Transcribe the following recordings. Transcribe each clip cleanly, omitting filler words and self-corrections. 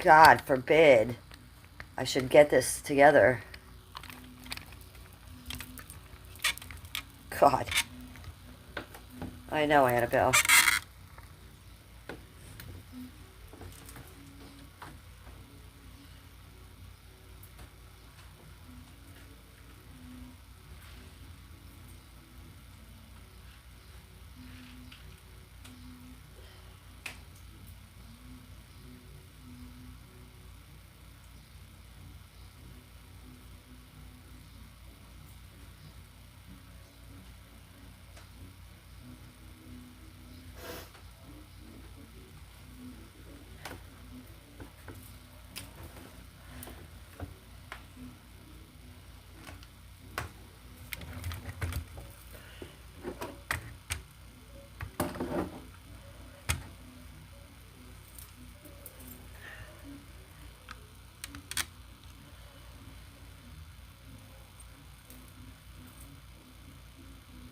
God forbid I should get this together. God. I know, Annabelle.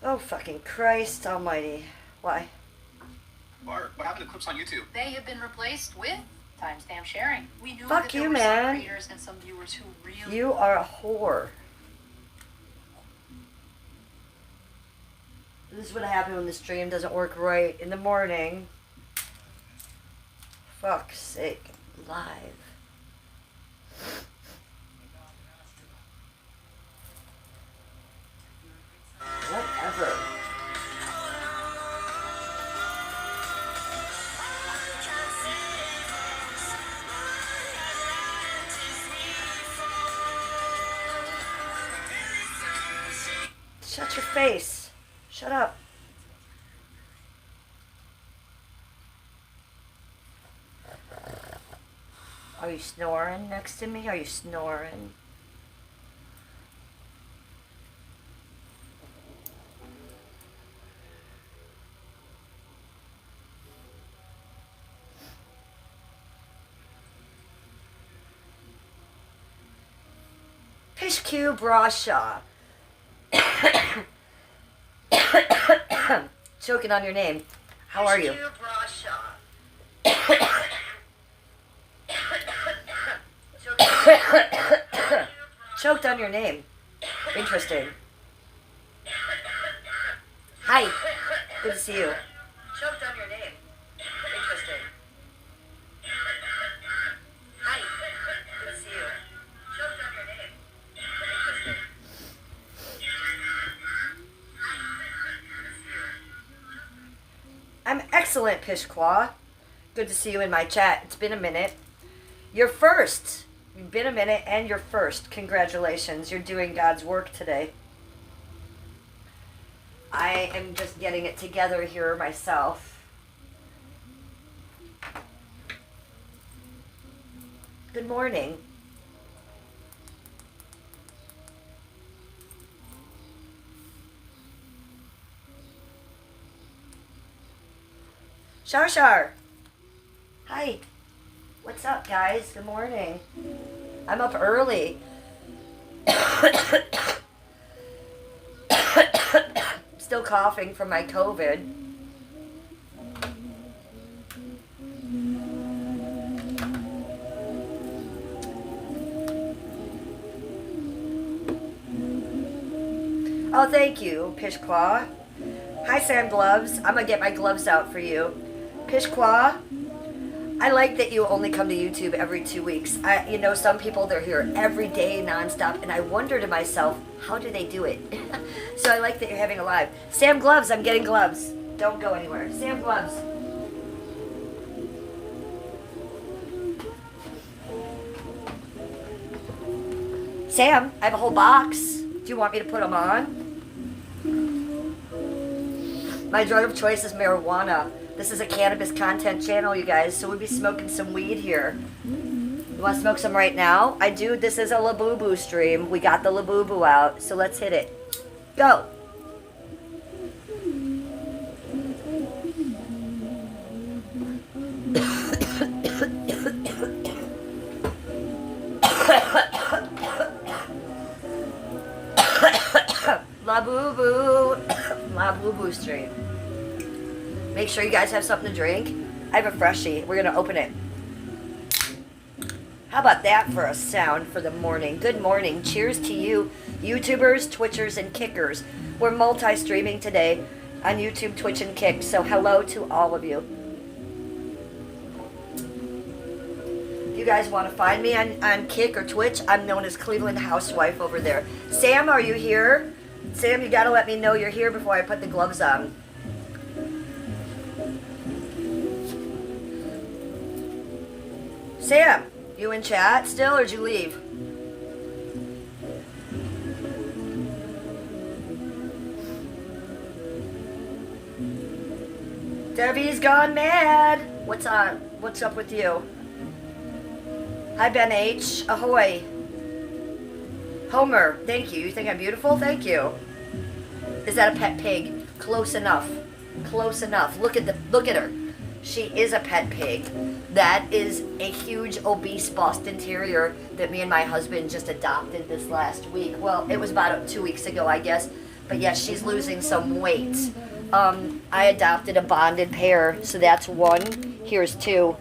Oh, fucking Christ almighty. Why? Bart, what happened to clips on YouTube? They have been replaced with timestamp sharing. We knew Fuck that there you, were man. some creators and some viewers who really... You are a whore. This is what happened when the stream doesn't work right in the morning. Fuck's sake. Live. Whatever. Shut your face. Shut up. Are you snoring next to me? Are you snoring? Pishq Brasha. Choking on your name. How are you? Choked on your name. Interesting. Hi. Good to see you. Choked on your name. Interesting. Hi. Good to see you. Choked on your name. Interesting. I'm excellent, Pishqua. Good to see you in my chat. It's been a minute. You're first. You've been a minute and you're first. Congratulations. You're doing God's work today. I am just getting it together here myself. Good morning. Shar. Hi. What's up, guys? Good morning. I'm up early. Still coughing from my COVID. Oh, thank you, Pishqua. Hi, Sam Gloves. I'm gonna get my gloves out for you. Pishqua, I like that you only come to YouTube every 2 weeks. You know, some people, they're here every day, nonstop, and I wonder to myself, how do they do it? So I like that you're having a live. Sam Gloves, I'm getting gloves. Don't go anywhere. Sam Gloves. Sam, I have a whole box. Do you want me to put them on? My drug of choice is marijuana. This is a cannabis content channel, you guys, so we'll be smoking some weed here. You want to smoke some right now? I do. This is a Labubu stream. We got the Labubu out, so let's hit it. Go. Labubu. Labubu stream. Make sure you guys have something to drink. I have a freshie. We're going to open it. How about that for a sound for the morning? Good morning. Cheers to you, YouTubers, Twitchers, and Kickers. We're multi-streaming today on YouTube, Twitch, and Kick, so hello to all of you. If you guys want to find me on Kick or Twitch, I'm known as Cleveland Housewife over there. Sam, are you here? Sam, you got to let me know you're here before I put the gloves on. Sam, you in chat still, or did you leave? Debbie's gone mad. What's on? What's up with you? Hi, Ben H. Ahoy. Homer, thank you. You think I'm beautiful? Thank you. Is that a pet pig? Close enough. Close enough. Look at her. She is a pet pig. That is a huge obese Boston Terrier that me and my husband just adopted this last week. Well, it was about 2 weeks ago, I guess. But yes, she's losing some weight. I adopted a bonded pair, so that's one. Here's two.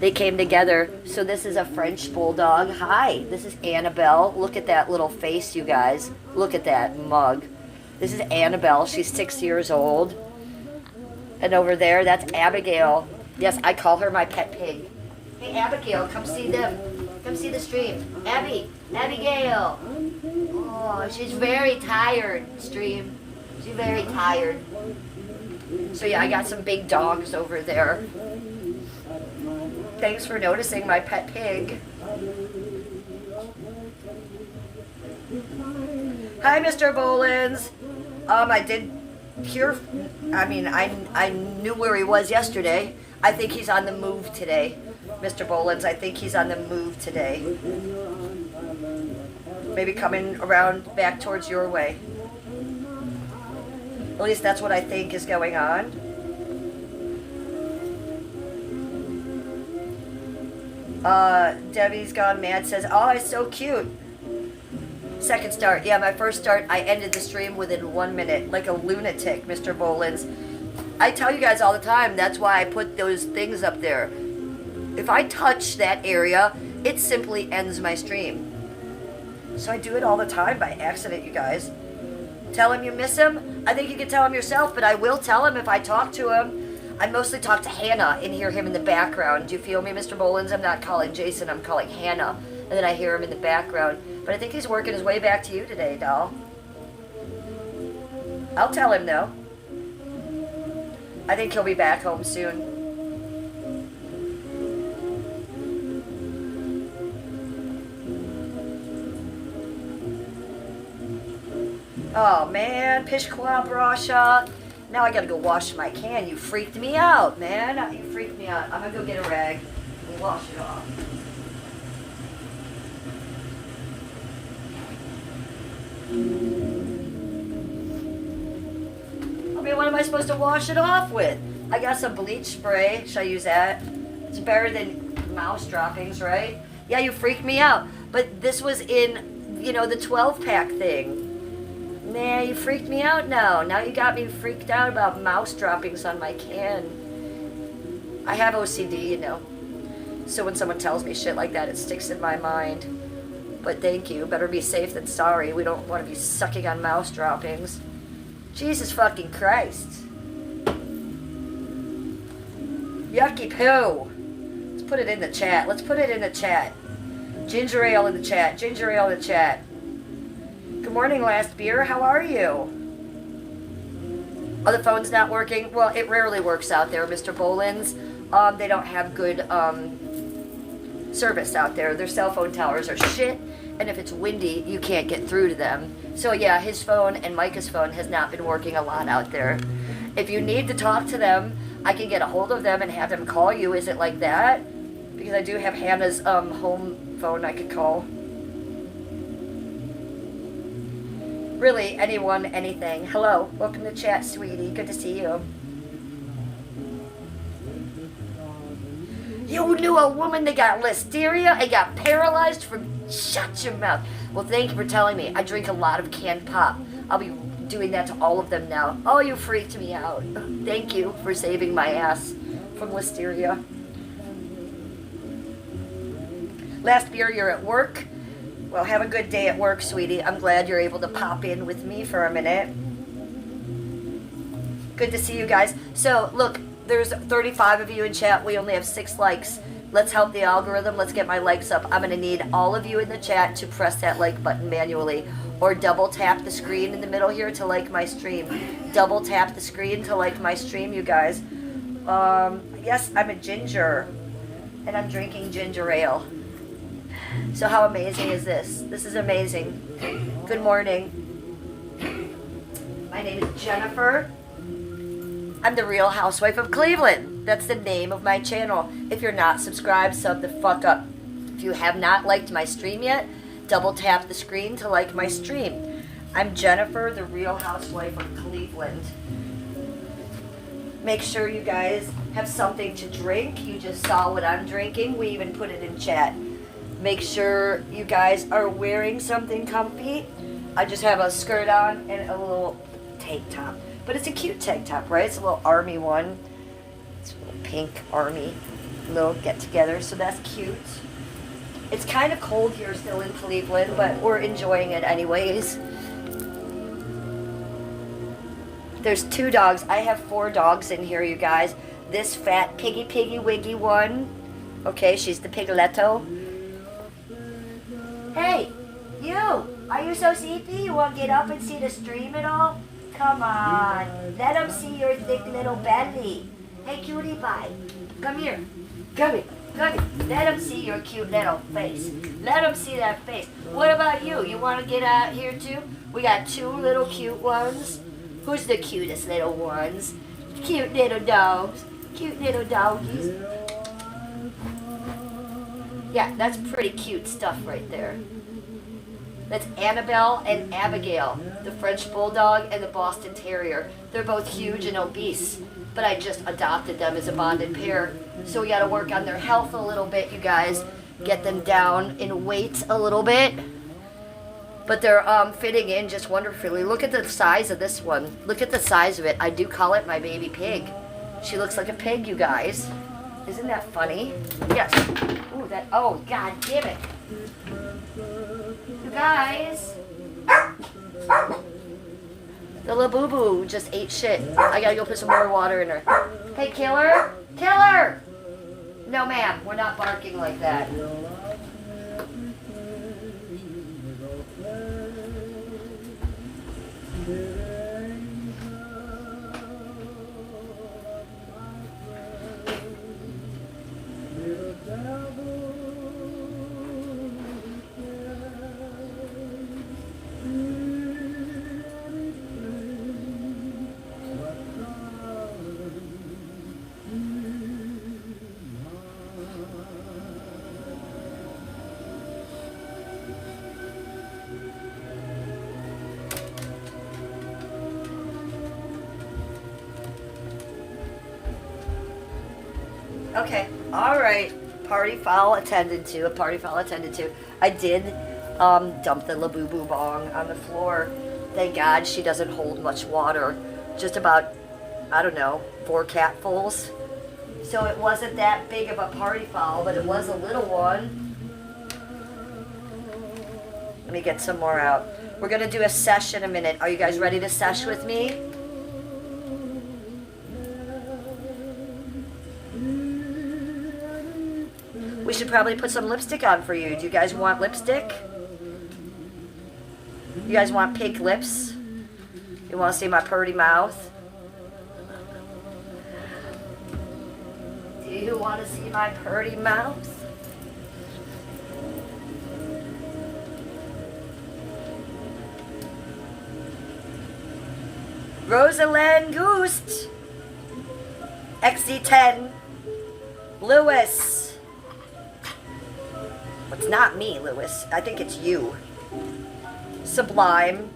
They came together. So this is a French Bulldog. Hi, this is Annabelle. Look at that little face, you guys. Look at that mug. This is Annabelle. She's 6 years old. And over there, that's Abigail. Yes, I call her my pet pig. Hey, Abigail, come see them. Come see the stream. Abigail. Oh, she's very tired, stream. She's very tired. So yeah, I got some big dogs over there. Thanks for noticing my pet pig. Hi, Mr. Bolins. I did hear, I knew where he was yesterday. I think he's on the move today. Mr. Bolins, I think he's on the move today. Maybe coming around back towards your way. At least that's what I think is going on. Debbie's Gone Mad says, oh, it's so cute. Second start. Yeah, my first start, I ended the stream within 1 minute, like a lunatic, Mr. Bolins. I tell you guys all the time, that's why I put those things up there. If I touch that area, it simply ends my stream. So I do it all the time by accident, you guys. Tell him you miss him? I think you can tell him yourself, but I will tell him if I talk to him. I mostly talk to Hannah and hear him in the background. Do you feel me, Mr. Bolins? I'm not calling Jason, I'm calling Hannah. And then I hear him in the background. But I think he's working his way back to you today, doll. I'll tell him, though. I think he'll be back home soon. Oh, man. Pishqua Brasha. Now I gotta go wash my can. You freaked me out, man. You freaked me out. I'm gonna go get a rag and wash it off. I mean, what am I supposed to wash it off with? I got some bleach spray. Should I use that? It's better than mouse droppings, right? Yeah, you freaked me out. But this was in, the 12-pack thing. Nah, you freaked me out now. Now you got me freaked out about mouse droppings on my can. I have OCD, So when someone tells me shit like that, it sticks in my mind. But thank you. Better be safe than sorry. We don't want to be sucking on mouse droppings. Jesus fucking Christ. Yucky poo. Let's put it in the chat. Let's put it in the chat. Ginger ale in the chat. Ginger ale in the chat. Good morning, Last Beer. How are you? Oh, the phone's not working? Well, it rarely works out there, Mr. Bolins. They don't have good service out there. Their cell phone towers are shit, and if it's windy, you can't get through to them. So yeah, his phone and Micah's phone has not been working a lot out there. If you need to talk to them, I can get a hold of them and have them call you. Is it like that? Because I do have Hannah's home phone I could call. Really, anyone, anything. Hello, welcome to chat, sweetie. Good to see you. You knew a woman that got listeria and got paralyzed from... Shut your mouth. Well, thank you for telling me. I drink a lot of canned pop. I'll be doing that to all of them now. Oh, you freaked me out. Thank you for saving my ass from listeria. Last beer, you're at work. Well, have a good day at work, sweetie. I'm glad you're able to pop in with me for a minute. Good to see you guys. So, look, there's 35 of you in chat. We only have 6 likes. Let's help the algorithm. Let's get my likes up. I'm going to need all of you in the chat to press that like button manually. Or double tap the screen in the middle here to like my stream. Double tap the screen to like my stream, you guys. Yes, I'm a ginger. And I'm drinking ginger ale. So how amazing is this? This is amazing. Good morning. My name is Jennifer. I'm the Real Housewife of Cleveland. That's the name of my channel. If you're not subscribed, sub the fuck up. If you have not liked my stream yet, double tap the screen to like my stream. I'm Jennifer, the Real Housewife of Cleveland. Make sure you guys have something to drink. You just saw what I'm drinking. We even put it in chat. Make sure you guys are wearing something comfy. I just have a skirt on and a little tank top. But it's a cute tank top, right? It's a little army one. It's a little pink army little get together, so that's cute. It's kind of cold here still in Cleveland, but we're enjoying it anyways. There's 2 dogs. I have 4 dogs in here, you guys. This fat piggy wiggy one. Okay, she's the pigletto. Hey, you! Are you so sleepy? You want to get up and see the stream and all? Come on. Let them see your thick little belly. Hey, cutie pie. Come here. Come here. Come here. Let them see your cute little face. Let them see that face. What about you? You want to get out here too? We got 2 little cute ones. Who's the cutest little ones? Cute little dogs. Cute little doggies. Yeah, that's pretty cute stuff right there. That's Annabelle and Abigail, the French Bulldog and the Boston Terrier. They're both huge and obese, but I just adopted them as a bonded pair. So we gotta work on their health a little bit, you guys. Get them down in weight a little bit. But they're fitting in just wonderfully. Look at the size of this one. Look at the size of it. I do call it my baby pig. She looks like a pig, you guys. Isn't that funny? Yes. Ooh, that, oh, god damn it. You guys. The Labubu just ate shit. I gotta go put some more water in her. Hey, killer! Killer! No, ma'am, we're not barking like that. Okay, all right. Party foul attended to. A party foul attended to. I did dump the Labubu bong on the floor. Thank God she doesn't hold much water. Just about, I don't know, 4 catfuls. So it wasn't that big of a party foul, but it was a little one. Let me get some more out. We're going to do a sesh in a minute. Are you guys ready to sesh with me? We should probably put some lipstick on for you. Do you guys want lipstick? You guys want pink lips? You want to see my purty mouth? Do you want to see my purty mouth? Rosalind Goost. XC10. Lewis. It's not me, Lewis. I think it's you. Sublime.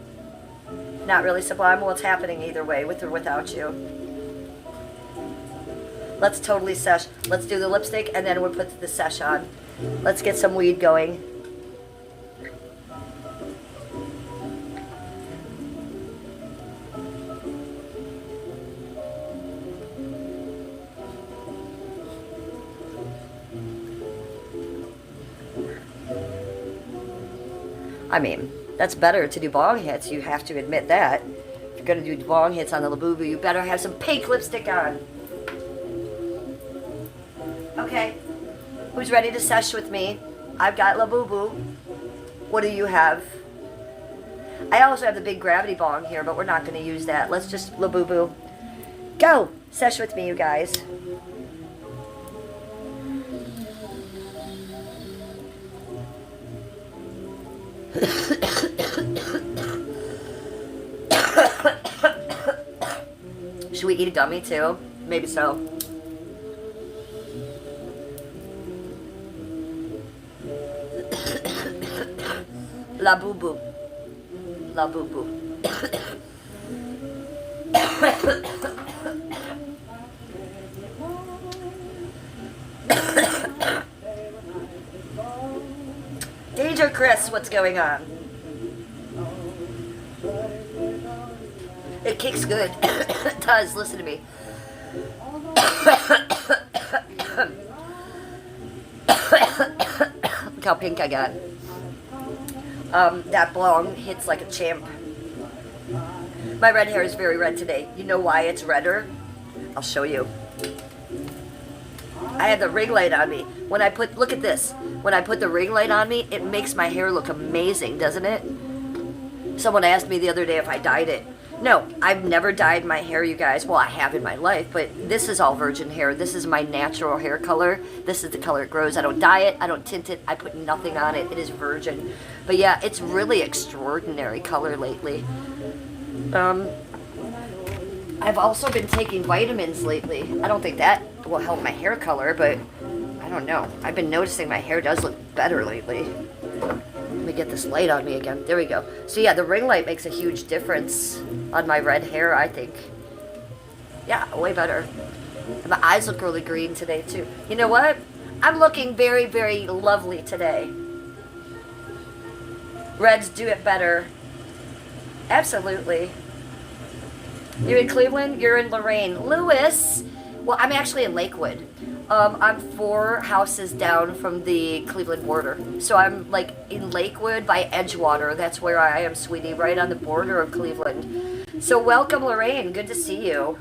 Not really Sublime. Well, it's happening either way, with or without you. Let's totally sesh. Let's do the lipstick, and then we'll put the sesh on. Let's get some weed going. I mean, that's better to do bong hits. You have to admit that. If you're going to do bong hits on the Labubu, you better have some pink lipstick on. Okay. Who's ready to sesh with me? I've got Labubu. What do you have? I also have the big gravity bong here, but we're not going to use that. Let's just Labubu. Go! Sesh with me, you guys. Should we eat a gummy too? Maybe so. La boo boo. La boo boo. Danger Chris, what's going on? It kicks good. It does, listen to me. Look how pink I got. That bong hits like a champ. My red hair is very red today. You know why it's redder? I'll show you. I have the ring light on me. When I put, look at this. When I put the ring light on me, it makes my hair look amazing, doesn't it? Someone asked me the other day if I dyed it. No, I've never dyed my hair, you guys. Well, I have in my life, but this is all virgin hair. This is my natural hair color. This is the color it grows. I don't dye it. I don't tint it. I put nothing on it. It is virgin. But yeah, it's really extraordinary color lately. I've also been taking vitamins lately. I don't think that will help my hair color, but I don't know. I've been noticing my hair does look better lately. Let me get this light on me again. There we go. So yeah, the ring light makes a huge difference on my red hair, I think. Yeah, way better. And my eyes look really green today, too. You know what? I'm looking very, very lovely today. Reds do it better. Absolutely. You're in Cleveland? You're in Lorain. Lewis! Well, I'm actually in Lakewood. I'm 4 houses down from the Cleveland border. So I'm like in Lakewood by Edgewater. That's where I am, sweetie, right on the border of Cleveland. So welcome, Lorraine. Good to see you.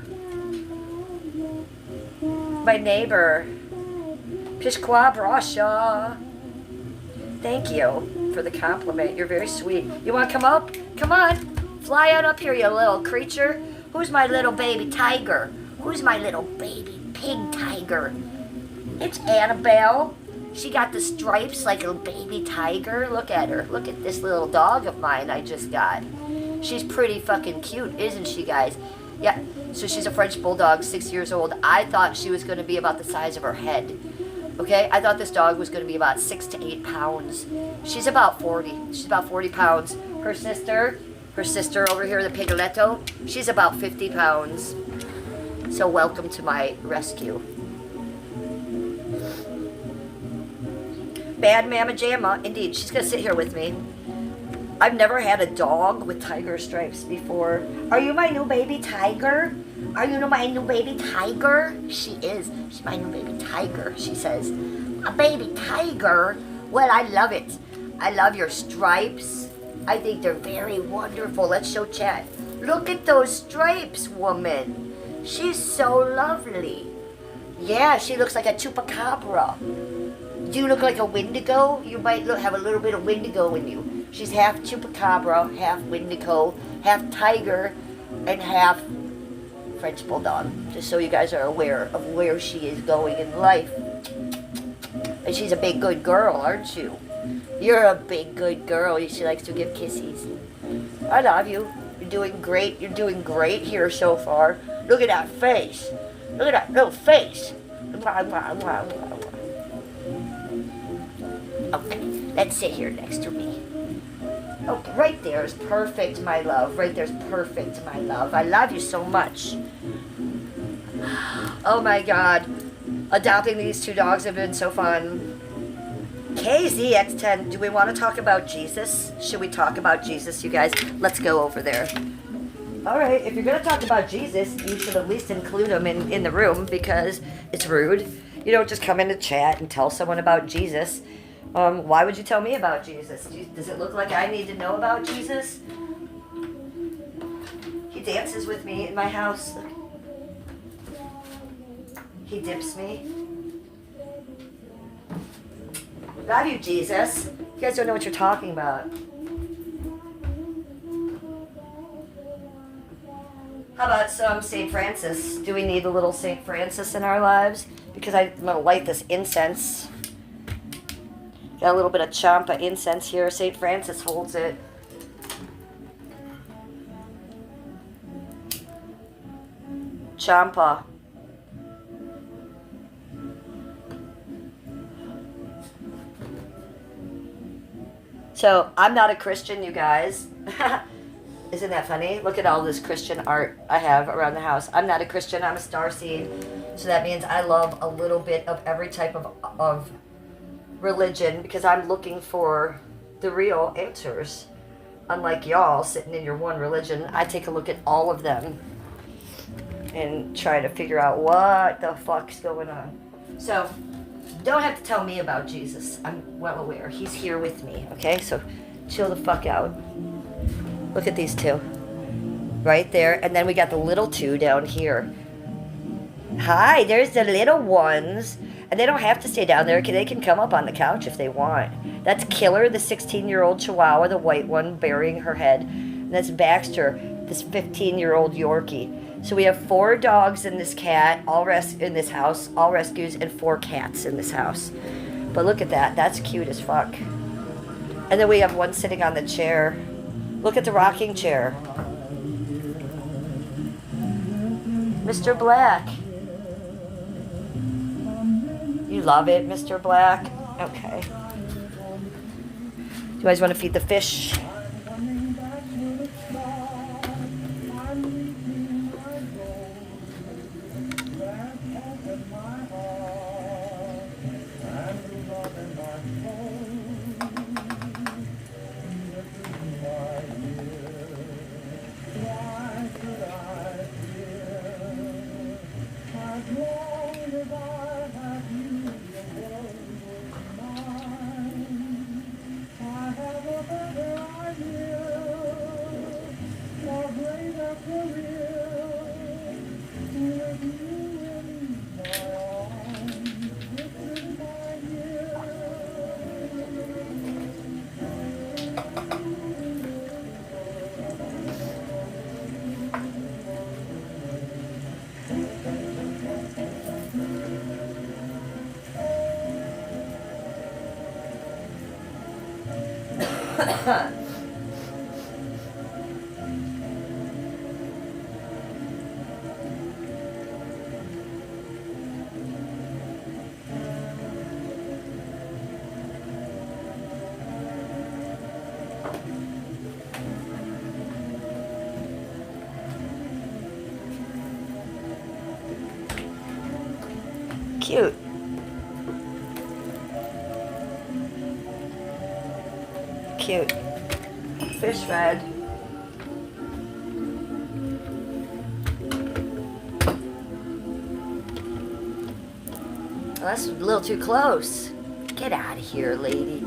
My neighbor. Pishqua Brasha. Thank you for the compliment. You're very sweet. You want to come up? Come on. Fly on up here, you little creature. Who's my little baby tiger? Who's my little baby pig tiger? It's Annabelle. She got the stripes like a baby tiger. Look at her. Look at this little dog of mine I just got. She's pretty fucking cute, isn't she, guys? Yeah, so she's a French bulldog, 6 years old. I thought she was going to be about the size of her head. Okay, I thought this dog was going to be about 6 to 8 pounds. She's about 40. She's about 40 pounds. Her sister over here, the Pigoletto, she's about 50 pounds. So welcome to my rescue. Bad Mama Jamma, indeed, she's going to sit here with me. I've never had a dog with tiger stripes before. Are you my new baby tiger? Are you my new baby tiger? She is. She's my new baby tiger, she says. A baby tiger? Well, I love it. I love your stripes. I think they're very wonderful. Let's show chat. Look at those stripes, woman. She's so lovely. Yeah, she looks like a chupacabra. Do you look like a Wendigo? You might have a little bit of Wendigo in you. She's half chupacabra, half Wendigo, half tiger, and half French bulldog. Just so you guys are aware of where she is going in life. And she's a big good girl, aren't you? You're a big good girl. She likes to give kisses. I love you. You're doing great. You're doing great here so far. Look at that face. Look at that little face. Okay, let's sit here next to me. Okay, right there is perfect, my love. Right there's perfect, my love. I love you so much. Oh my God. Adopting these 2 dogs have been so fun. KZX10, do we want to talk about Jesus? Should we talk about Jesus, you guys? Let's go over there. Alright, if you're going to talk about Jesus, you should at least include him in the room because it's rude. You don't just come in to chat and tell someone about Jesus. Why would you tell me about Jesus? Does it look like I need to know about Jesus? He dances with me in my house. He dips me. Love you, Jesus. You guys don't know what you're talking about. How about some St. Francis? Do we need a little St. Francis in our lives? Because I'm going to light this incense. Got a little bit of champa incense here. St. Francis holds it. Champa. So, I'm not a Christian, you guys. Isn't that funny? Look at all this Christian art I have around the house. I'm not a Christian, I'm a starseed. So that means I love a little bit of every type of religion because I'm looking for the real answers. Unlike y'all sitting in your one religion, I take a look at all of them and try to figure out what the fuck's going on. So, don't have to tell me about Jesus. I'm well aware. He's here with me, okay? So, chill the fuck out. Look at these two. Right there. And then we got the little two down here. Hi, there's the little ones. And they don't have to stay down there. They can come up on the couch if they want. That's Killer, the 16-year-old Chihuahua, the white one, burying her head. And that's Baxter, this 15-year-old Yorkie. So we have 4 dogs in this cat, in this house, all rescues, and 4 cats in this house. But look at that. That's cute as fuck. And then we have one sitting on the chair. Look at the rocking chair. Mr. Black. You love it, Mr. Black? Okay. You guys want to feed the fish? Cute. Cute. Fish red. Well, that's a little too close. Get out of here, lady.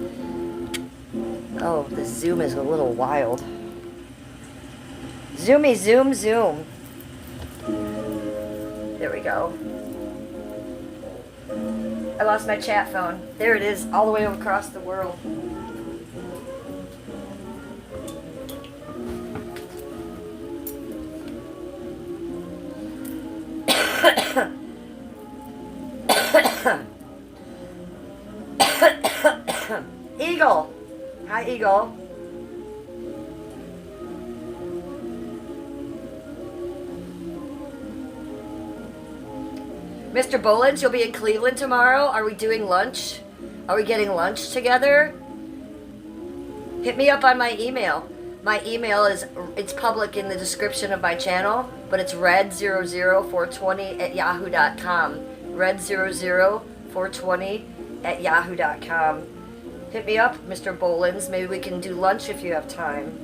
Oh, the zoom is a little wild. Zoomy, zoom, zoom. There we go. I lost my chat phone. There it is, all the way across the world. Eagle. Hi, Eagle. Mr. Bolins, you'll be in Cleveland tomorrow. Are we doing lunch? Are we getting lunch together? Hit me up on my email. My email it's public in the description of my channel, but it's red00420@yahoo.com. red00420@yahoo.com. Hit me up, Mr. Bolins. Maybe we can do lunch if you have time.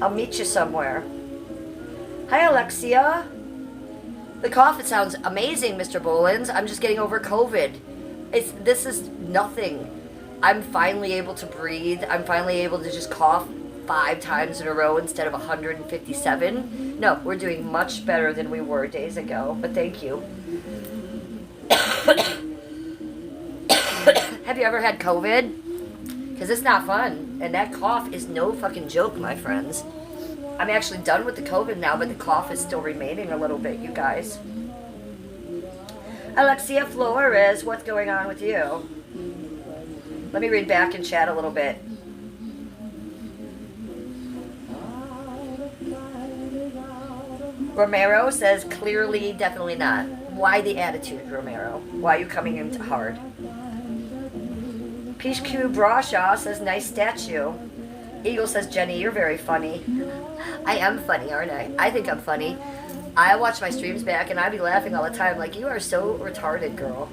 I'll meet you somewhere. Hi, Alexia. The cough, it sounds amazing, Mr. Bolins. I'm just getting over COVID. This is nothing. I'm finally able to breathe. I'm finally able to just cough 5 times in a row instead of 157. No, we're doing much better than we were days ago, but thank you. Have you ever had COVID? Because it's not fun, and that cough is no fucking joke, my friends. I'm actually done with the COVID now, but the cough is still remaining a little bit, you guys. Alexia Flores, what's going on with you? Let me read back in chat a little bit. Romero says, clearly, definitely not. Why the attitude, Romero? Why are you coming in hard? Pishku Brashaw says, nice statue. Eagle says, Jenny, you're very funny. I am funny, aren't I? I think I'm funny. I watch my streams back and I be laughing all the time like, you are so retarded, girl.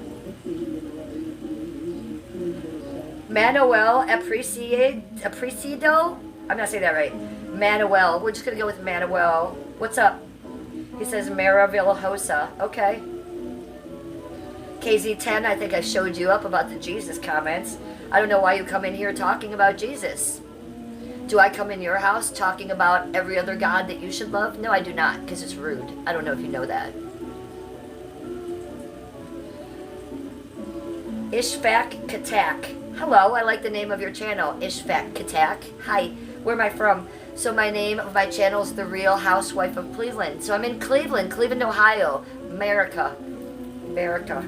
Manuel Apreciado? I'm not saying that right. Manuel. We're just going to go with Manuel. What's up? He says Maravillosa. Okay. KZ10, I think I showed you up about the Jesus comments. I don't know why you come in here talking about Jesus. Do I come in your house talking about every other God that you should love? No, I do not, because it's rude. I don't know if you know that. Ishfaq Katak. Hello, I like the name of your channel, Ishfaq Katak. Hi, where am I from? So my name of my channel is The Real Housewife of Cleveland. So I'm in Cleveland, Ohio, America. America.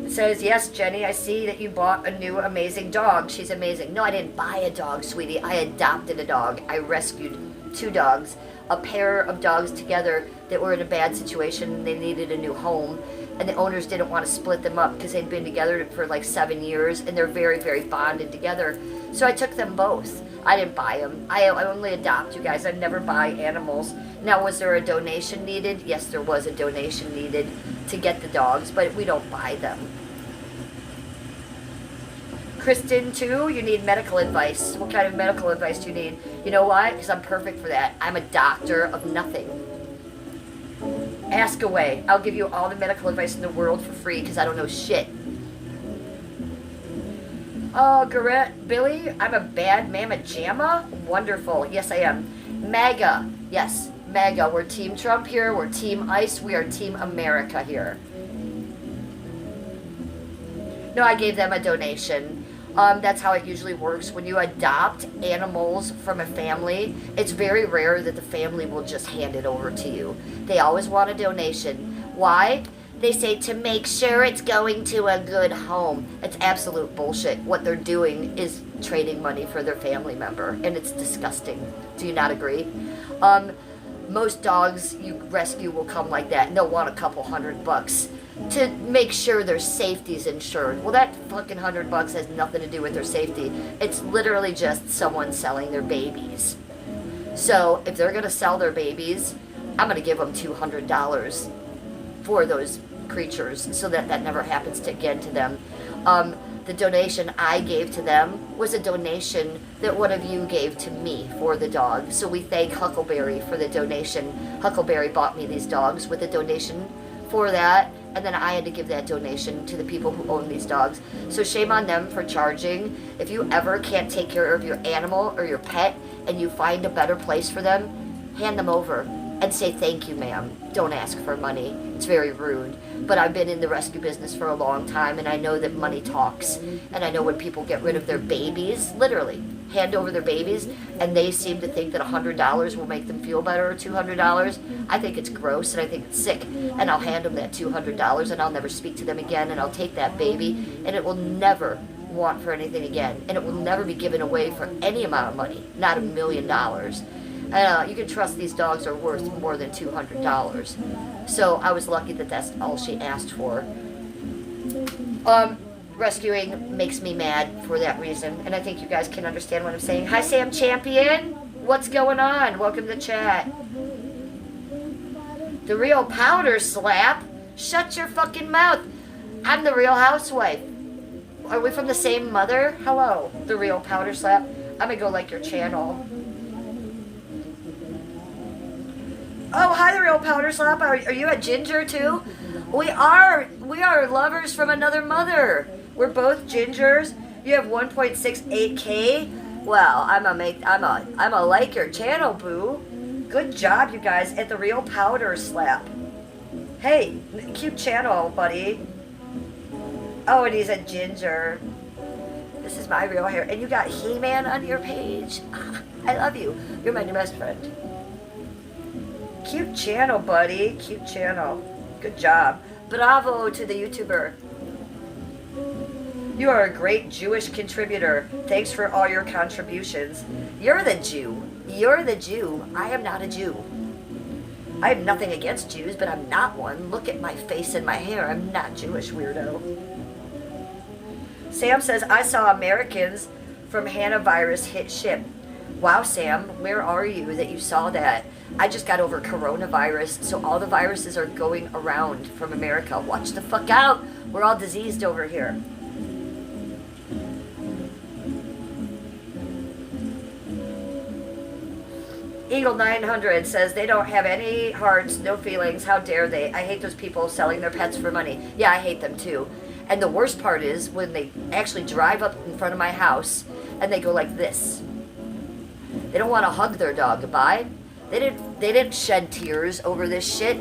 It says, yes, Jenny, I see that you bought a new amazing dog. She's amazing. No, I didn't buy a dog, sweetie. I adopted a dog. I rescued 2 dogs, a pair of dogs together that were in a bad situation. They needed a new home, and the owners didn't want to split them up because they'd been together for like 7 years, and they're very, very bonded together. So I took them both. I didn't buy them. I only adopt, you guys. I never buy animals. Now, was there a donation needed? Yes, there was a donation needed to get the dogs, but we don't buy them. Kristen, too, you need medical advice. What kind of medical advice do you need? You know why? Because I'm perfect for that. I'm a doctor of nothing. Ask away. I'll give you all the medical advice in the world for free because I don't know shit. Oh, Garrett, Billy, I'm a bad mamma jamma? Wonderful. Yes, I am. MAGA. Yes, MAGA. We're Team Trump here. We're Team ICE. We are Team America here. No, I gave them a donation. That's how it usually works. When you adopt animals from a family, it's very rare that the family will just hand it over to you. They always want a donation. Why? They say to make sure it's going to a good home. It's absolute bullshit. What they're doing is trading money for their family member, and it's disgusting. Do you not agree? Most dogs you rescue will come like that, and they'll want a couple $100 to make sure their safety's insured. Well, that fucking $100 has nothing to do with their safety. It's literally just someone selling their babies. So if they're gonna sell their babies, I'm gonna give them $200 for those creatures so that that never happens again to them. The donation I gave to them was a donation that one of you gave to me for the dog. So we thank Huckleberry for the donation. Huckleberry bought me these dogs with a donation for that, and then I had to give that donation to the people who own these dogs. So shame on them for charging. If you ever can't take care of your animal or your pet and you find a better place for them, hand them over and say thank you, ma'am. Don't ask for money. It's very rude. But I've been in the rescue business for a long time, and I know that money talks. And I know when people get rid of their babies, literally, hand over their babies, and they seem to think that $100 will make them feel better, or $200, I think it's gross, and I think it's sick. And I'll hand them that $200, and I'll never speak to them again, and I'll take that baby, and it will never want for anything again. And it will never be given away for any amount of money, not $1 million. You can trust these dogs are worth more than $200. So I was lucky that that's all she asked for. Rescuing makes me mad for that reason, and I think you guys can understand what I'm saying. Hi, Sam Champion. What's going on? Welcome to chat. The Real Powder Slap. Shut your fucking mouth. I'm the Real Housewife. Are we from the same mother? Hello, The Real Powder Slap. I'm gonna go like your channel. Oh, hi, the real powder slap. Are you a ginger too? We are lovers from another mother. We're both gingers. You have 1.68K. Well, I'm a like your channel, boo. Good job, you guys, at the real powder slap. Hey, cute channel, buddy. Oh, and he's a ginger. This is my real hair. And you got He-Man on your page. I love you. You're my new best friend. Cute channel, buddy. Cute channel. Good job. Bravo to the YouTuber. You are a great Jewish contributor. Thanks for all your contributions. You're the Jew. You're the Jew. I am not a Jew. I have nothing against Jews, but I'm not one. Look at my face and my hair. I'm not Jewish, weirdo. Sam says, I saw Americans from Hanavirus hit ship. Wow, Sam, where are you that you saw that? I just got over coronavirus, so all the viruses are going around from America. Watch the fuck out. We're all diseased over here. Eagle 900 says they don't have any hearts, no feelings. How dare they? I hate those people selling their pets for money. Yeah, I hate them too. And the worst part is when they actually drive up in front of my house and they go like this. They don't want to hug their dog goodbye. They didn't shed tears over this shit.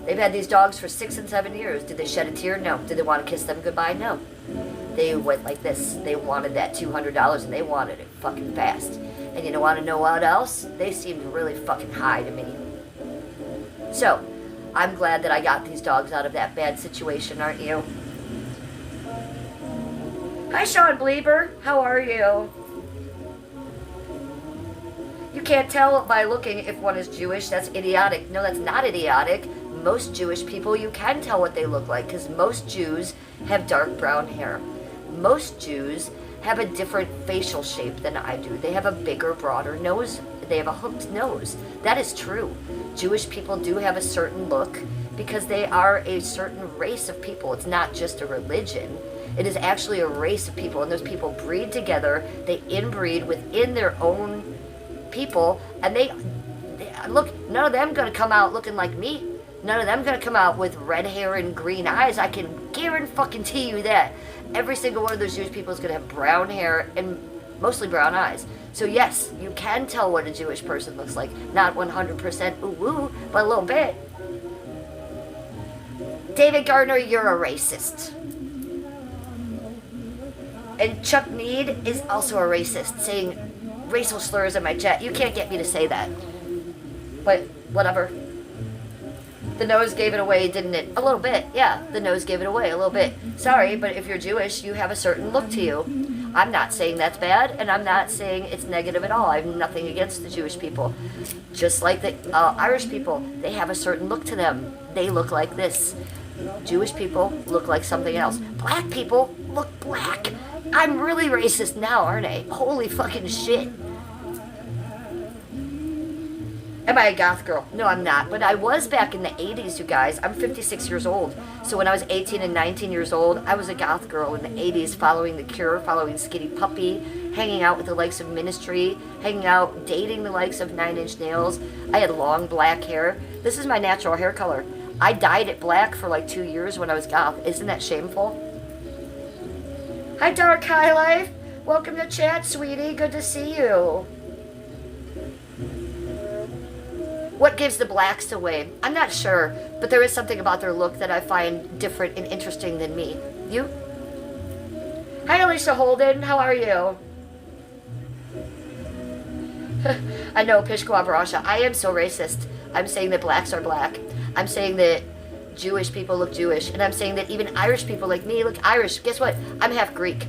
They've had these dogs for 6 and 7 years. Did they shed a tear? No. Did they want to kiss them goodbye? No. They went like this. They wanted that $200 and they wanted it fucking fast. And you don't want to know what else? They seemed really fucking high to me. So, I'm glad that I got these dogs out of that bad situation, aren't you? Hi, Sean Bleeber. How are you? You can't tell by looking if one is Jewish. That's idiotic. No, that's not idiotic. Most Jewish people, you can tell what they look like because most Jews have dark brown hair. Most Jews have a different facial shape than I do. They have a bigger, broader nose. They have a hooked nose. That is true. Jewish people do have a certain look because they are a certain race of people. It's not just a religion. It is actually a race of people, and those people breed together. They inbreed within their own people, and they look, none of them going to come out looking like me. None of them going to come out with red hair and green eyes. I can guarantee you that. Every single one of those Jewish people is going to have brown hair and mostly brown eyes. So yes, you can tell what a Jewish person looks like. Not 100% ooh, but a little bit. David Gardner, you're a racist. And Chuck Mead is also a racist, saying racial slurs in my chat. You can't get me to say that. But whatever. The nose gave it away, didn't it? A little bit, yeah. The nose gave it away a little bit. Sorry, but if you're Jewish, you have a certain look to you. I'm not saying that's bad, and I'm not saying it's negative at all. I have nothing against the Jewish people. Just like the Irish people, they have a certain look to them. They look like this. Jewish people look like something else. Black people look black. I'm really racist now, aren't I? Holy fucking shit. Am I a goth girl? No, I'm not. But I was back in the 80s, you guys. I'm 56 years old. So when I was 18 and 19 years old, I was a goth girl in the 80s, following The Cure, following Skinny Puppy, hanging out with the likes of Ministry, hanging out, dating the likes of 9 Inch Nails. I had long black hair. This is my natural hair color. I dyed it black for like 2 years when I was goth. Isn't that shameful? Hi, Dark High Life. Welcome to chat, sweetie. Good to see you. What gives the blacks away? I'm not sure, but there is something about their look that I find different and interesting than me. You? Hi, Alicia Holden. How are you? I know, Pishkwa Barasha. I am so racist. I'm saying that blacks are black. I'm saying that Jewish people look Jewish. And I'm saying that even Irish people like me look Irish. Guess what? I'm half Greek.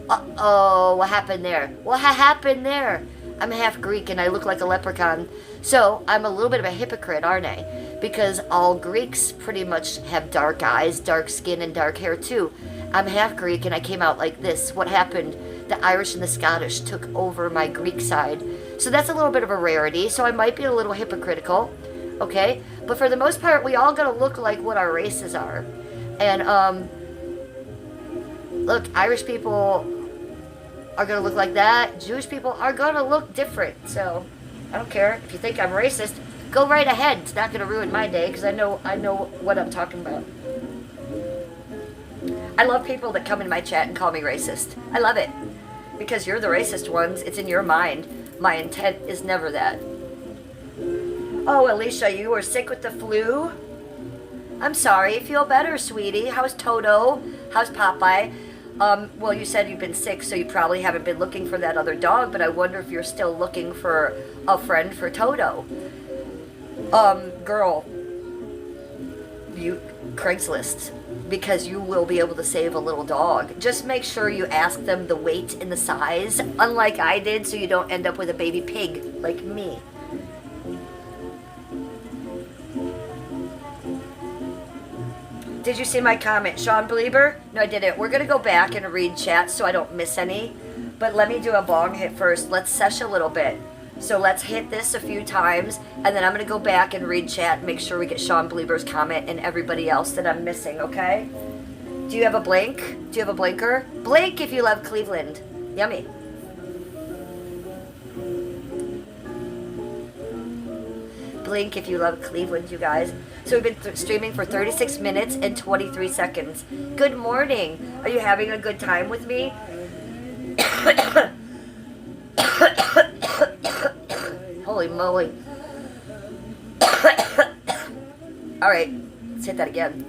Uh-oh, what happened there? What happened there? I'm half Greek and I look like a leprechaun. So I'm a little bit of a hypocrite, aren't I? Because all Greeks pretty much have dark eyes, dark skin, and dark hair too. I'm half Greek and I came out like this. What happened? The Irish and the Scottish took over my Greek side. So that's a little bit of a rarity. So I might be a little hypocritical. Okay? But for the most part, we all gotta look like what our races are. And, look, Irish people are gonna look like that. Jewish people are gonna look different. So I don't care. If you think I'm racist, Go right ahead. It's not going to ruin my day because I know what I'm talking about. I love people that come in my chat and call me racist. I love it. Because you're the racist ones. It's in your mind. My intent is never that. Oh, Alicia, you were sick with the flu? I'm sorry. Feel better, sweetie. How's Toto? How's Popeye? Well, you said you've been sick, so you probably haven't been looking for that other dog, but I wonder if you're still looking for a friend for Toto. Girl, you Craigslist, because you will be able to save a little dog. Just make sure you ask them the weight and the size, unlike I did, so you don't end up with a baby pig like me. Did you see my comment, Sean Belieber? No, I didn't. We're going to go back and read chat so I don't miss any. But let me do a bong hit first. Let's sesh a little bit. So let's hit this a few times, and then I'm going to go back and read chat and make sure we get Sean Belieber's comment and everybody else that I'm missing, okay? Do you have a blink? Do you have a blinker? Blink if you love Cleveland. Yummy. Blink if you love Cleveland, you guys. So we've been streaming for 36 minutes and 23 seconds. Good morning. Are you having a good time with me? Holy moly. All right, let's hit that again.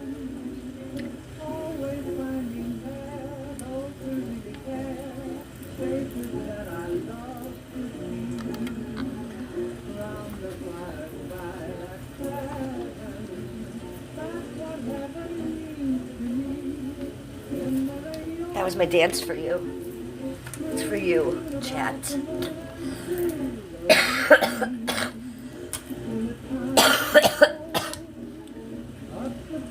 That was my dance for you. It's for you, chat.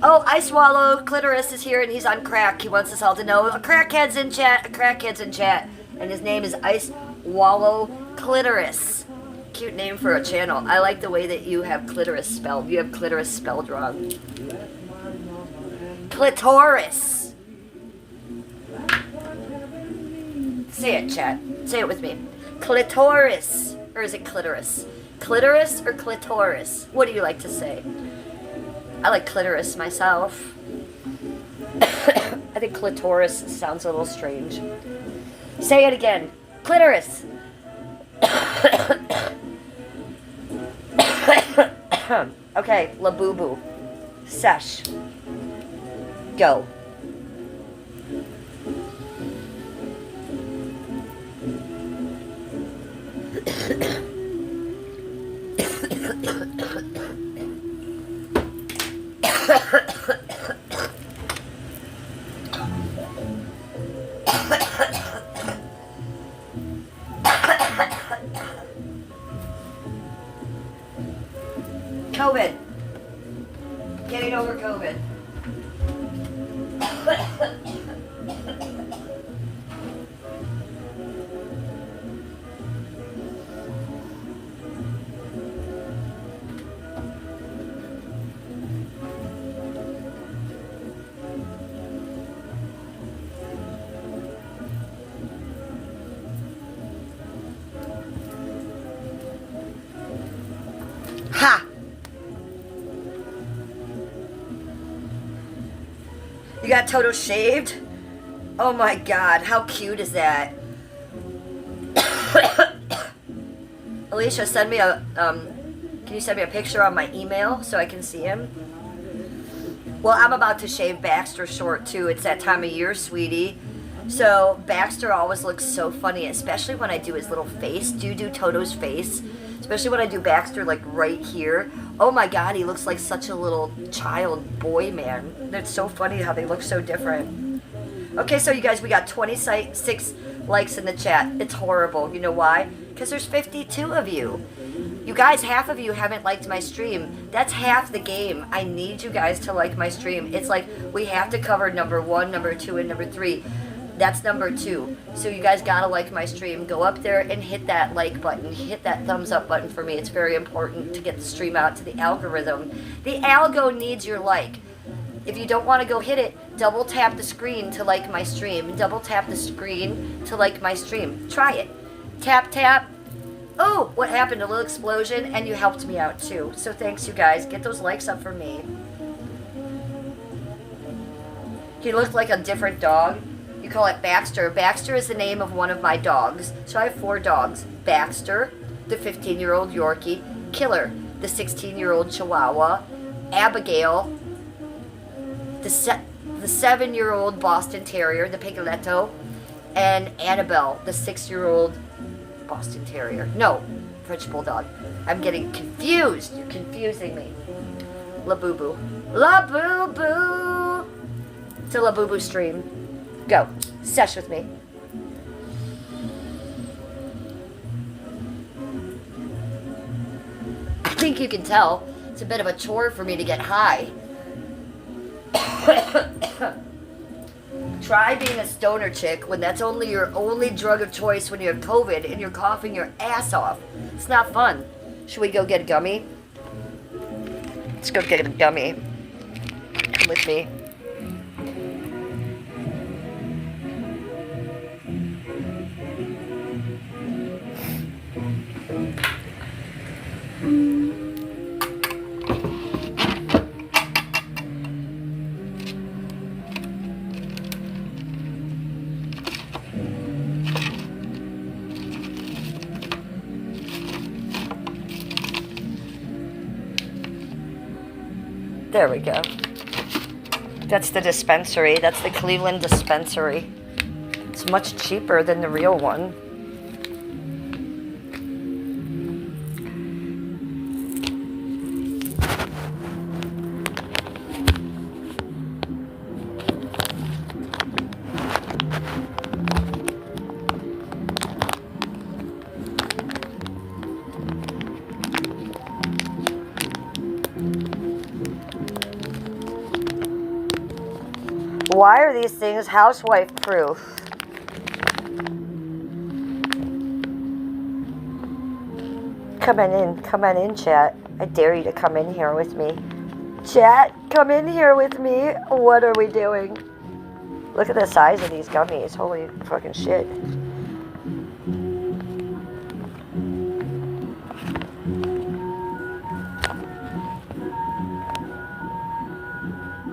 Oh, I Swallow Clitoris is here and he's on crack. He wants us all to know. A crackhead's in chat. A crackhead's in chat. And his name is Ice Wallow Clitoris. Cute name for a channel. I like the way that you have clitoris spelled. You have clitoris spelled wrong. Clitoris. Say it, chat. Say it with me. Clitoris. Or is it clitoris? Clitoris or clitoris? What do you like to say? I like clitoris myself. I think clitoris sounds a little strange. Say it again. Clitoris. Okay, Labubu. Sesh. Go. COVID. Getting over COVID. Ha! You got Toto shaved? Oh my god, how cute is that? Alicia, send me a, can you send me a picture on my email so I can see him? Well, I'm about to shave Baxter short too. It's that time of year, sweetie. So Baxter always looks so funny, especially when I do his little face. Do you do Toto's face? Especially when I do Baxter like right here. Oh my god, he looks like such a little child boy, man. That's so funny how they look so different. Okay, so you guys, we got 26 likes in the chat. It's horrible. You know why? Because there's 52 of you. You guys, half of you haven't liked my stream. That's half the game. I need you guys to like my stream. It's like we have to cover number 1, number 2, and number 3. That's number 2. So you guys gotta like my stream. Go up there and hit that like button. Hit that thumbs up button for me. It's very important to get the stream out to the algorithm. The algo needs your like. If you don't want to go hit it, double tap the screen to like my stream. Double tap the screen to like my stream. Try it. Tap, tap. Oh, what happened? A little explosion, and you helped me out too. So thanks, you guys. Get those likes up for me. He looked like a different dog. You call it Baxter. Baxter is the name of one of my dogs. So I have 4 dogs. Baxter, the 15-year-old Yorkie. Killer, the 16-year-old Chihuahua. Abigail, the 7-year-old Boston Terrier, the Picoletto. And Annabelle, the 6-year-old Boston Terrier. No, French Bulldog. I'm getting confused. You're confusing me. La Boo Boo. La Boo Boo. It's a La Boo Boo stream. Go. Sesh with me. I think you can tell it's a bit of a chore for me to get high. Try being a stoner chick when that's only your only drug of choice when you have COVID and you're coughing your ass off. It's not fun. Should we go get a gummy? Let's go get a gummy. Come with me. There we go. That's the dispensary. That's the Cleveland dispensary. It's much cheaper than the real one. Why are these things housewife proof? Come on in, chat. I dare you to come in here with me. Chat, come in here with me. What are we doing? Look at the size of these gummies. Holy fucking shit.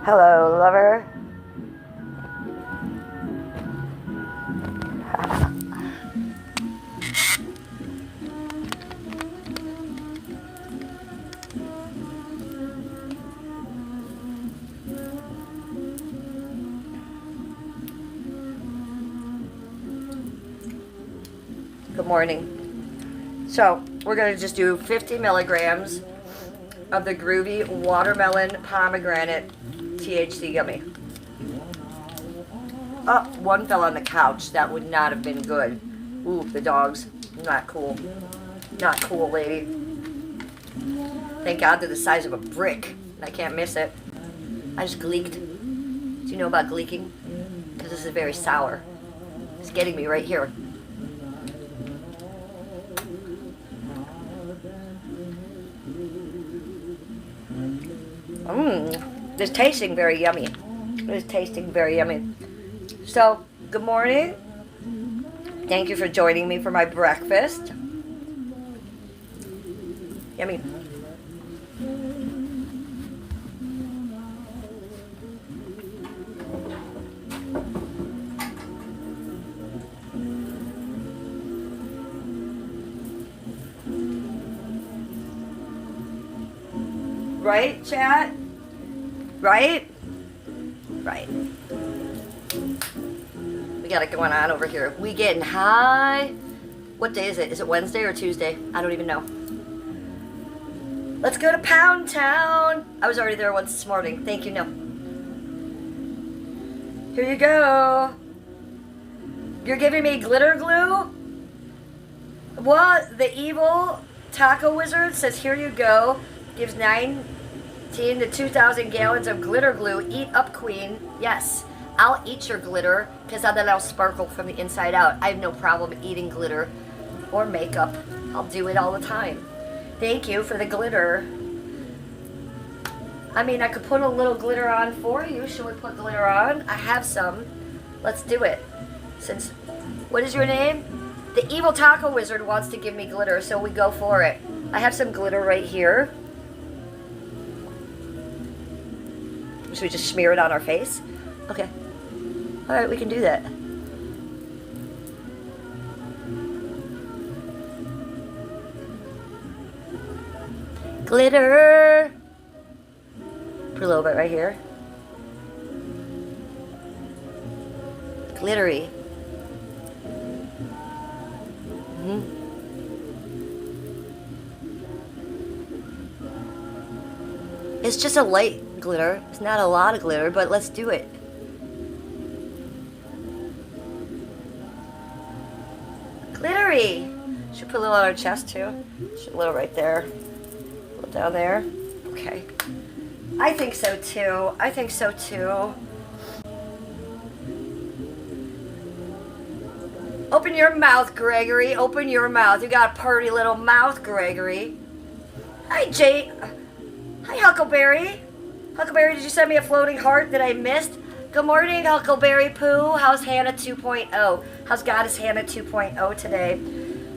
Hello, lover. Good morning. So, we're going to just do 50 milligrams of the Groovy Watermelon Pomegranate THC Gummy. Oh, one fell on the couch. That would not have been good. Ooh, the dogs. Not cool. Not cool, lady. Thank God they're the size of a brick. I can't miss it. I just gleeked. Do you know about gleeking? Because this is very sour. It's getting me right here. This tasting very yummy. It is tasting very yummy. So, good morning. Thank you for joining me for my breakfast. Yummy. Right, chat? Right? Right. We got it going on over here. We getting high. What day is it? Is it Wednesday or Tuesday? I don't even know. Let's go to Pound Town. I was already there once this morning. Thank you, no. Here you go. You're giving me glitter glue? What? The evil taco wizard says, here you go. Gives 19 to 2,000 gallons of glitter glue. Eat up, queen. Yes. I'll eat your glitter, because then I'll sparkle from the inside out. I have no problem eating glitter or makeup. I'll do it all the time. Thank you for the glitter. I mean, I could put a little glitter on for you. Should we put glitter on? I have some. Let's do it. What is your name? The evil taco wizard wants to give me glitter, so we go for it. I have some glitter right here. Should we just smear it on our face? Okay. Alright, we can do that. Glitter! Put a little bit right here. Glittery. It's just a light glitter. It's not a lot of glitter, but let's do it. Glittery! Should put a little on our chest too. Should a little right there. A little down there. Okay. I think so too. I think so too. Open your mouth, Gregory. Open your mouth. You got a purty little mouth, Gregory. Hi, Jay. Hi, Huckleberry. Huckleberry, did you send me a floating heart that I missed? Good morning, Huckleberry Poo. How's Hannah 2.0? How's Goddess Hannah 2.0 today?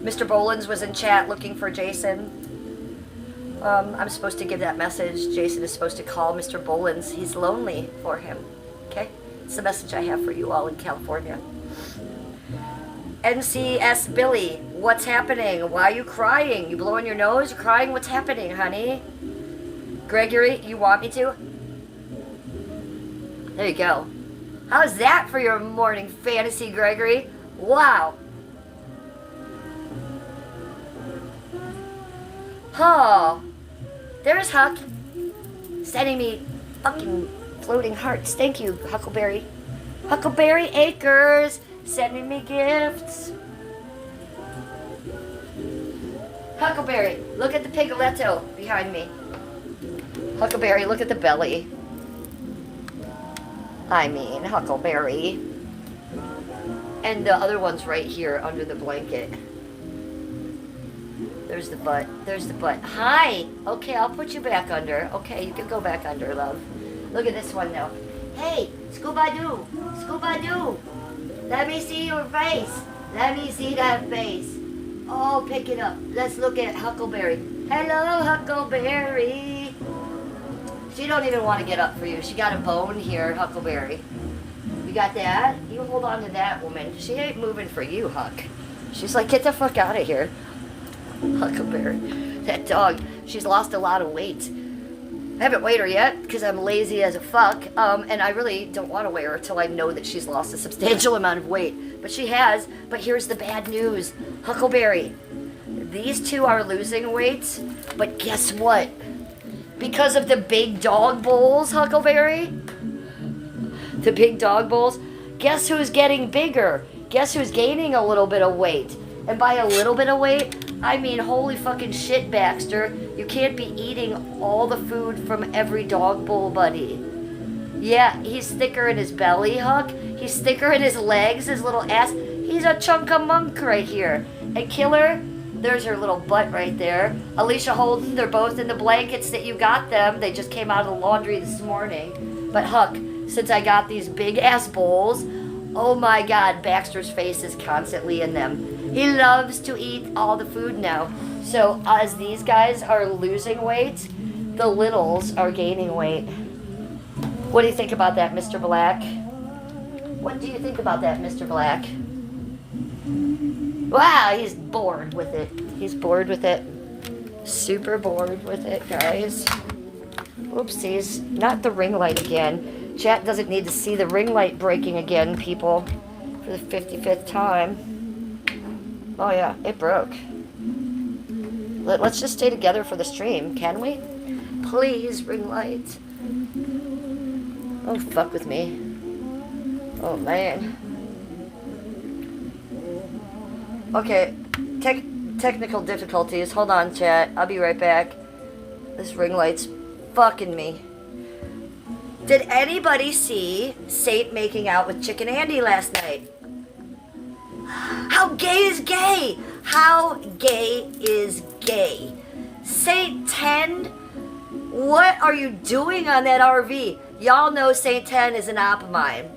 Mr. Bolins was in chat looking for Jason. I'm supposed to give that message. Jason is supposed to call Mr. Bolins. He's lonely for him. Okay? It's the message I have for you all in California. NCS Billy, what's happening? Why are you crying? You blowing your nose? You're crying? What's happening, honey? Gregory, you want me to? There you go. How's that for your morning fantasy, Gregory? Wow. Oh, there's Huck sending me fucking floating hearts. Thank you, Huckleberry. Huckleberry Acres sending me gifts. Huckleberry, look at the pigoletto behind me. Huckleberry, look at the belly. I mean, Huckleberry. And the other one's right here under the blanket. There's the butt. There's the butt. Hi! Okay, I'll put you back under. Okay, you can go back under, love. Look at this one now. Hey, Scooby-Doo! Scooby-Doo! Let me see your face. Let me see that face. Oh, pick it up. Let's look at Huckleberry. Hello, Huckleberry. She don't even want to get up for you. She got a bone here, Huckleberry. You got that? You hold on to that, woman. She ain't moving for you, Huck. She's like, get the fuck out of here. Huckleberry. That dog, she's lost a lot of weight. I haven't weighed her yet because I'm lazy as a fuck, and I really don't want to weigh her until I know that she's lost a substantial amount of weight. But she has. But here's the bad news. Huckleberry, these two are losing weight, but guess what? Because of the big dog bowls, Huckleberry, the big dog bowls, guess who's getting bigger? Guess who's gaining a little bit of weight? And by a little bit of weight, I mean holy fucking shit, Baxter. You can't be eating all the food from every dog bowl, buddy. Yeah, he's thicker in his belly, Huck. He's thicker in his legs, his little ass. He's a chunk of munk right here. And Killer, there's her little butt right there. Alicia Holden, they're both in the blankets that you got them. They just came out of the laundry this morning. But Huck, since I got these big ass bowls, oh my God, Baxter's face is constantly in them. He loves to eat all the food now. So as these guys are losing weight, the littles are gaining weight. What do you think about that, Mr. Black? What do you think about that, Mr. Black? Wow, he's bored with it. He's bored with it. Super bored with it, guys. Oopsies. Not the ring light again. Chat doesn't need to see the ring light breaking again, people. For the 55th time. Oh yeah, it broke. Let's just stay together for the stream, can we? Please, ring light. Oh, fuck with me. Oh, man. Okay, technical difficulties. Hold on, chat. I'll be right back. This ring light's fucking me. Did anybody see Saint making out with Chicken Andy last night? How gay is gay? How gay is gay? Saint 10, what are you doing on that RV? Y'all know Saint 10 is an op of mine.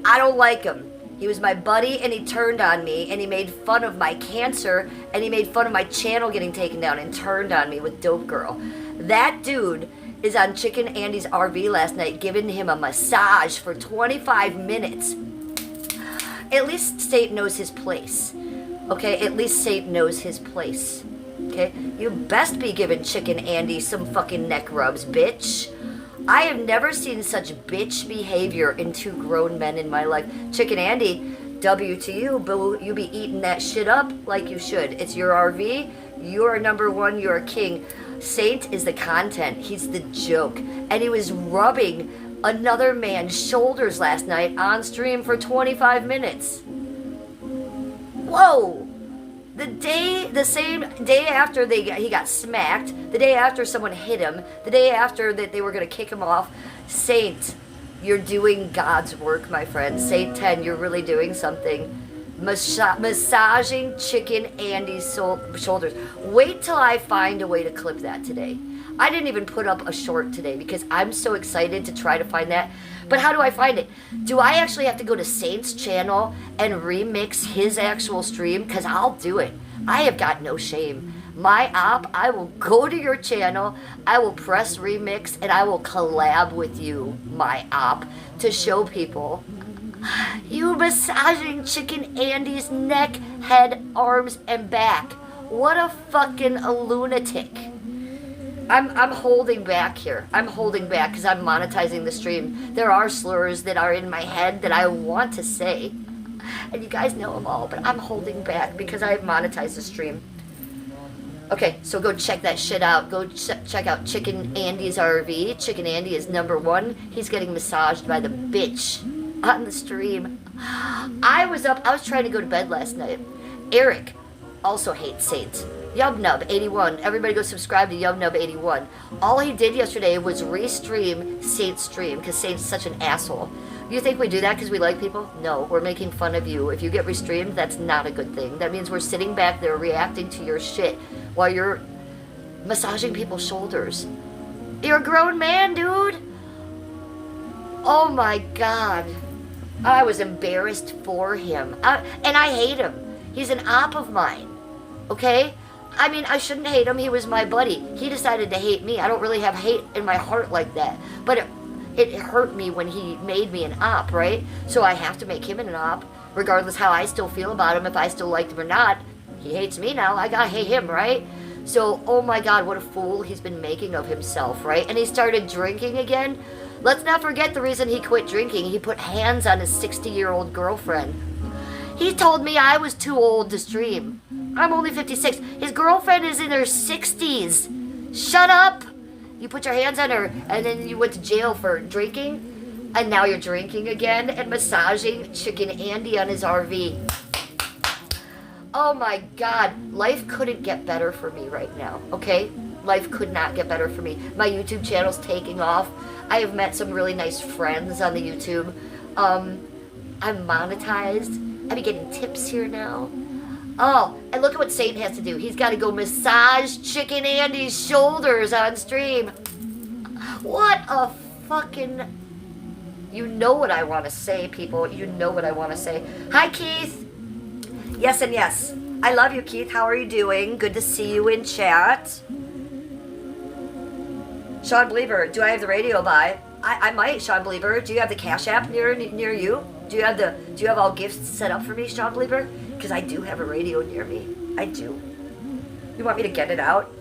I don't like him. He was my buddy, and he turned on me, and he made fun of my cancer, and he made fun of my channel getting taken down, and turned on me with Dope Girl. That dude is on Chicken Andy's RV last night, giving him a massage for 25 minutes. At least Satan knows his place. Okay, at least Satan knows his place. Okay, you best be giving Chicken Andy some fucking neck rubs, bitch. I have never seen such bitch behavior in two grown men in my life. Chicken Andy, W to you, boo. You be eating that shit up like you should. It's your RV. You're number one. You're a king. Saint is the content. He's the joke. And he was rubbing another man's shoulders last night on stream for 25 minutes. Whoa! The same day after he got smacked, the day after someone hit him, the day after that they were going to kick him off, Saint, you're doing God's work, my friend. Saint 10, you're really doing something. Massaging Chicken Andy's shoulders. Wait till I find a way to clip that today. I didn't even put up a short today because I'm so excited to try to find that. But how do I find it? Do I actually have to go to Saint's channel and remix his actual stream? Because I'll do it. I have got no shame. My op, I will go to your channel, I will press remix, and I will collab with you, my op, to show people you massaging Chicken Andy's neck, head, arms, and back. What a fucking lunatic. I'm holding back here. I'm holding back because I'm monetizing the stream. There are slurs that are in my head that I want to say. And you guys know them all, but I'm holding back because I monetized the stream. Okay, so go check that shit out. Go check out Chicken Andy's RV. Chicken Andy is number one. He's getting massaged by the bitch on the stream. I was trying to go to bed last night. Eric also hates Saints. Yubnub81. Everybody go subscribe to Yubnub81. All he did yesterday was restream Saint's stream because Saint's such an asshole. You think we do that because we like people? No, we're making fun of you. If you get restreamed, that's not a good thing. That means we're sitting back there reacting to your shit while you're massaging people's shoulders. You're a grown man, dude. Oh my God. I was embarrassed for him. And I hate him. He's an op of mine. Okay? I mean, I shouldn't hate him. He was my buddy. He decided to hate me. I don't really have hate in my heart like that. But it hurt me when he made me an op, right? So I have to make him an op, regardless how I still feel about him, if I still liked him or not. He hates me now. I gotta hate him, right? So, oh my God, what a fool he's been making of himself, right? And he started drinking again. Let's not forget the reason he quit drinking. He put hands on his 60-year-old girlfriend. He told me I was too old to stream. I'm only 56. His girlfriend is in her 60s. Shut up! You put your hands on her, and then you went to jail for drinking, and now you're drinking again and massaging Chicken Andy on his RV. Oh my God, life couldn't get better for me right now, okay? Life could not get better for me. My YouTube channel's taking off. I have met some really nice friends on the YouTube. I'm monetized. I'm getting tips here now. Oh, and look at what Satan has to do. He's got to go massage Chicken Andy's shoulders on stream. What a fucking... You know what I want to say, people. You know what I want to say. Hi, Keith. Yes and yes. I love you, Keith. How are you doing? Good to see you in chat. Sean Believer, do I have the radio by? I might, Sean Believer. Do you have the Cash App near you? Do you have all gifts set up for me, Sean Believer? Because I do have a radio near me. I do. You want me to get it out?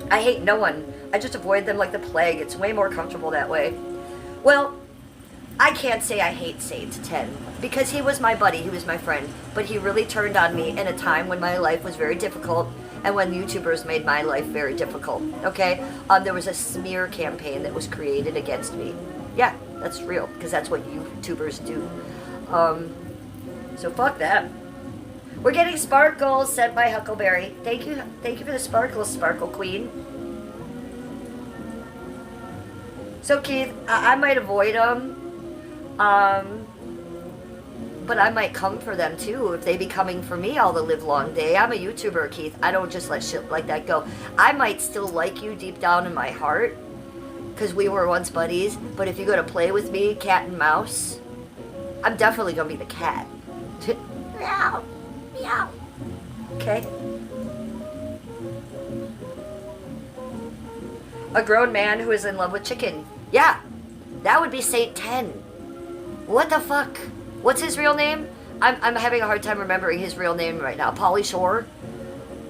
I hate no one. I just avoid them like the plague. It's way more comfortable that way. Well, I can't say I hate Saint 10 because he was my buddy, he was my friend, but he really turned on me in a time when my life was very difficult and when YouTubers made my life very difficult, okay? There was a smear campaign that was created against me. Yeah, that's real, because that's what YouTubers do. So fuck them. We're getting sparkles sent by Huckleberry. Thank you for the sparkles, Sparkle Queen. So Keith, I might avoid them. But I might come for them too if they be coming for me all the live long day. I'm a YouTuber, Keith. I don't just let shit like that go. I might still like you deep down in my heart because we were once buddies. But if you go to play with me, cat and mouse, I'm definitely gonna be the cat. Meow, meow. Okay. A grown man who is in love with chicken. Yeah, that would be Saint 10. What the fuck? What's his real name? I'm having a hard time remembering his real name right now. Pauly Shore?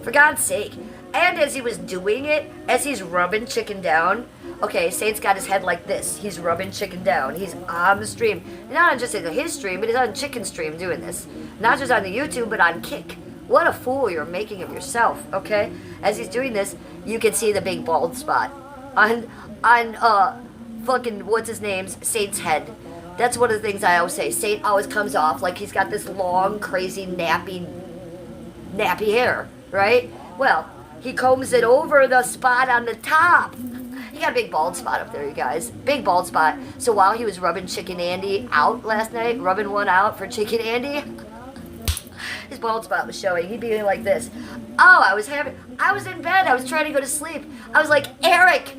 For God's sake. And as he was doing it, as he's rubbing chicken down, okay, Saint's got his head like this. He's rubbing chicken down. He's on the stream. Not on just his stream, but he's on Chicken Stream doing this. Not just on the YouTube, but on Kick. What a fool you're making of yourself, okay? As he's doing this, you can see the big bald spot on fucking, what's his name's, Saint's head. That's one of the things I always say. Saint always comes off like he's got this long, crazy, nappy hair, right? Well, he combs it over the spot on the top. He got a big bald spot up there, you guys. Big bald spot. So while he was rubbing Chicken Andy out last night, rubbing one out for Chicken Andy, his bald spot was showing. He'd be like this. Oh, I was in bed. I was trying to go to sleep. I was like, Eric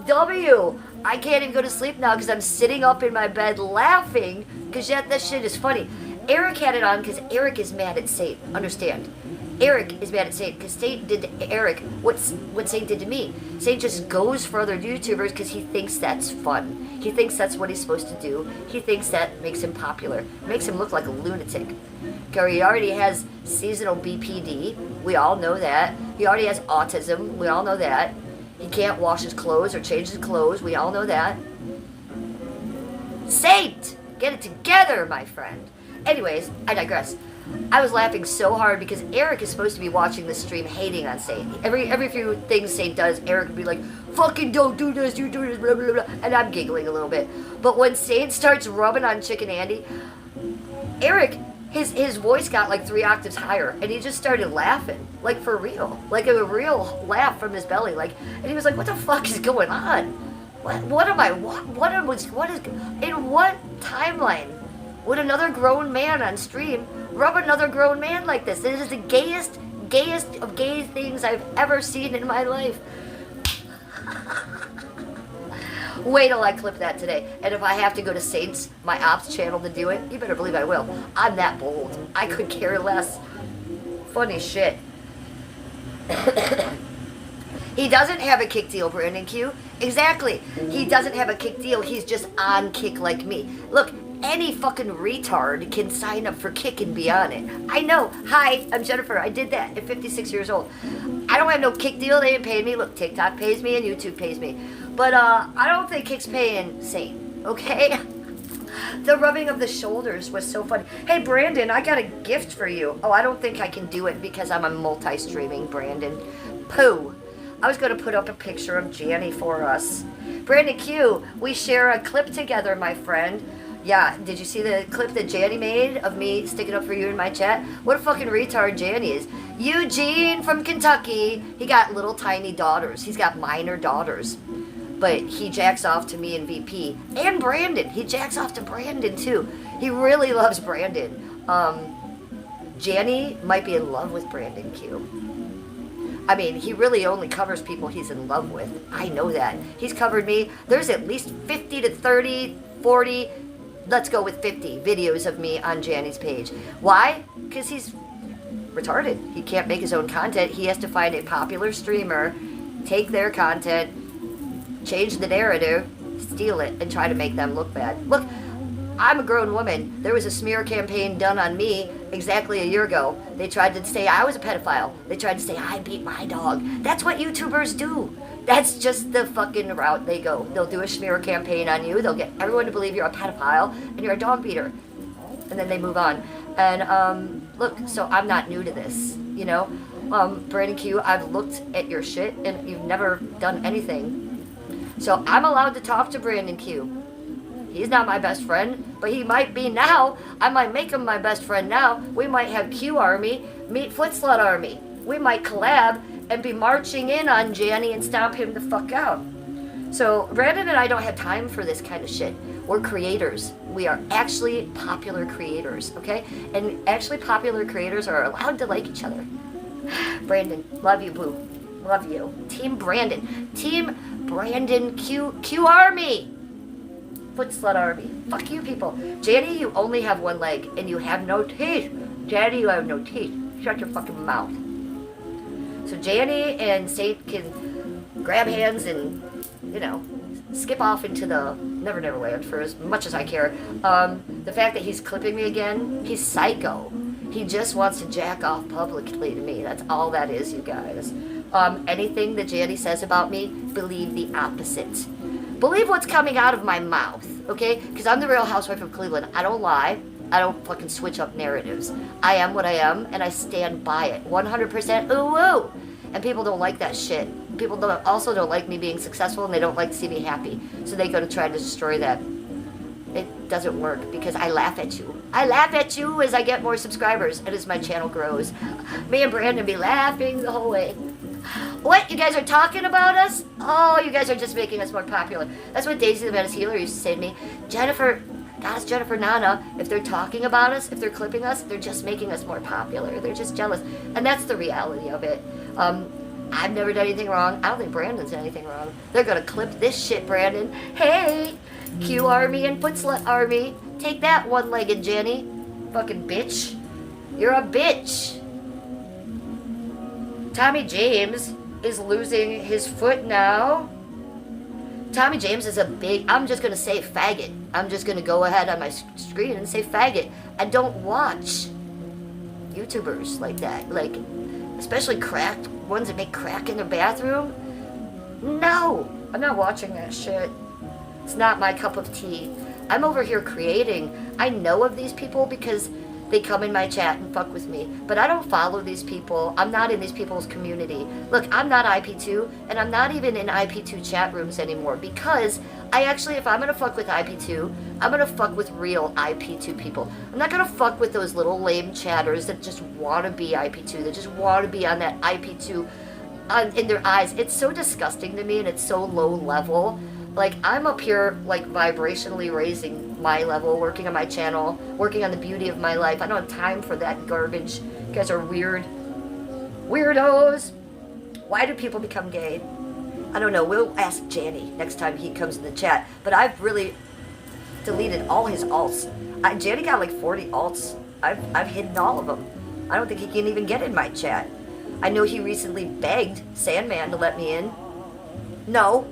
W., I can't even go to sleep now because I'm sitting up in my bed laughing because that shit is funny. Eric had it on because Eric is mad at Saint. Understand? Eric is mad at Saint because Saint did to Eric what Saint did to me. Saint just goes for other YouTubers because he thinks that's fun. He thinks that's what he's supposed to do. He thinks that makes him popular. It makes him look like a lunatic. He already has seasonal BPD. We all know that. He already has autism. We all know that. He can't wash his clothes or change his clothes. We all know that. Saint! Get it together, my friend. Anyways, I digress. I was laughing so hard because Eric is supposed to be watching the stream hating on Saint. Every few things Saint does, Eric would be like, fucking don't do this, you do this, blah, blah, blah. And I'm giggling a little bit. But when Saint starts rubbing on Chicken Andy, Eric, his voice got like 3 octaves higher, and he just started laughing, like for real, like a real laugh from his belly, like, and he was like, "What the fuck is going on? What is in what timeline would another grown man on stream rub another grown man like this? It is the gayest of gay things I've ever seen in my life." Wait till I clip that today. And if I have to go to Saints, my ops channel, to do it, you better believe I will. I'm that bold. I could care less. Funny shit. He doesn't have a Kick deal, Brandon Q. Exactly. He doesn't have a Kick deal. He's just on Kick like me. Look, any fucking retard can sign up for Kick and be on it. I know. Hi, I'm Jennifer. I did that at 56 years old. I don't have no Kick deal. They ain't paying me. Look, TikTok pays me and YouTube pays me. But I don't think Kick's paying Saint, okay? The rubbing of the shoulders was so funny. Hey, Brandon, I got a gift for you. Oh, I don't think I can do it because I'm a multi-streaming, Brandon. Pooh. I was going to put up a picture of Janny for us. Brandon Q, we share a clip together, my friend. Yeah, did you see the clip that Janny made of me sticking up for you in my chat? What a fucking retard Janny is. Eugene from Kentucky, he got little tiny daughters. He's got minor daughters. But he jacks off to me and VP. And Brandon. He jacks off to Brandon, too. He really loves Brandon. Janny might be in love with Brandon Q. I mean, he really only covers people he's in love with. I know that. He's covered me. There's at least 50 to 30, 40, let's go with 50 videos of me on Janny's page. Why? Because he's retarded. He can't make his own content. He has to find a popular streamer, take their content, change the narrative, steal it, and try to make them look bad. Look, I'm a grown woman. There was a smear campaign done on me exactly a year ago. They tried to say I was a pedophile. They tried to say I beat my dog. That's what YouTubers do. That's just the fucking route they go. They'll do a smear campaign on you. They'll get everyone to believe you're a pedophile and you're a dog beater. And then they move on. And look, so I'm not new to this, you know? Brandon Q, I've looked at your shit and you've never done anything. So I'm allowed to talk to Brandon Q. He's not my best friend, but he might be now. I might make him my best friend now. We might have Q Army meet Footslut Army. We might collab and be marching in on Janny and stomp him the fuck out. So Brandon and I don't have time for this kind of shit. We're creators. We are actually popular creators, okay? And actually popular creators are allowed to like each other. Brandon, love you, boo. Love you. Team Brandon. Team Brandon Q Army. Foot slut army. Fuck you people. Janny, you only have one leg and you have no teeth. Janny, you have no teeth. Shut your fucking mouth. So Janny and Saint can grab hands and, you know, skip off into the Never Never Land for as much as I care. The fact that he's clipping me again, he's psycho. He just wants to jack off publicly to me. That's all that is, you guys. Anything that Janny says about me, believe the opposite. Believe what's coming out of my mouth, okay? Because I'm the Real Housewife of Cleveland. I don't lie. I don't fucking switch up narratives. I am what I am, and I stand by it. 100% ooh-woo. And people don't like that shit. People also don't like me being successful, and they don't like to see me happy. So they go to try to destroy that. It doesn't work because I laugh at you. I laugh at you as I get more subscribers and as my channel grows. Me and Brandon be laughing the whole way. What? You guys are talking about us? Oh, you guys are just making us more popular. That's what Daisy the Menace Healer used to say to me. Jennifer, Goddess Jennifer Nana, if they're talking about us, if they're clipping us, they're just making us more popular. They're just jealous. And that's the reality of it. I've never done anything wrong. I don't think Brandon's done anything wrong. They're gonna clip this shit, Brandon. Hey, Q Army and Foot Slut Army. Take that one-legged Jenny. Fucking bitch. You're a bitch. Tommy James is losing his foot now. Tommy James is a big, I'm just going to say faggot. I'm just going to go ahead on my screen and say faggot. I don't watch YouTubers like that. Like, especially cracked ones that make crack in their bathroom. No, I'm not watching that shit. It's not my cup of tea. I'm over here creating. I know of these people because they come in my chat and fuck with me. But I don't follow these people. I'm not in these people's community. Look, I'm not IP2, and I'm not even in IP2 chat rooms anymore because I actually, if I'm going to fuck with IP2, I'm going to fuck with real IP2 people. I'm not going to fuck with those little lame chatters that just want to be IP2, that just want to be on that IP2 in their eyes. It's so disgusting to me, and it's so low level. Like, I'm up here, like, vibrationally raising my level, working on my channel, working on the beauty of my life. I don't have time for that garbage. You guys are weird. Weirdos. Why do people become gay? I don't know. We'll ask Janny next time he comes in the chat. But I've really deleted all his alts. Janny got like 40 alts. I've hidden all of them. I don't think he can even get in my chat. I know he recently begged Sandman to let me in. No.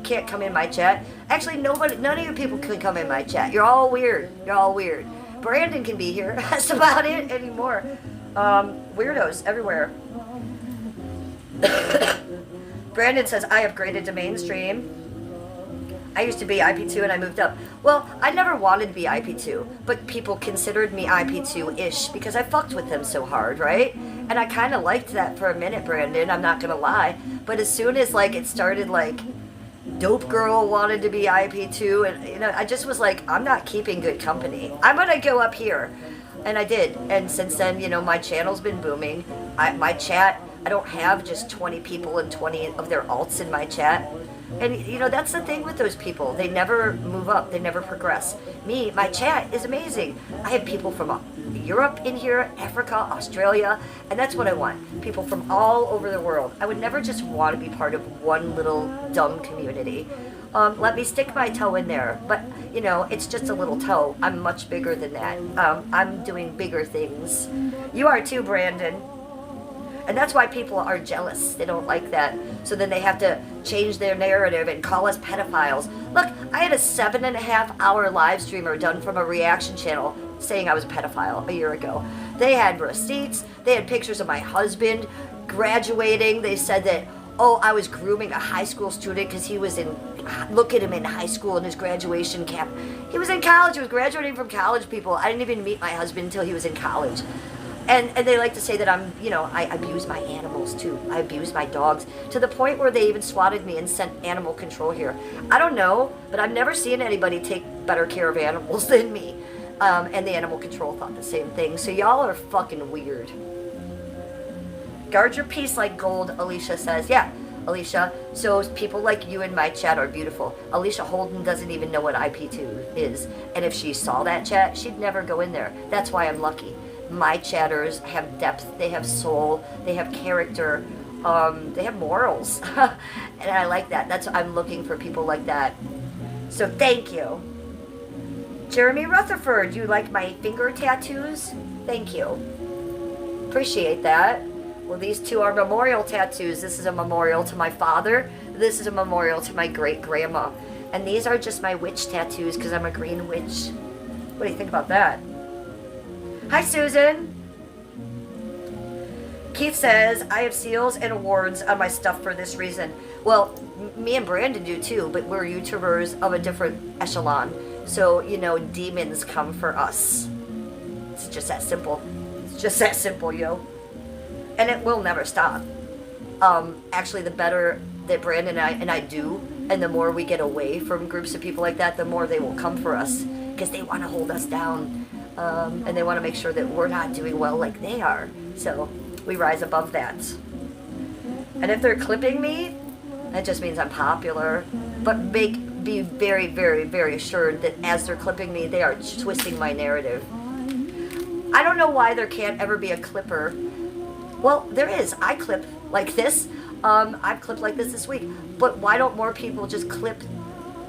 Can't come in my chat. Actually, none of you people can come in my chat. You're all weird. You're all weird. Brandon can be here. That's about it anymore. Weirdos everywhere. Brandon says, I upgraded to mainstream. I used to be IP2 and I moved up. Well, I never wanted to be IP2, but people considered me IP2-ish because I fucked with them so hard, right? And I kind of liked that for a minute, Brandon. I'm not going to lie. But as soon as, like, it started, like, Dope Girl wanted to be IP2, and, you know, I just was like, I'm not keeping good company. I'm going to go up here. And I did. And since then, you know, my channel's been booming. My chat, I don't have just 20 people and 20 of their alts in my chat. And, you know, that's the thing with those people. They never move up. They never progress. Me, my chat is amazing. I have people from Europe in here, Africa, Australia, and that's what I want. People from all over the world. I would never just want to be part of one little dumb community. Let me stick my toe in there. But, you know, it's just a little toe. I'm much bigger than that. I'm doing bigger things. You are too, Brandon. And that's why people are jealous. They don't like that. So then they have to change their narrative and call us pedophiles. Look, I had a 7.5-hour live streamer done from a reaction channel saying I was a pedophile a year ago. They had receipts. They had pictures of my husband graduating. They said that, oh, I was grooming a high school student because he was in, look at him in high school in his graduation cap. He was in college. He was graduating from college, people. I didn't even meet my husband until he was in college. And they like to say that I'm, you know, I abuse my animals too. I abuse my dogs to the point where they even swatted me and sent animal control here. I don't know, but I've never seen anybody take better care of animals than me. And the animal control thought the same thing. So y'all are fucking weird. Guard your peace like gold, Alicia says. Yeah, Alicia. So people like you in my chat are beautiful. Alicia Holden doesn't even know what IP2 is. And if she saw that chat, she'd never go in there. That's why I'm lucky. My chatters have depth, they have soul, they have character. They have morals. And I like that. I'm looking for people like that. So thank you. Jeremy Rutherford, you like my finger tattoos? Thank you. Appreciate that. Well, these two are memorial tattoos. This is a memorial to my father. This is a memorial to my great-grandma. And these are just my witch tattoos because I'm a green witch. What do you think about that? Hi, Susan. Keith says, I have seals and awards on my stuff for this reason. Well, me and Brandon do too, but we're YouTubers of a different echelon. So, you know, demons come for us. It's just that simple. It's just that simple, yo. And it will never stop. Actually, the better that Brandon and I do, and the more we get away from groups of people like that, the more they will come for us. Because they want to hold us down. And they want to make sure that we're not doing well like they are. So we rise above that. And if they're clipping me, that just means I'm popular. But be very, very, very assured that as they're clipping me, they are twisting my narrative. I don't know why there can't ever be a clipper. Well, there is. I clip like this. I've clipped like this week. But why don't more people just clip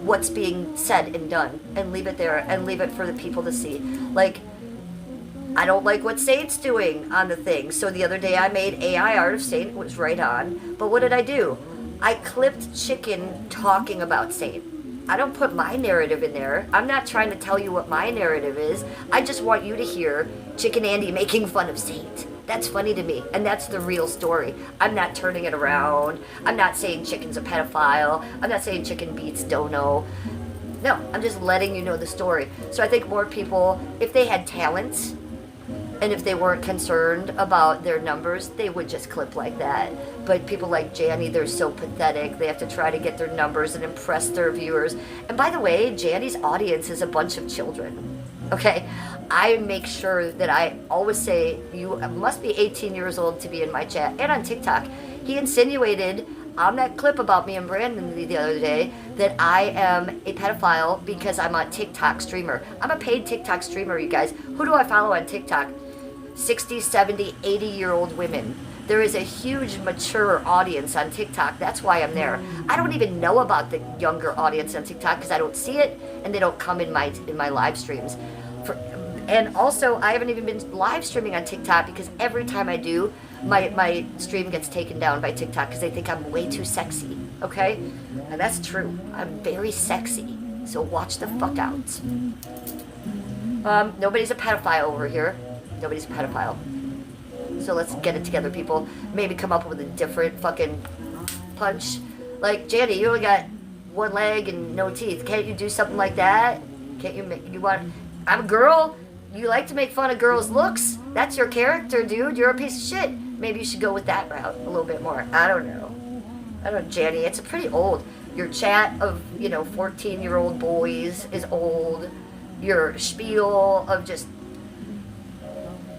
what's being said and done and leave it there and leave it for the people to see? Like, I don't like what Saint's doing on the thing. So the other day I made AI art of Saint. It was right on. But what did I do? I clipped Chicken talking about Saint. I don't put my narrative in there. I'm not trying to tell you what my narrative is. I just want you to hear Chicken Andy making fun of Saint. That's funny to me, and that's the real story. I'm not turning it around. I'm not saying Chicken's a pedophile. I'm not saying Chicken beats Dono. No, I'm just letting you know the story. So I think more people, if they had talents, and if they weren't concerned about their numbers, they would just clip like that. But people like Janny, they're so pathetic. They have to try to get their numbers and impress their viewers. And by the way, Janny's audience is a bunch of children. Okay? I make sure that I always say, you must be 18 years old to be in my chat and on TikTok. He insinuated on that clip about me and Brandon the other day that I am a pedophile because I'm a TikTok streamer. I'm a paid TikTok streamer, you guys. Who do I follow on TikTok? 60, 70, 80-year-old women. There is a huge, mature audience on TikTok. That's why I'm there. I don't even know about the younger audience on TikTok because I don't see it and they don't come in my live streams. And also, I haven't even been live streaming on TikTok because every time I do, my stream gets taken down by TikTok because they think I'm way too sexy, okay? And that's true. I'm very sexy, so watch the fuck out. Nobody's a pedophile over here. Nobody's a pedophile. So let's get it together, people. Maybe come up with a different fucking punch. Like, Janny, you only got one leg and no teeth. Can't you do something like that? Can't you want... I'm a girl. You like to make fun of girls' looks. That's your character, dude. You're a piece of shit. Maybe you should go with that route a little bit more. I don't know, Janny. It's pretty old. Your chat of, 14-year-old boys is old. Your spiel of just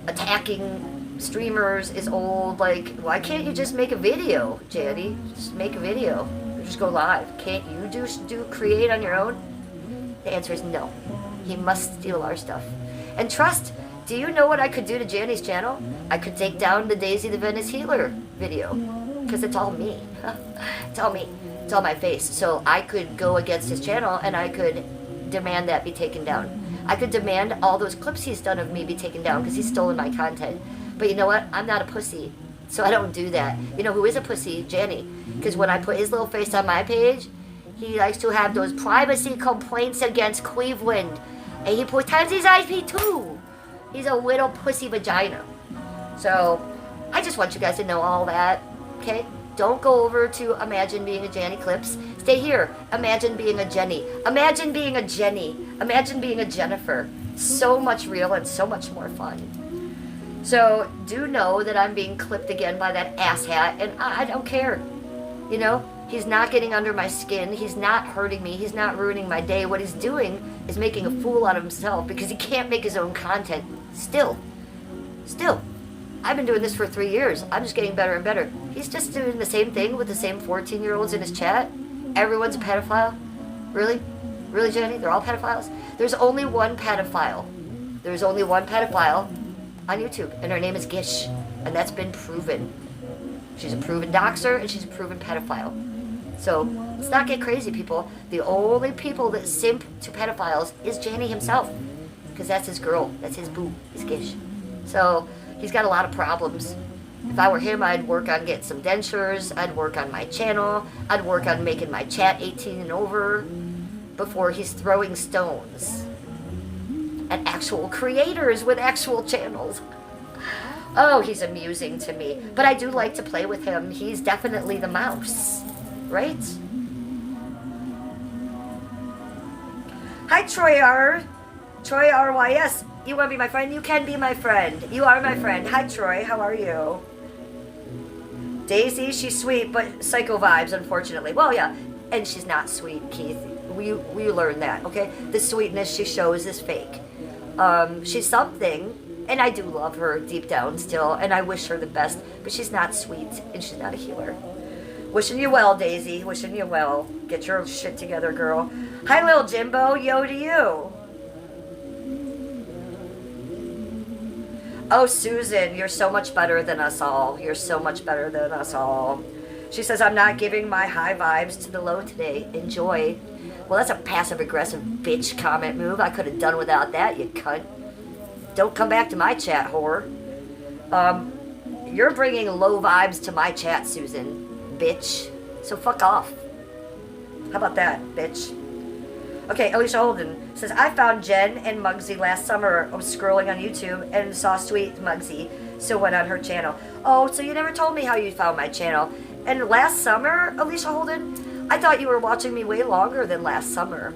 attacking streamers is old. Like, why can't you just make a video, Janny? Just make a video. Or just go live. Can't you do create on your own? The answer is no. He must steal our stuff. And trust, do you know what I could do to Janny's channel? I could take down the Daisy the Venice Healer video. Because it's all me. It's all me. It's all my face. So I could go against his channel and I could demand that be taken down. I could demand all those clips he's done of me be taken down because he's stolen my content. But you know what? I'm not a pussy. So I don't do that. You know who is a pussy? Janny. Because when I put his little face on my page, he likes to have those privacy complaints against Cleveland. And he pretends he's IP2. He's a little pussy vagina. So, I just want you guys to know all that. Okay? Don't go over to Imagine Being a Janny Clips. Stay here. Imagine being a Jenny. Imagine being a Jenny. Imagine being a Jennifer. So much real and so much more fun. So, do know that I'm being clipped again by that asshat. And I don't care. He's not getting under my skin. He's not hurting me. He's not ruining my day. What he's doing is making a fool out of himself because he can't make his own content. Still. I've been doing this for 3 years. I'm just getting better and better. He's just doing the same thing with the same 14-year-olds in his chat. Everyone's a pedophile. Really? Really, Jenny? They're all pedophiles? There's only one pedophile. There's only one pedophile on YouTube, and her name is Gish. And that's been proven. She's a proven doxer, and she's a proven pedophile. So let's not get crazy, people. The only people that simp to pedophiles is Janny himself, because that's his girl, that's his boo, his gish. So he's got a lot of problems. If I were him, I'd work on getting some dentures, I'd work on my channel, I'd work on making my chat 18 and over before he's throwing stones at actual creators with actual channels. Oh, he's amusing to me. But I do like to play with him. He's definitely the mouse, right? Hi, Troy R. Troy RYS. You want to be my friend? You can be my friend. You are my friend. Hi, Troy. How are you? Daisy, she's sweet, but psycho vibes, unfortunately. Well, yeah, and she's not sweet, Keith. We learned that, okay? The sweetness she shows is fake. She's something, and I do love her deep down still, and I wish her the best, but she's not sweet, and she's not a healer. Wishing you well, Daisy. Wishing you well. Get your shit together, girl. Hi, little Jimbo. Yo to you. Oh, Susan, you're so much better than us all. You're so much better than us all. She says, I'm not giving my high vibes to the low today. Enjoy. Well, that's a passive-aggressive bitch comment move. I could have done without that, you cunt. Don't come back to my chat, whore. You're bringing low vibes to my chat, Susan. Bitch. So fuck off. How about that, bitch? Okay, Alicia Holden says, I found Jen and Muggsy last summer. I was scrolling on YouTube and saw sweet Muggsy, so went on her channel. Oh, so you never told me how you found my channel. And last summer, Alicia Holden, I thought you were watching me way longer than last summer.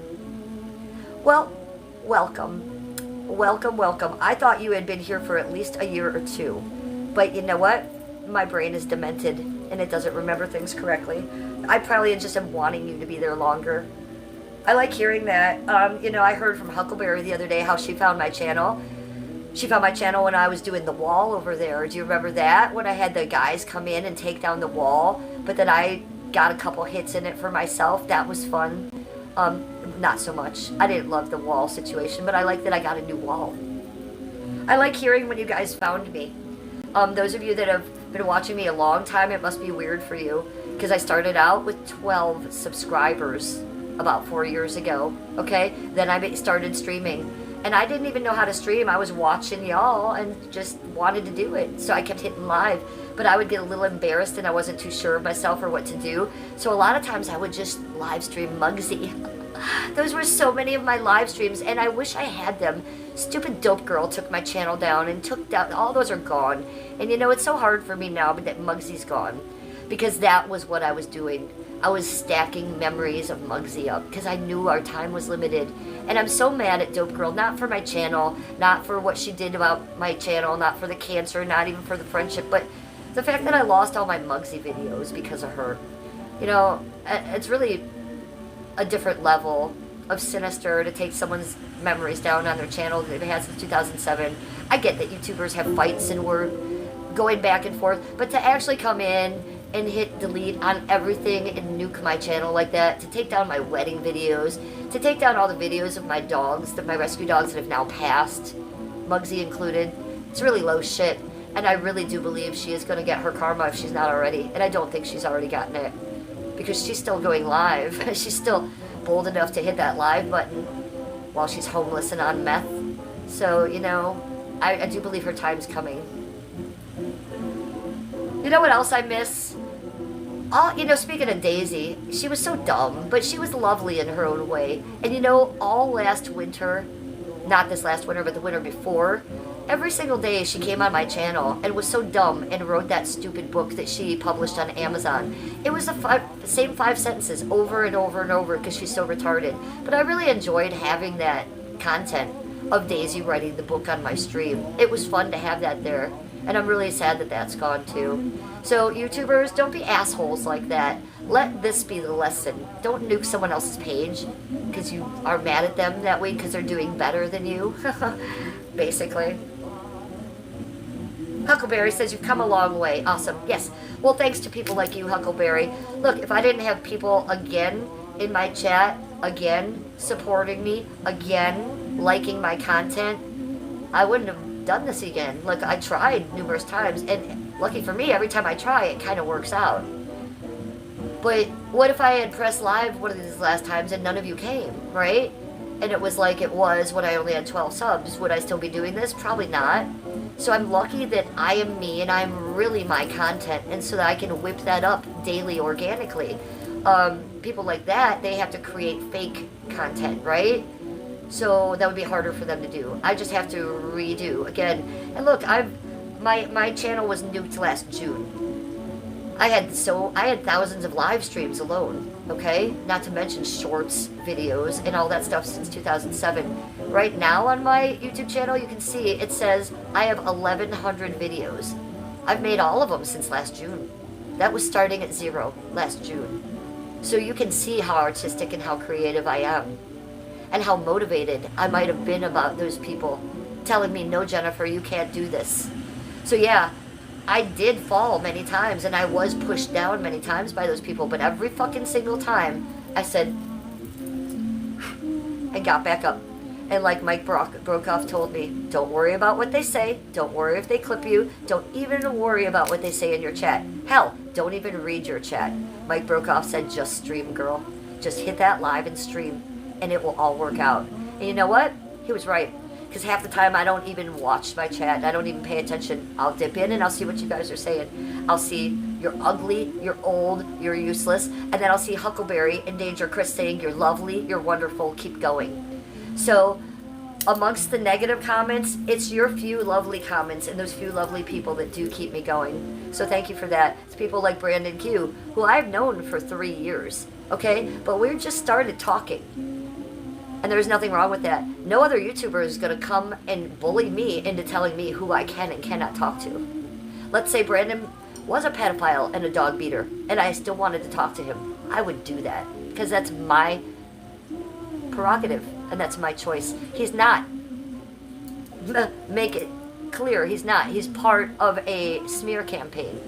Well, welcome. Welcome, welcome. I thought you had been here for at least a year or two. But you know what? My brain is demented, and it doesn't remember things correctly. I probably just am wanting you to be there longer. I like hearing that. I heard from Huckleberry the other day how she found my channel. She found my channel when I was doing the wall over there. Do you remember that? When I had the guys come in and take down the wall, but then I got a couple hits in it for myself. That was fun. Not so much. I didn't love the wall situation, but I like that I got a new wall. I like hearing when you guys found me. Those of you that have been watching me a long time, it must be weird for you, because I started out with 12 subscribers about 4 years ago, okay? Then I started streaming, and I didn't even know how to stream. I was watching y'all and just wanted to do it, so I kept hitting live, but I would get a little embarrassed and I wasn't too sure of myself or what to do, so a lot of times I would just live stream Muggsy. Those were so many of my live streams, and I wish I had them. Stupid Dope Girl took my channel down and took down, all those are gone, and it's so hard for me now that Muggsy's gone, because that was what I was doing. I was stacking memories of Muggsy up because I knew our time was limited. And I'm so mad at Dope Girl, not for my channel, not for what she did about my channel, not for the cancer, not even for the friendship, but the fact that I lost all my Muggsy videos because of her. It's really a different level of sinister to take someone's memories down on their channel that they've had since 2007. I get that YouTubers have fights and we're going back and forth, but to actually come in and hit delete on everything and nuke my channel like that, to take down my wedding videos, to take down all the videos of my dogs, my rescue dogs that have now passed, Muggsy included, it's really low shit. And I really do believe she is going to get her karma if she's not already. And I don't think she's already gotten it, because she's still going live. She's still bold enough to hit that live button while she's homeless and on meth. So, I do believe her time's coming. You know what else I miss? Speaking of Daisy, she was so dumb, but she was lovely in her own way. And all last winter, not this last winter, but the winter before, every single day she came on my channel and was so dumb and wrote that stupid book that she published on Amazon. It was the same 5 sentences over and over and over because she's so retarded. But I really enjoyed having that content of Daisy writing the book on my stream. It was fun to have that there. And I'm really sad that that's gone too. So YouTubers, don't be assholes like that. Let this be the lesson. Don't nuke someone else's page because you are mad at them that way because they're doing better than you. Basically. Huckleberry says you've come a long way. Awesome. Yes. Well, thanks to people like you, Huckleberry. Look, if I didn't have people again in my chat, again supporting me, again liking my content, I wouldn't have done this again. Look, I tried numerous times, and lucky for me, every time I try, it kind of works out. But what if I had pressed live one of these last times and none of you came, right? And it was like it was when I only had 12 subs. Would I still be doing this? Probably not. So I'm lucky that I am me and I'm really my content, and so that I can whip that up daily organically. People like that, they have to create fake content, right? So that would be harder for them to do. I just have to redo again. And look, my channel was nuked last June. I had thousands of live streams alone, okay? Not to mention shorts, videos, and all that stuff since 2007. Right now on my YouTube channel, you can see it says I have 1,100 videos. I've made all of them since last June. That was starting at 0 last June. So you can see how artistic and how creative I am. And how motivated I might have been about those people telling me, no, Jennifer, you can't do this. So yeah, I did fall many times, and I was pushed down many times by those people, but every fucking single time, I said, and got back up. And like Mike Brokoff told me, don't worry about what they say, don't worry if they clip you, don't even worry about what they say in your chat. Hell, don't even read your chat. Mike Brokoff said, just stream, girl. Just hit that live and stream, and it will all work out. And you know what? He was right. Because half the time I don't even watch my chat. I don't even pay attention. I'll dip in and I'll see what you guys are saying. I'll see you're ugly, you're old, you're useless. And then I'll see Huckleberry and Danger Chris saying you're lovely, you're wonderful, keep going. So amongst the negative comments, it's your few lovely comments and those few lovely people that do keep me going. So thank you for that. It's people like Brandon Q, who I've known for 3 years. Okay? But we just started talking. And there's nothing wrong with that. No other YouTuber is going to come and bully me into telling me who I can and cannot talk to. Let's say Brandon was a pedophile and a dog beater, and I still wanted to talk to him. I would do that, because that's my prerogative, and that's my choice. He's not. Make it clear, he's not. He's part of a smear campaign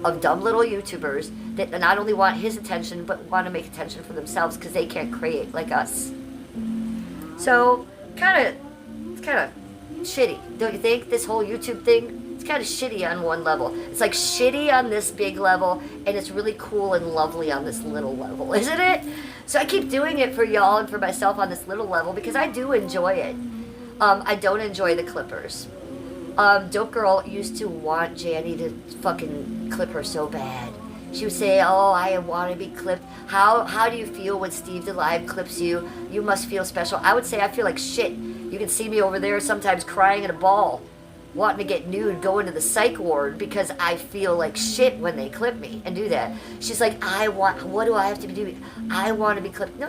of dumb little YouTubers that not only want his attention, but want to make attention for themselves because they can't create like us. So, it's kind of shitty, don't you think? This whole YouTube thing, it's kind of shitty on one level. It's like shitty on this big level, and it's really cool and lovely on this little level, isn't it? So I keep doing it for y'all and for myself on this little level because I do enjoy it. I don't enjoy the clippers. Dope Girl used to want Janny to fucking clip her so bad. She would say, oh, I want to be clipped. How do you feel when Steve DeLive clips you? You must feel special. I would say I feel like shit. You can see me over there sometimes crying in a ball, wanting to get nude, going to the psych ward because I feel like shit when they clip me and do that. She's like, what do I have to be doing? I want to be clipped. No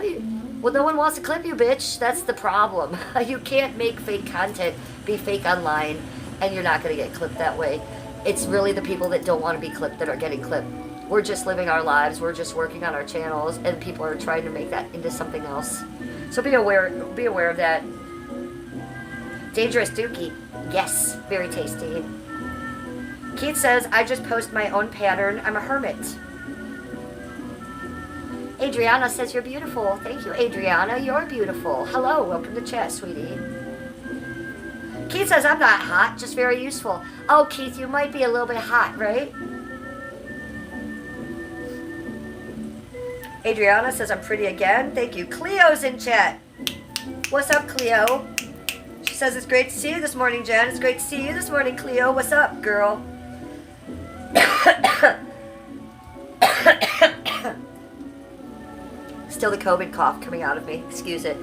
one wants to clip you, bitch. That's the problem. You can't make fake content, be fake online, and you're not going to get clipped that way. It's really the people that don't want to be clipped that are getting clipped. We're just living our lives, we're just working on our channels, and people are trying to make that into something else. So be aware of that. Dangerous Dookie, yes, very tasty. Keith says, I just post my own pattern, I'm a hermit. Adriana says, you're beautiful. Thank you, Adriana, you're beautiful. Hello, welcome to chat, sweetie. Keith says, I'm not hot, just very useful. Oh, Keith, you might be a little bit hot, right? Adriana says, I'm pretty again. Thank you. Cleo's in chat. What's up, Cleo? She says, it's great to see you this morning, Jen. It's great to see you this morning, Cleo. What's up, girl? Still the COVID cough coming out of me. Excuse it.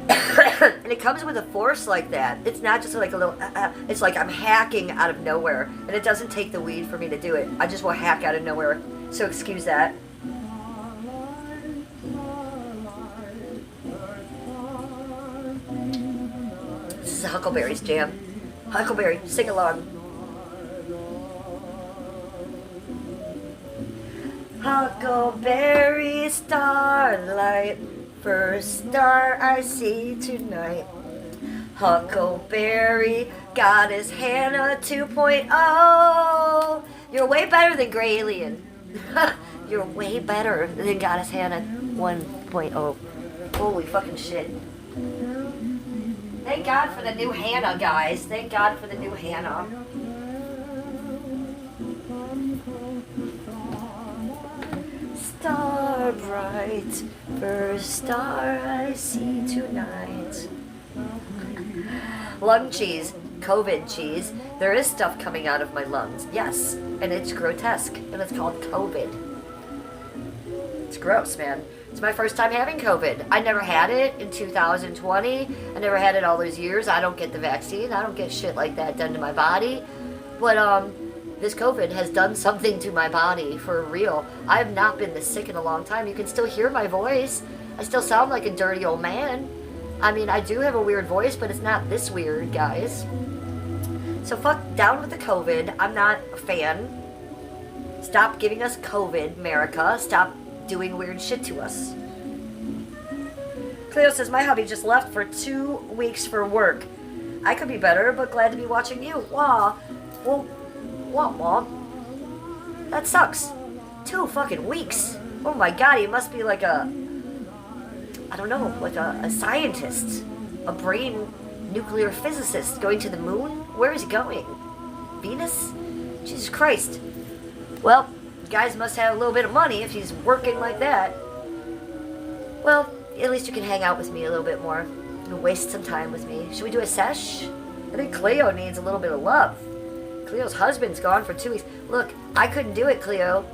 And it comes with a force like that. It's not just like a little, it's like I'm hacking out of nowhere. And it doesn't take the weed for me to do it. I just will hack out of nowhere. So excuse that. This is Huckleberry's jam. Huckleberry, sing along. Huckleberry starlight, first star I see tonight. Huckleberry got his Hannah 2.0. You're way better than Gray Alien. You're way better than Goddess Hannah 1.0. Holy fucking shit. Thank God for the new Hannah, guys. Thank God for the new Hannah. Star bright, first star I see tonight. Lung cheese, COVID cheese. There is stuff coming out of my lungs, yes, and it's grotesque, and it's called COVID. It's gross, man. It's my first time having COVID. I never had it in 2020. I never had it all those years. I don't get the vaccine. I don't get shit like that done to my body. But this COVID has done something to my body for real. I have not been this sick in a long time. You can still hear my voice. I still sound like a dirty old man. I mean, I do have a weird voice, but it's not this weird, guys. So fuck down with the COVID. I'm not a fan. Stop giving us COVID, America. Stop doing weird shit to us. Cleo says, my hubby just left for 2 weeks for work. I could be better, but glad to be watching you. Wah. Well, wah. That sucks. 2 fucking weeks. Oh my god, he must be like a, I don't know, like a scientist. A brain nuclear physicist going to the moon? Where is he going? Venus? Jesus Christ. Well, guys must have a little bit of money if he's working like that. Well, at least you can hang out with me a little bit more. And waste some time with me. Should we do a sesh? I think Cleo needs a little bit of love. Cleo's husband's gone for 2 weeks. Look, I couldn't do it, Cleo.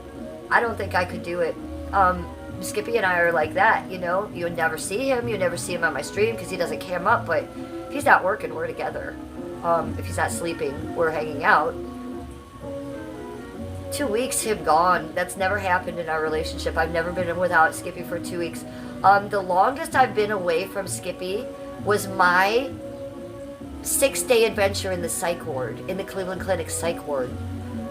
I don't think I could do it. Skippy and I are like that, you know? You never see him. You never see him on my stream because he doesn't cam up. But if he's not working, we're together. If he's not sleeping, we're hanging out. 2 weeks, him gone. That's never happened in our relationship. I've never been without Skippy for 2 weeks. The longest I've been away from Skippy was my 6-day adventure in the psych ward, in the Cleveland Clinic psych ward.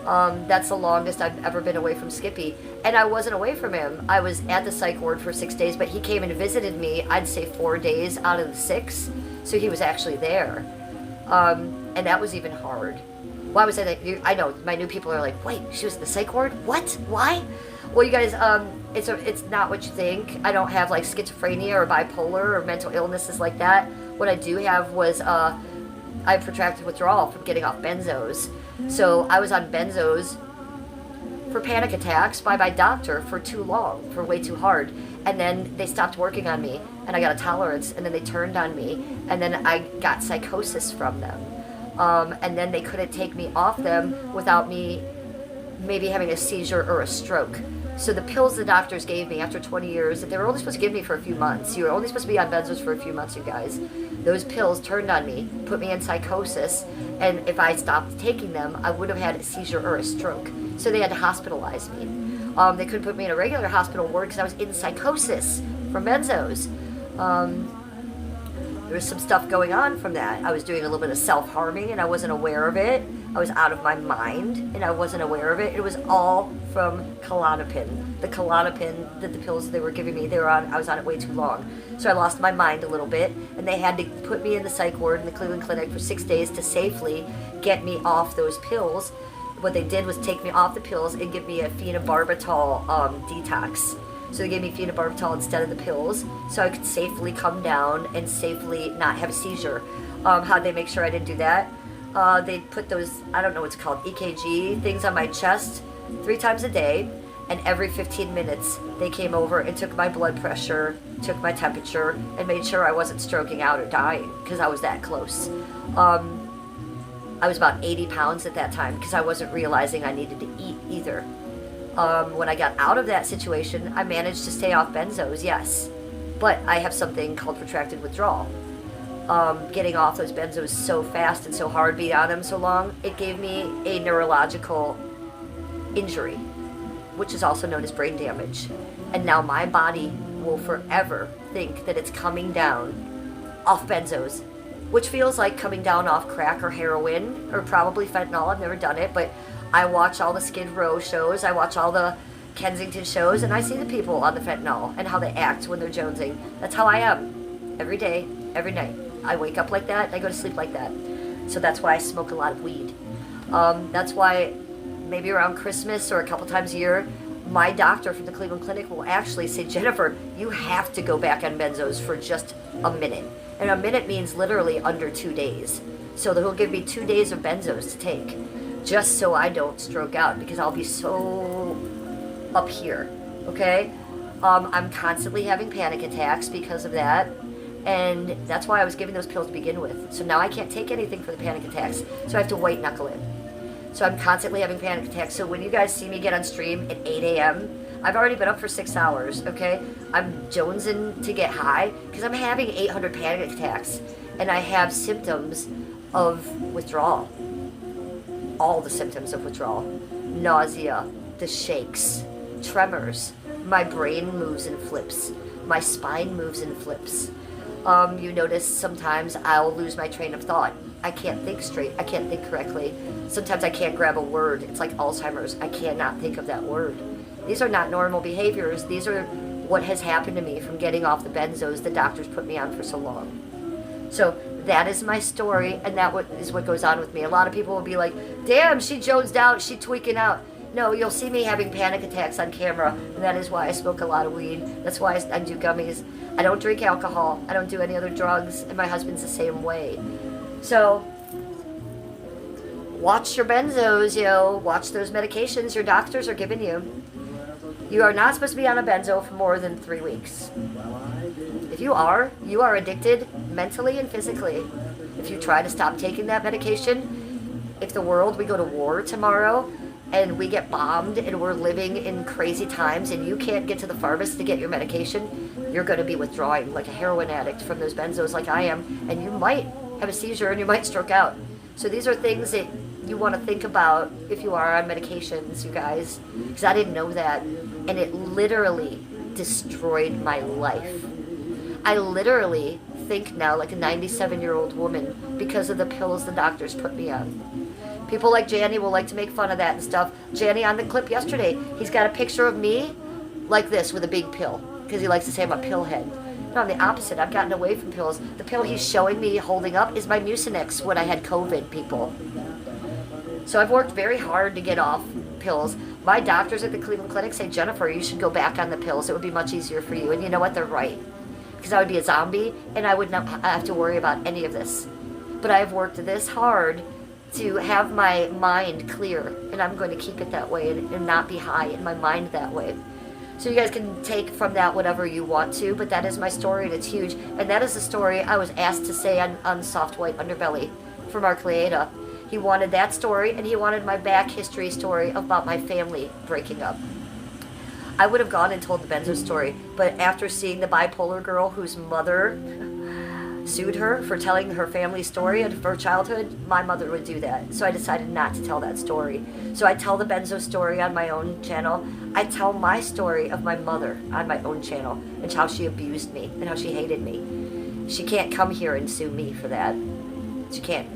That's the longest I've ever been away from Skippy. And I wasn't away from him. I was at the psych ward for 6 days, but he came and visited me, I'd say 4 days out of the 6. So he was actually there. And that was even hard. Why was I like, I know, my new people are like, wait, she was in the psych ward? What? Why? Well, you guys, it's not what you think. I don't have like schizophrenia or bipolar or mental illnesses like that. What I do have was, I have protracted withdrawal from getting off benzos. So I was on benzos for panic attacks by my doctor for too long, for way too hard. And then they stopped working on me and I got a tolerance and then they turned on me and then I got psychosis from them. And then they couldn't take me off them without me maybe having a seizure or a stroke. So the pills the doctors gave me after 20 years, that they were only supposed to give me for a few months. You were only supposed to be on benzos for a few months, you guys. Those pills turned on me, put me in psychosis, and if I stopped taking them, I would have had a seizure or a stroke. So they had to hospitalize me. They couldn't put me in a regular hospital ward because I was in psychosis from benzos. There was some stuff going on from that. I was doing a little bit of self-harming and I wasn't aware of it. I was out of my mind and I wasn't aware of it. It was all from Klonopin. The Klonopin, the pills they were giving me, I was on it way too long. So I lost my mind a little bit and they had to put me in the psych ward in the Cleveland Clinic for 6 days to safely get me off those pills. What they did was take me off the pills and give me a phenobarbital detox. So they gave me phenobarbital instead of the pills, so I could safely come down and safely not have a seizure. How'd they make sure I didn't do that? They put those, I don't know what's called, EKG things on my chest 3 times a day, and every 15 minutes they came over and took my blood pressure, took my temperature, and made sure I wasn't stroking out or dying, because I was that close. I was about 80 pounds at that time, because I wasn't realizing I needed to eat either. When I got out of that situation, I managed to stay off benzos, yes. But I have something called protracted withdrawal. Getting off those benzos so fast and so hard, being on them so long, it gave me a neurological injury, which is also known as brain damage. And now my body will forever think that it's coming down off benzos, which feels like coming down off crack or heroin, or probably fentanyl. I've never done it, but I watch all the Skid Row shows, I watch all the Kensington shows, and I see the people on the fentanyl and how they act when they're jonesing. That's how I am. Every day, every night. I wake up like that, I go to sleep like that. So that's why I smoke a lot of weed. That's why maybe around Christmas or a couple times a year, my doctor from the Cleveland Clinic will actually say, Jennifer, you have to go back on benzos for just a minute. And a minute means literally under 2 days. So he'll give me 2 days of benzos to take, just so I don't stroke out, because I'll be so up here, okay? I'm constantly having panic attacks because of that, and that's why I was giving those pills to begin with. So now I can't take anything for the panic attacks, so I have to white knuckle it. So I'm constantly having panic attacks. So when you guys see me get on stream at 8 a.m., I've already been up for 6 hours, okay? I'm jonesing to get high because I'm having 800 panic attacks, and I have symptoms of withdrawal. All the symptoms of withdrawal. Nausea, the shakes, tremors, my brain moves and flips, my spine moves and flips. You notice sometimes I'll lose my train of thought. I can't think straight. I can't think correctly. Sometimes I can't grab a word. It's like Alzheimer's. I cannot think of that word. These are not normal behaviors. These are what has happened to me from getting off the benzos the doctors put me on for so long. So that is my story, and that is what goes on with me. A lot of people will be like, damn, she jonesed out, she tweaking out. No, you'll see me having panic attacks on camera, and that is why I smoke a lot of weed. That's why I do gummies. I don't drink alcohol. I don't do any other drugs, and my husband's the same way. So watch your benzos, yo. Watch those medications your doctors are giving you. You are not supposed to be on a benzo for more than 3 weeks. If you are addicted mentally and physically. If you try to stop taking that medication, if the world, we go to war tomorrow, and we get bombed, and we're living in crazy times, and you can't get to the pharmacist to get your medication, you're going to be withdrawing like a heroin addict from those benzos like I am, and you might have a seizure and you might stroke out. So these are things that you want to think about if you are on medications, you guys, because I didn't know that, and it literally destroyed my life. I literally think now like a 97-year-old woman because of the pills the doctors put me on. People like Janny will like to make fun of that and stuff. Janny on the clip yesterday, he's got a picture of me like this with a big pill, because he likes to say I'm a pill head. No, I'm the opposite. I've gotten away from pills. The pill he's showing me holding up is my Mucinex when I had COVID, people. So I've worked very hard to get off pills. My doctors at the Cleveland Clinic say, Jennifer, you should go back on the pills. It would be much easier for you. And you know what? They're right. Because I would be a zombie, and I would not have to worry about any of this. But I've worked this hard to have my mind clear, and I'm going to keep it that way and not be high in my mind that way. So you guys can take from that whatever you want to, but that is my story, and it's huge. And that is the story I was asked to say on Soft White Underbelly for Mark Leada. He wanted that story, and he wanted my back history story about my family breaking up. I would have gone and told the Benzo story, but after seeing the bipolar girl whose mother sued her for telling her family story of her childhood, my mother would do that. So I decided not to tell that story. So I tell the Benzo story on my own channel. I tell my story of my mother on my own channel, and how she abused me and how she hated me. She can't come here and sue me for that. She can't.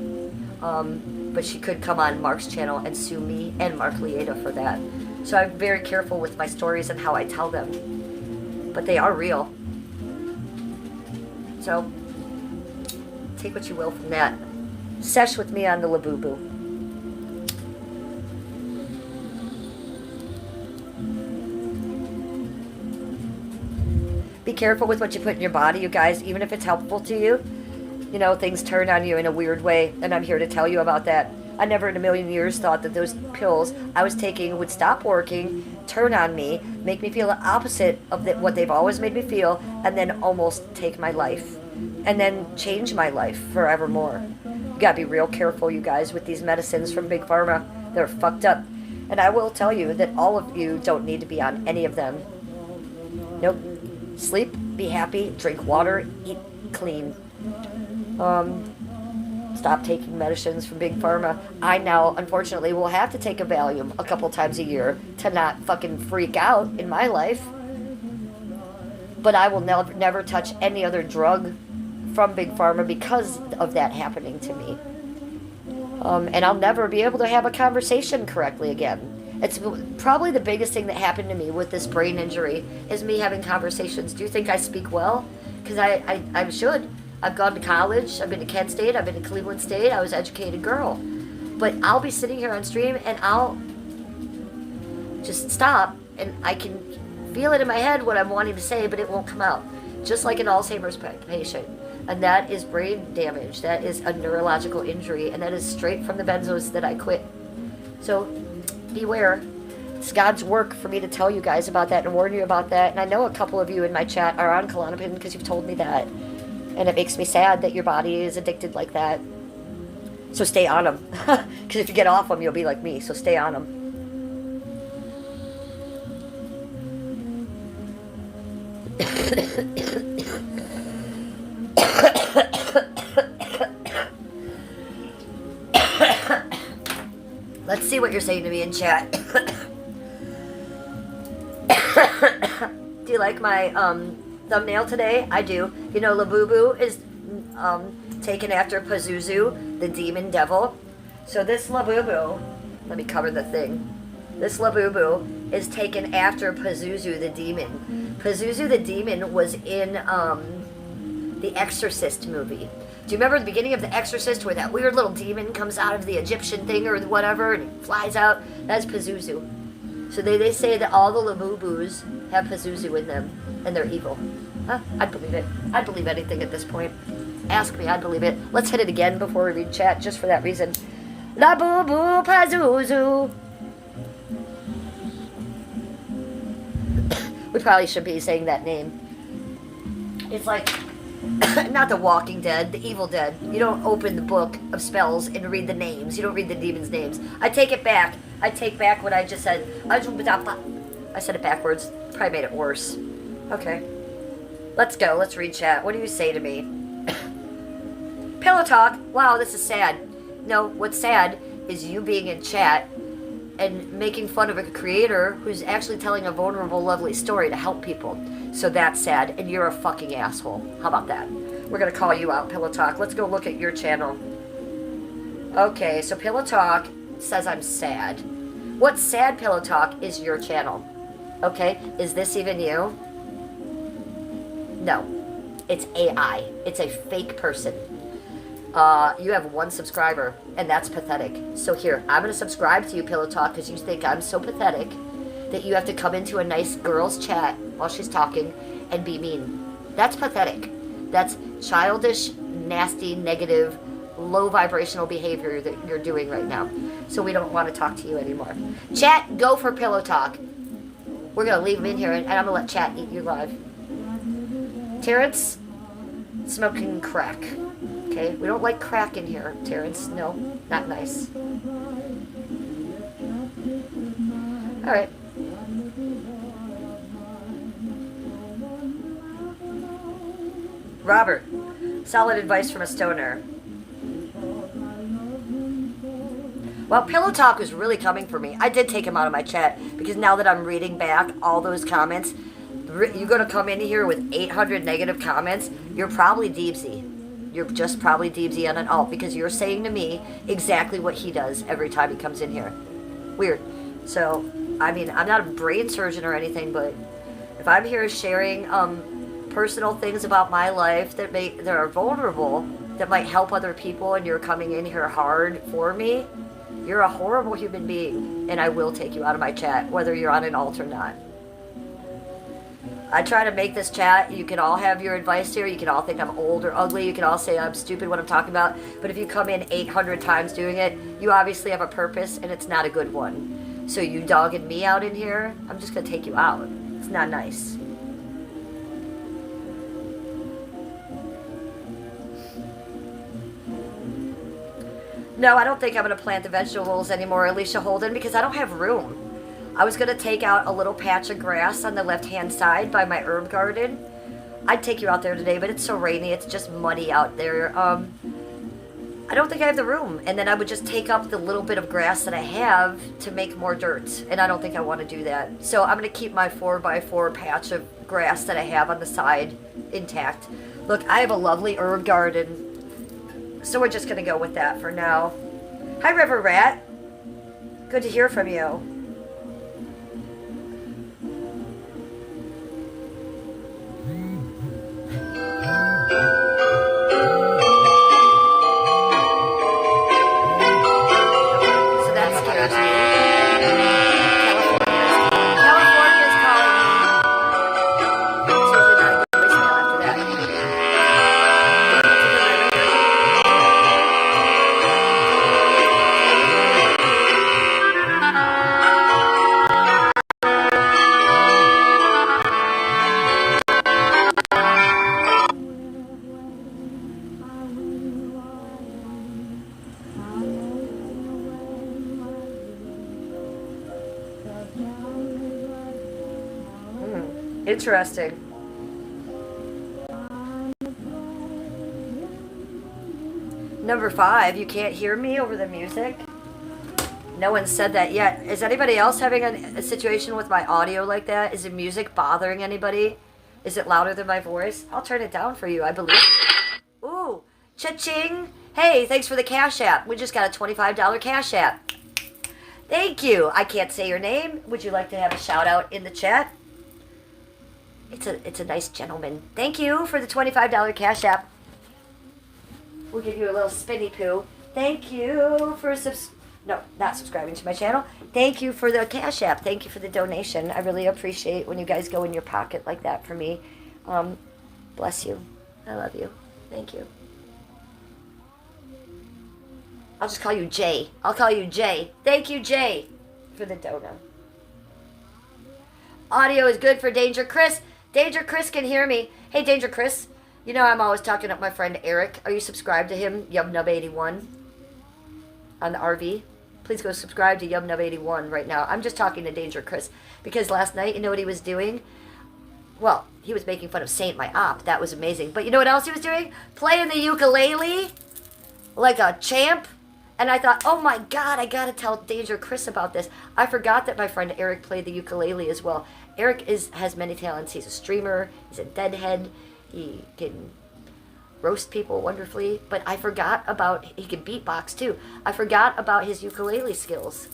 But she could come on Mark's channel and sue me and Mark Leada for that. So I'm very careful with my stories and how I tell them. But they are real. So take what you will from that. Sesh with me on the Labubu. Be careful with what you put in your body, you guys, even if it's helpful to you. You know, things turn on you in a weird way, and I'm here to tell you about that. I never in a million years thought that those pills I was taking would stop working, turn on me, make me feel the opposite of what they've always made me feel, and then almost take my life. And then change my life forevermore. You gotta be real careful, you guys, with these medicines from Big Pharma. They're fucked up. And I will tell you that all of you don't need to be on any of them. Nope. Sleep, be happy, drink water, eat clean. Stop taking medicines from Big Pharma. I now, unfortunately, will have to take a Valium a couple times a year to not fucking freak out in my life. But I will never touch any other drug from Big Pharma because of that happening to me. And I'll never be able to have a conversation correctly again. It's probably the biggest thing that happened to me with this brain injury is me having conversations. Do you think I speak well? Because I should. I've gone to college. I've been to Kent State. I've been to Cleveland State. I was an educated girl. But I'll be sitting here on stream and I'll just stop and I can feel it in my head what I'm wanting to say, but it won't come out. Just like an Alzheimer's patient. And that is brain damage. That is a neurological injury. And that is straight from the benzos that I quit. So beware. It's God's work for me to tell you guys about that and warn you about that. And I know a couple of you in my chat are on Klonopin because you've told me that. And it makes me sad that your body is addicted like that. So stay on them. Because if you get off them, you'll be like me. So stay on them. Let's see what you're saying to me in chat. Do you like my thumbnail today? I do. You know, Labubu is taken after Pazuzu, the demon devil. So this Labubu, let me cover the thing. This Labubu is taken after Pazuzu the demon. Pazuzu the demon was in the Exorcist movie. Do you remember the beginning of The Exorcist where that weird little demon comes out of the Egyptian thing or whatever and he flies out? That's Pazuzu. So they say that all the Labubus have Pazuzu in them and they're evil. Huh? I'd believe it. I'd believe anything at this point. Ask me, I'd believe it. Let's hit it again before we read chat just for that reason. Labubu Pazuzu. We probably should be saying that name. It's like, not The Walking Dead, The Evil Dead. You don't open the book of spells and read the names. You don't read the demons' names. I take it back. I take back what I just said. I said it backwards. Probably made it worse. Okay. Let's go. Let's read chat. What do you say to me? Pillow talk. Wow, this is sad. No, what's sad is you being in chat and making fun of a creator who's actually telling a vulnerable, lovely story to help people. So that's sad, and you're a fucking asshole. How about that? We're gonna call you out, Pillow Talk. Let's go look at your channel. Okay, so Pillow Talk says I'm sad. What's sad, Pillow Talk, is your channel. Okay, is this even you? No, it's AI. It's a fake person. You have 1 subscriber, and that's pathetic. So here, I'm going to subscribe to you, Pillow Talk, because you think I'm so pathetic that you have to come into a nice girl's chat while she's talking and be mean. That's pathetic. That's childish, nasty, negative, low vibrational behavior that you're doing right now. So we don't want to talk to you anymore. Chat, go for Pillow Talk. We're going to leave him in here, and I'm going to let chat eat you live. Terrence, smoking crack. Okay, we don't like crack in here, Terrence. No, not nice. All right. Robert, solid advice from a stoner. Well, Pillow Talk was really coming for me. I did take him out of my chat because now that I'm reading back all those comments, you're going to come in here with 800 negative comments, you're probably Deepsy. You're just probably Deepsy on an alt because you're saying to me exactly what he does every time he comes in here. Weird. So, I mean, I'm not a brain surgeon or anything, but if I'm here sharing personal things about my life that are vulnerable, that might help other people, and you're coming in here hard for me, you're a horrible human being, and I will take you out of my chat, whether you're on an alt or not. I try to make this chat, you can all have your advice here, you can all think I'm old or ugly, you can all say I'm stupid what I'm talking about, but if you come in 800 times doing it, you obviously have a purpose, and it's not a good one. So you dogging me out in here, I'm just going to take you out. It's not nice. No, I don't think I'm going to plant the vegetables anymore, Alicia Holden, because I don't have room. I was going to take out a little patch of grass on the left-hand side by my herb garden. I'd take you out there today, but it's so rainy, it's just muddy out there. I don't think I have the room. And then I would just take up the little bit of grass that I have to make more dirt. And I don't think I want to do that. So I'm going to keep my 4x4 patch of grass that I have on the side intact. Look, I have a lovely herb garden. So we're just going to go with that for now. Hi, River Rat. Good to hear from you. Interesting. Number 5, you can't hear me over the music? No one said that yet. Is anybody else having a situation with my audio like that? Is the music bothering anybody? Is it louder than my voice? I'll turn it down for you, I believe. Ooh, cha-ching. Hey, thanks for the Cash App. We just got a $25 Cash App. Thank you. I can't say your name. Would you like to have a shout out in the chat? It's a nice gentleman. Thank you for the $25 Cash App. We'll give you a little spinny poo. Thank you for not subscribing to my channel. Thank you for the Cash App. Thank you for the donation. I really appreciate when you guys go in your pocket like that for me. Bless you. I love you. Thank you. I'll just call you Jay. I'll call you Jay. Thank you, Jay, for the dono. Audio is good for Danger Chris. Danger Chris can hear me. Hey, Danger Chris. You know I'm always talking to my friend Eric. Are you subscribed to him? Yubnub81 on the RV. Please go subscribe to Yubnub81 right now. I'm just talking to Danger Chris because last night, you know what he was doing? Well, he was making fun of Saint, my op. That was amazing. But you know what else he was doing? Playing the ukulele like a champ. And I thought, oh my God, I gotta tell Danger Chris about this. I forgot that my friend Eric played the ukulele as well. Eric has many talents. He's a streamer. He's a deadhead. He can roast people wonderfully. But I forgot about, he can beatbox too. I forgot about his ukulele skills.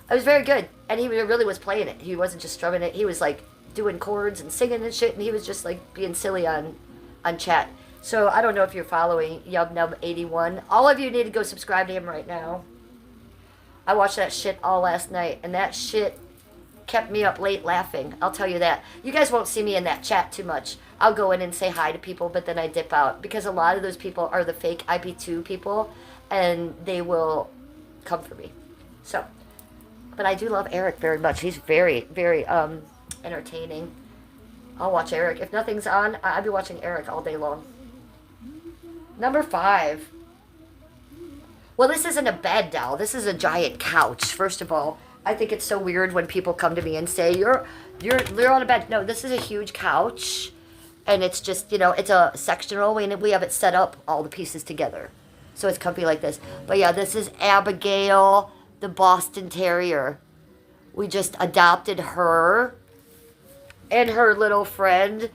It was very good. And he really was playing it. He wasn't just strumming it. He was like doing chords and singing and shit. And he was just like being silly on chat. So I don't know if you're following Yubnub81. All of you need to go subscribe to him right now. I watched that shit all last night. And that shit kept me up late laughing. I'll tell you that. You guys won't see me in that chat too much. I'll go in and say hi to people, but then I dip out. Because a lot of those people are the fake IP2 people. And they will come for me. So, but I do love Eric very much. He's very, very entertaining. I'll watch Eric. If nothing's on, I'll be watching Eric all day long. Number 5. Well, this isn't a bed, doll. This is a giant couch. First of all, I think it's so weird when people come to me and say, you're on a bed. No, this is a huge couch. And it's just, you know, it's a sectional. We have it set up, all the pieces together. So it's comfy like this. But yeah, this is Abigail, the Boston Terrier. We just adopted her and her little friend,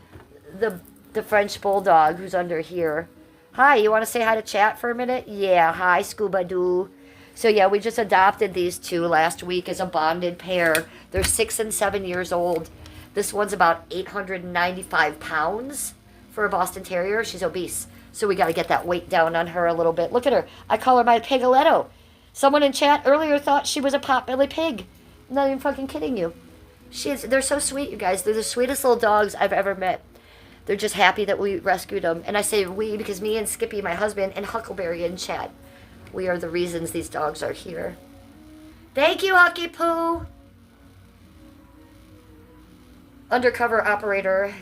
the French Bulldog, who's under here. Hi, you want to say hi to chat for a minute? Yeah, hi, Scuba-Doo. So yeah, we just adopted these two last week as a bonded pair. They're 6 and 7 years old. This one's about 895 pounds for a Boston Terrier. She's obese. So we got to get that weight down on her a little bit. Look at her. I call her my Pigoletto. Someone in chat earlier thought she was a potbelly pig. I'm not even fucking kidding you. They're so sweet, you guys. They're the sweetest little dogs I've ever met. They're just happy that we rescued them. And I say we because me and Skippy, my husband, and Huckleberry in chat, we are the reasons these dogs are here. Thank you, Hucky Poo. Undercover operator.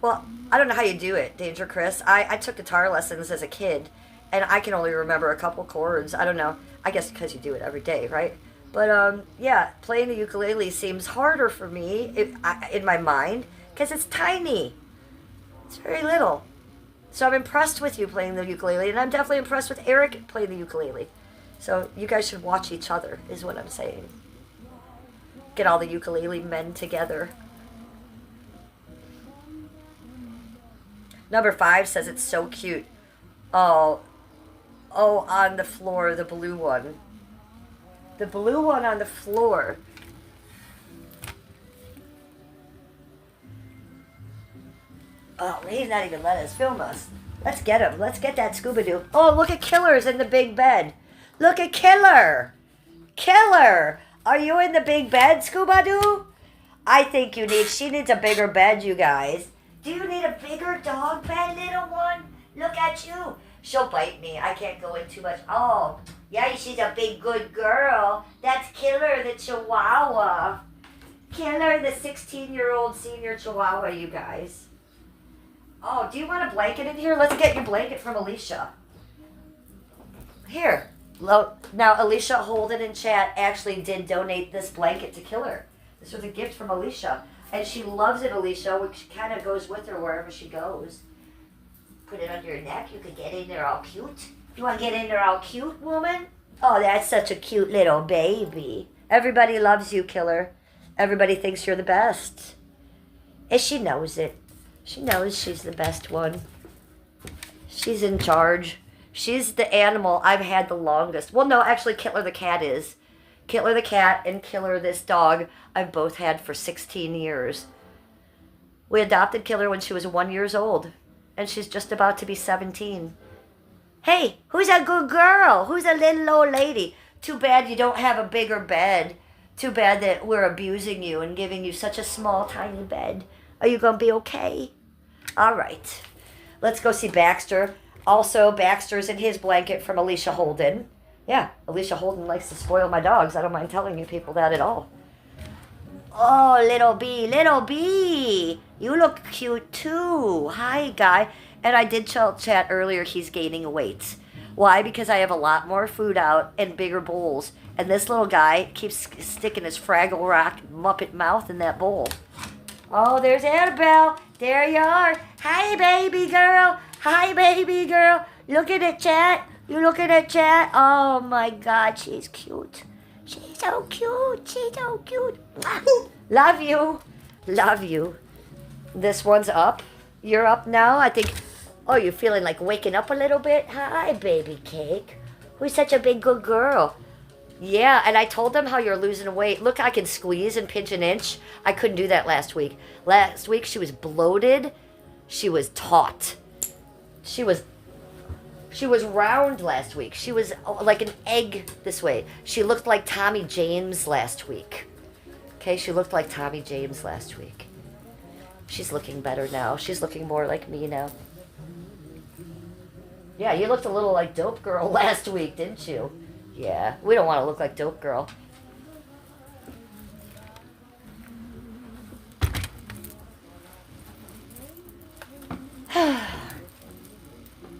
Well, I don't know how you do it, Danger Chris. I took guitar lessons as a kid, and I can only remember a couple chords. I don't know. I guess because you do it every day, right? But, yeah, playing the ukulele seems harder for me in my mind because it's tiny. It's very little. So I'm impressed with you playing the ukulele, and I'm definitely impressed with Eric playing the ukulele. So you guys should watch each other, is what I'm saying. Get all the ukulele men together. Number 5 says it's so cute. Oh, on the floor, the blue one. The blue one on the floor. Oh, he's not even letting us film us. Let's get him. Let's get that Scooby-Doo. Oh, look at Killer's in the big bed. Look at Killer. Killer. Are you in the big bed, Scooby-Doo? I think she needs a bigger bed, you guys. Do you need a bigger dog bed, little one? Look at you. She'll bite me. I can't go in too much. Oh, yeah, she's a big good girl. That's Killer, the Chihuahua. Killer, the 16-year-old senior Chihuahua, you guys. Oh, do you want a blanket in here? Let's get your blanket from Alicia. Here. Now, Alicia Holden in chat actually did donate this blanket to Killer. This was a gift from Alicia. And she loves it, Alicia, which kind of goes with her wherever she goes. Put it under your neck. You could get in there all cute. You want to get in there all cute, woman? Oh, that's such a cute little baby. Everybody loves you, Killer. Everybody thinks you're the best. And she knows it. She knows she's the best one. She's in charge. She's the animal I've had the longest. Well, no, actually, Kittler the cat is. Kittler the cat and Killer this dog I've both had for 16 years. We adopted Killer when she was 1 year old, and she's just about to be 17. Hey, who's a good girl? Who's a little old lady? Too bad you don't have a bigger bed. Too bad that we're abusing you and giving you such a small, tiny bed. Are you going to be okay? All right. Let's go see Baxter. Also, Baxter's in his blanket from Alicia Holden. Yeah, Alicia Holden likes to spoil my dogs. I don't mind telling you people that at all. Oh, little bee, you look cute too. Hi, guy. And I did chat earlier, he's gaining weight. Why? Because I have a lot more food out and bigger bowls. And this little guy keeps sticking his Fraggle Rock Muppet mouth in that bowl. Oh, there's Annabelle. There you are. Hi, baby girl. Hi, baby girl. Look at it, chat. You looking at chat? Oh, my God. She's cute. She's so cute. She's so cute. Love you. Love you. This one's up. You're up now. I think... Oh, you're feeling like waking up a little bit? Hi, baby cake. Who's such a big good girl? Yeah, and I told them how you're losing weight. Look, I can squeeze and pinch an inch. I couldn't do that last week. Last week, she was bloated. She was taut. She was round last week. She was like an egg this way. She looked like Tommy James last week. Okay, she looked like Tommy James last week. She's looking better now. She's looking more like me now. Yeah, you looked a little like Dope Girl last week, didn't you? Yeah, we don't want to look like Dope Girl.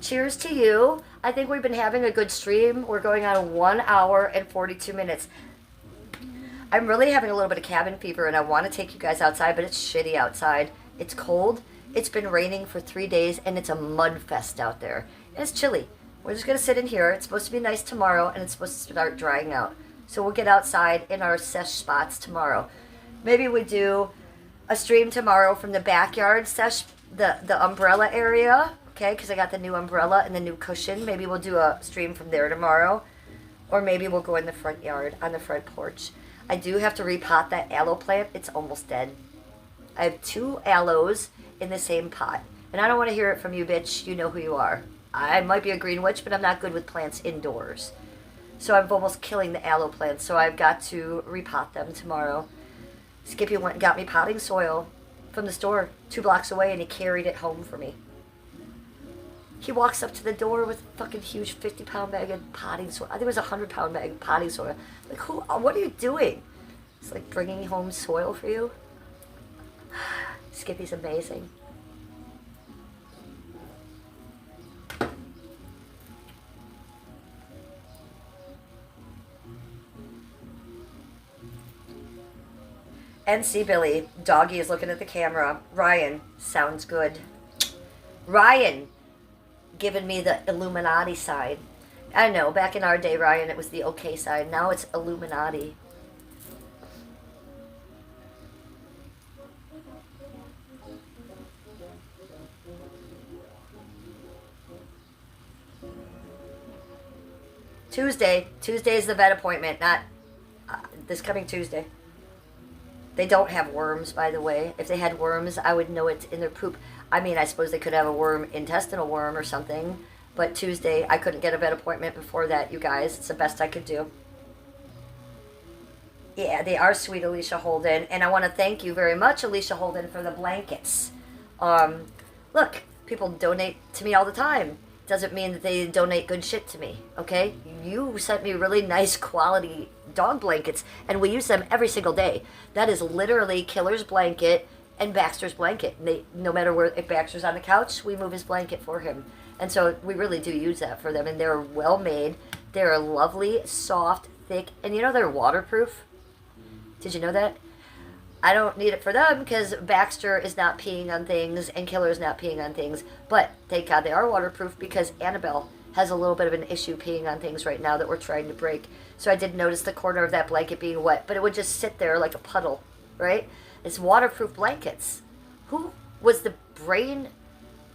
Cheers to you. I think we've been having a good stream. We're going on 1 hour and 42 minutes. I'm really having a little bit of cabin fever, and I want to take you guys outside, but it's shitty outside. It's cold. It's been raining for 3 days, and it's a mud fest out there. And it's chilly. We're just going to sit in here. It's supposed to be nice tomorrow, and it's supposed to start drying out. So we'll get outside in our sesh spots tomorrow. Maybe we do a stream tomorrow from the backyard sesh, the umbrella area, okay, because I got the new umbrella and the new cushion. Maybe we'll do a stream from there tomorrow. Or maybe we'll go in the front yard, on the front porch. I do have to repot that aloe plant. It's almost dead. I have 2 aloes in the same pot. And I don't want to hear it from you, bitch. You know who you are. I might be a green witch, but I'm not good with plants indoors. So I'm almost killing the aloe plants, so I've got to repot them tomorrow. Skippy went and got me potting soil from the store 2 blocks away, and he carried it home for me. He walks up to the door with a fucking huge 50-pound bag of potting soil. I think it was a 100-pound bag of potting soil. Like, what are you doing? It's like bringing home soil for you. Skippy's amazing. NC Billy, Doggy is looking at the camera. Ryan, sounds good. Ryan, giving me the Illuminati side. I know, back in our day, Ryan, it was the okay side. Now it's Illuminati. Tuesday is the vet appointment, not this coming Tuesday. They don't have worms, by the way. If they had worms, I would know it's in their poop. I mean, I suppose they could have a worm, intestinal worm or something. But Tuesday, I couldn't get a vet appointment before that, you guys. It's the best I could do. Yeah, they are sweet, Alicia Holden. And I want to thank you very much, Alicia Holden, for the blankets. Look, people donate to me all the time. Doesn't mean that they donate good shit to me, okay? You sent me really nice quality dog blankets, and we use them every single day. That is literally Killer's blanket and Baxter's blanket. No matter where, if Baxter's on the couch, we move his blanket for him. And so we really do use that for them, and they're well made. They're lovely, soft, thick, and you know they're waterproof? Did you know that? I don't need it for them because Baxter is not peeing on things and Killer is not peeing on things. But thank God they are waterproof because Annabelle has a little bit of an issue peeing on things right now that we're trying to break. So I did notice the corner of that blanket being wet, but it would just sit there like a puddle, right? It's waterproof blankets. Who was the brain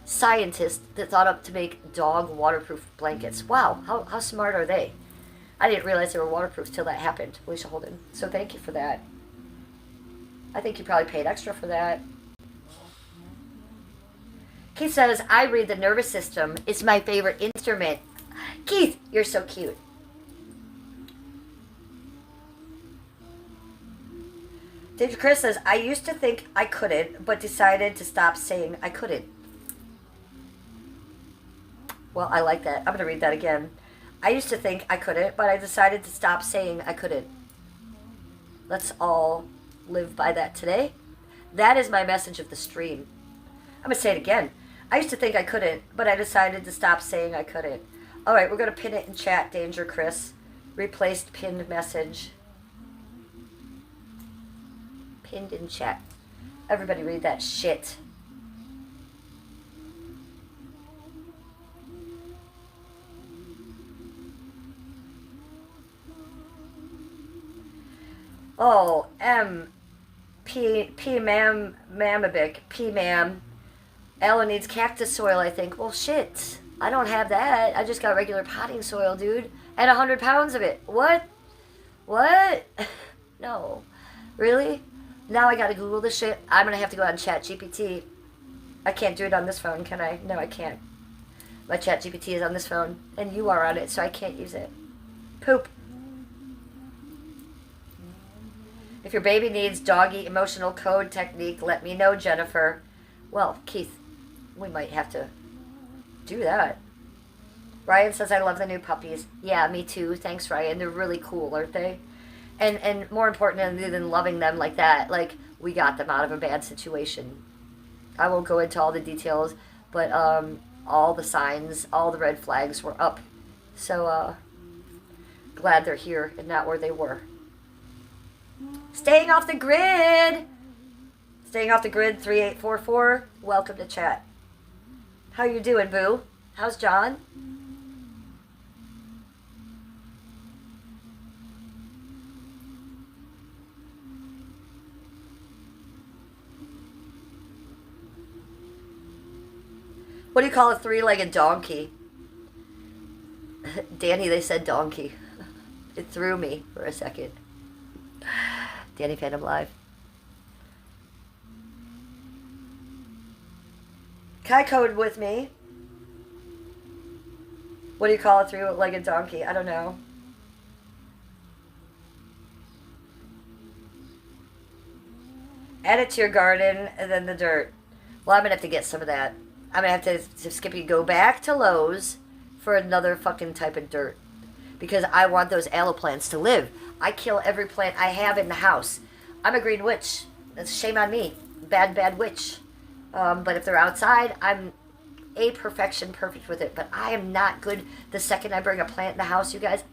scientist that thought up to make dog waterproof blankets? Wow, how smart are they? I didn't realize they were waterproof till that happened, Alicia Holden. So thank you for that. I think you probably paid extra for that. Keith says, I read the nervous system. It's my favorite instrument. Keith, you're so cute. David Chris says, I used to think I couldn't, but decided to stop saying I couldn't. Well, I like that. I'm going to read that again. I used to think I couldn't, but I decided to stop saying I couldn't. Let's all live by that today. That is my message of the stream. I'm going to say it again. I used to think I couldn't, but I decided to stop saying I couldn't. All right, we're going to pin it in chat, Danger Chris. Replaced pinned message. Pinned in chat. Everybody read that shit. Oh, Mamabic, P ma'am. Ella needs cactus soil, I think. Well, shit. I don't have that. I just got regular potting soil, dude. And 100 pounds of it. What? What? No. Really? Now I gotta Google this shit. I'm gonna have to go on ChatGPT. I can't do it on this phone, can I? No, I can't. My ChatGPT is on this phone, and you are on it, so I can't use it. Poop. If your baby needs doggy emotional code technique, let me know, Jennifer. Well, Keith, we might have to do that. Ryan says, I love the new puppies. Yeah, me too. Thanks, Ryan. They're really cool, aren't they? And more importantly than loving them like that, like, we got them out of a bad situation. I won't go into all the details, but all the signs, all the red flags were up. So, glad they're here and not where they were. Staying off the grid! Staying off the grid 3844. Welcome to chat. How you doing, boo? How's John? What do you call a three-legged donkey? Danny, they said donkey. It threw me for a second. Danny Phantom Live. Kai code with me. What do you call a three-legged donkey? I don't know. Add it to your garden and then the dirt. Well, I'm going to have to get some of that. I'm going to have to, Skippy, go back to Lowe's for another fucking type of dirt. Because I want those aloe plants to live. I kill every plant I have in the house. I'm a green witch. That's shame on me. Bad witch. But if they're outside, I'm a perfection perfect with it. But I am not good the second I bring a plant in the house, you guys.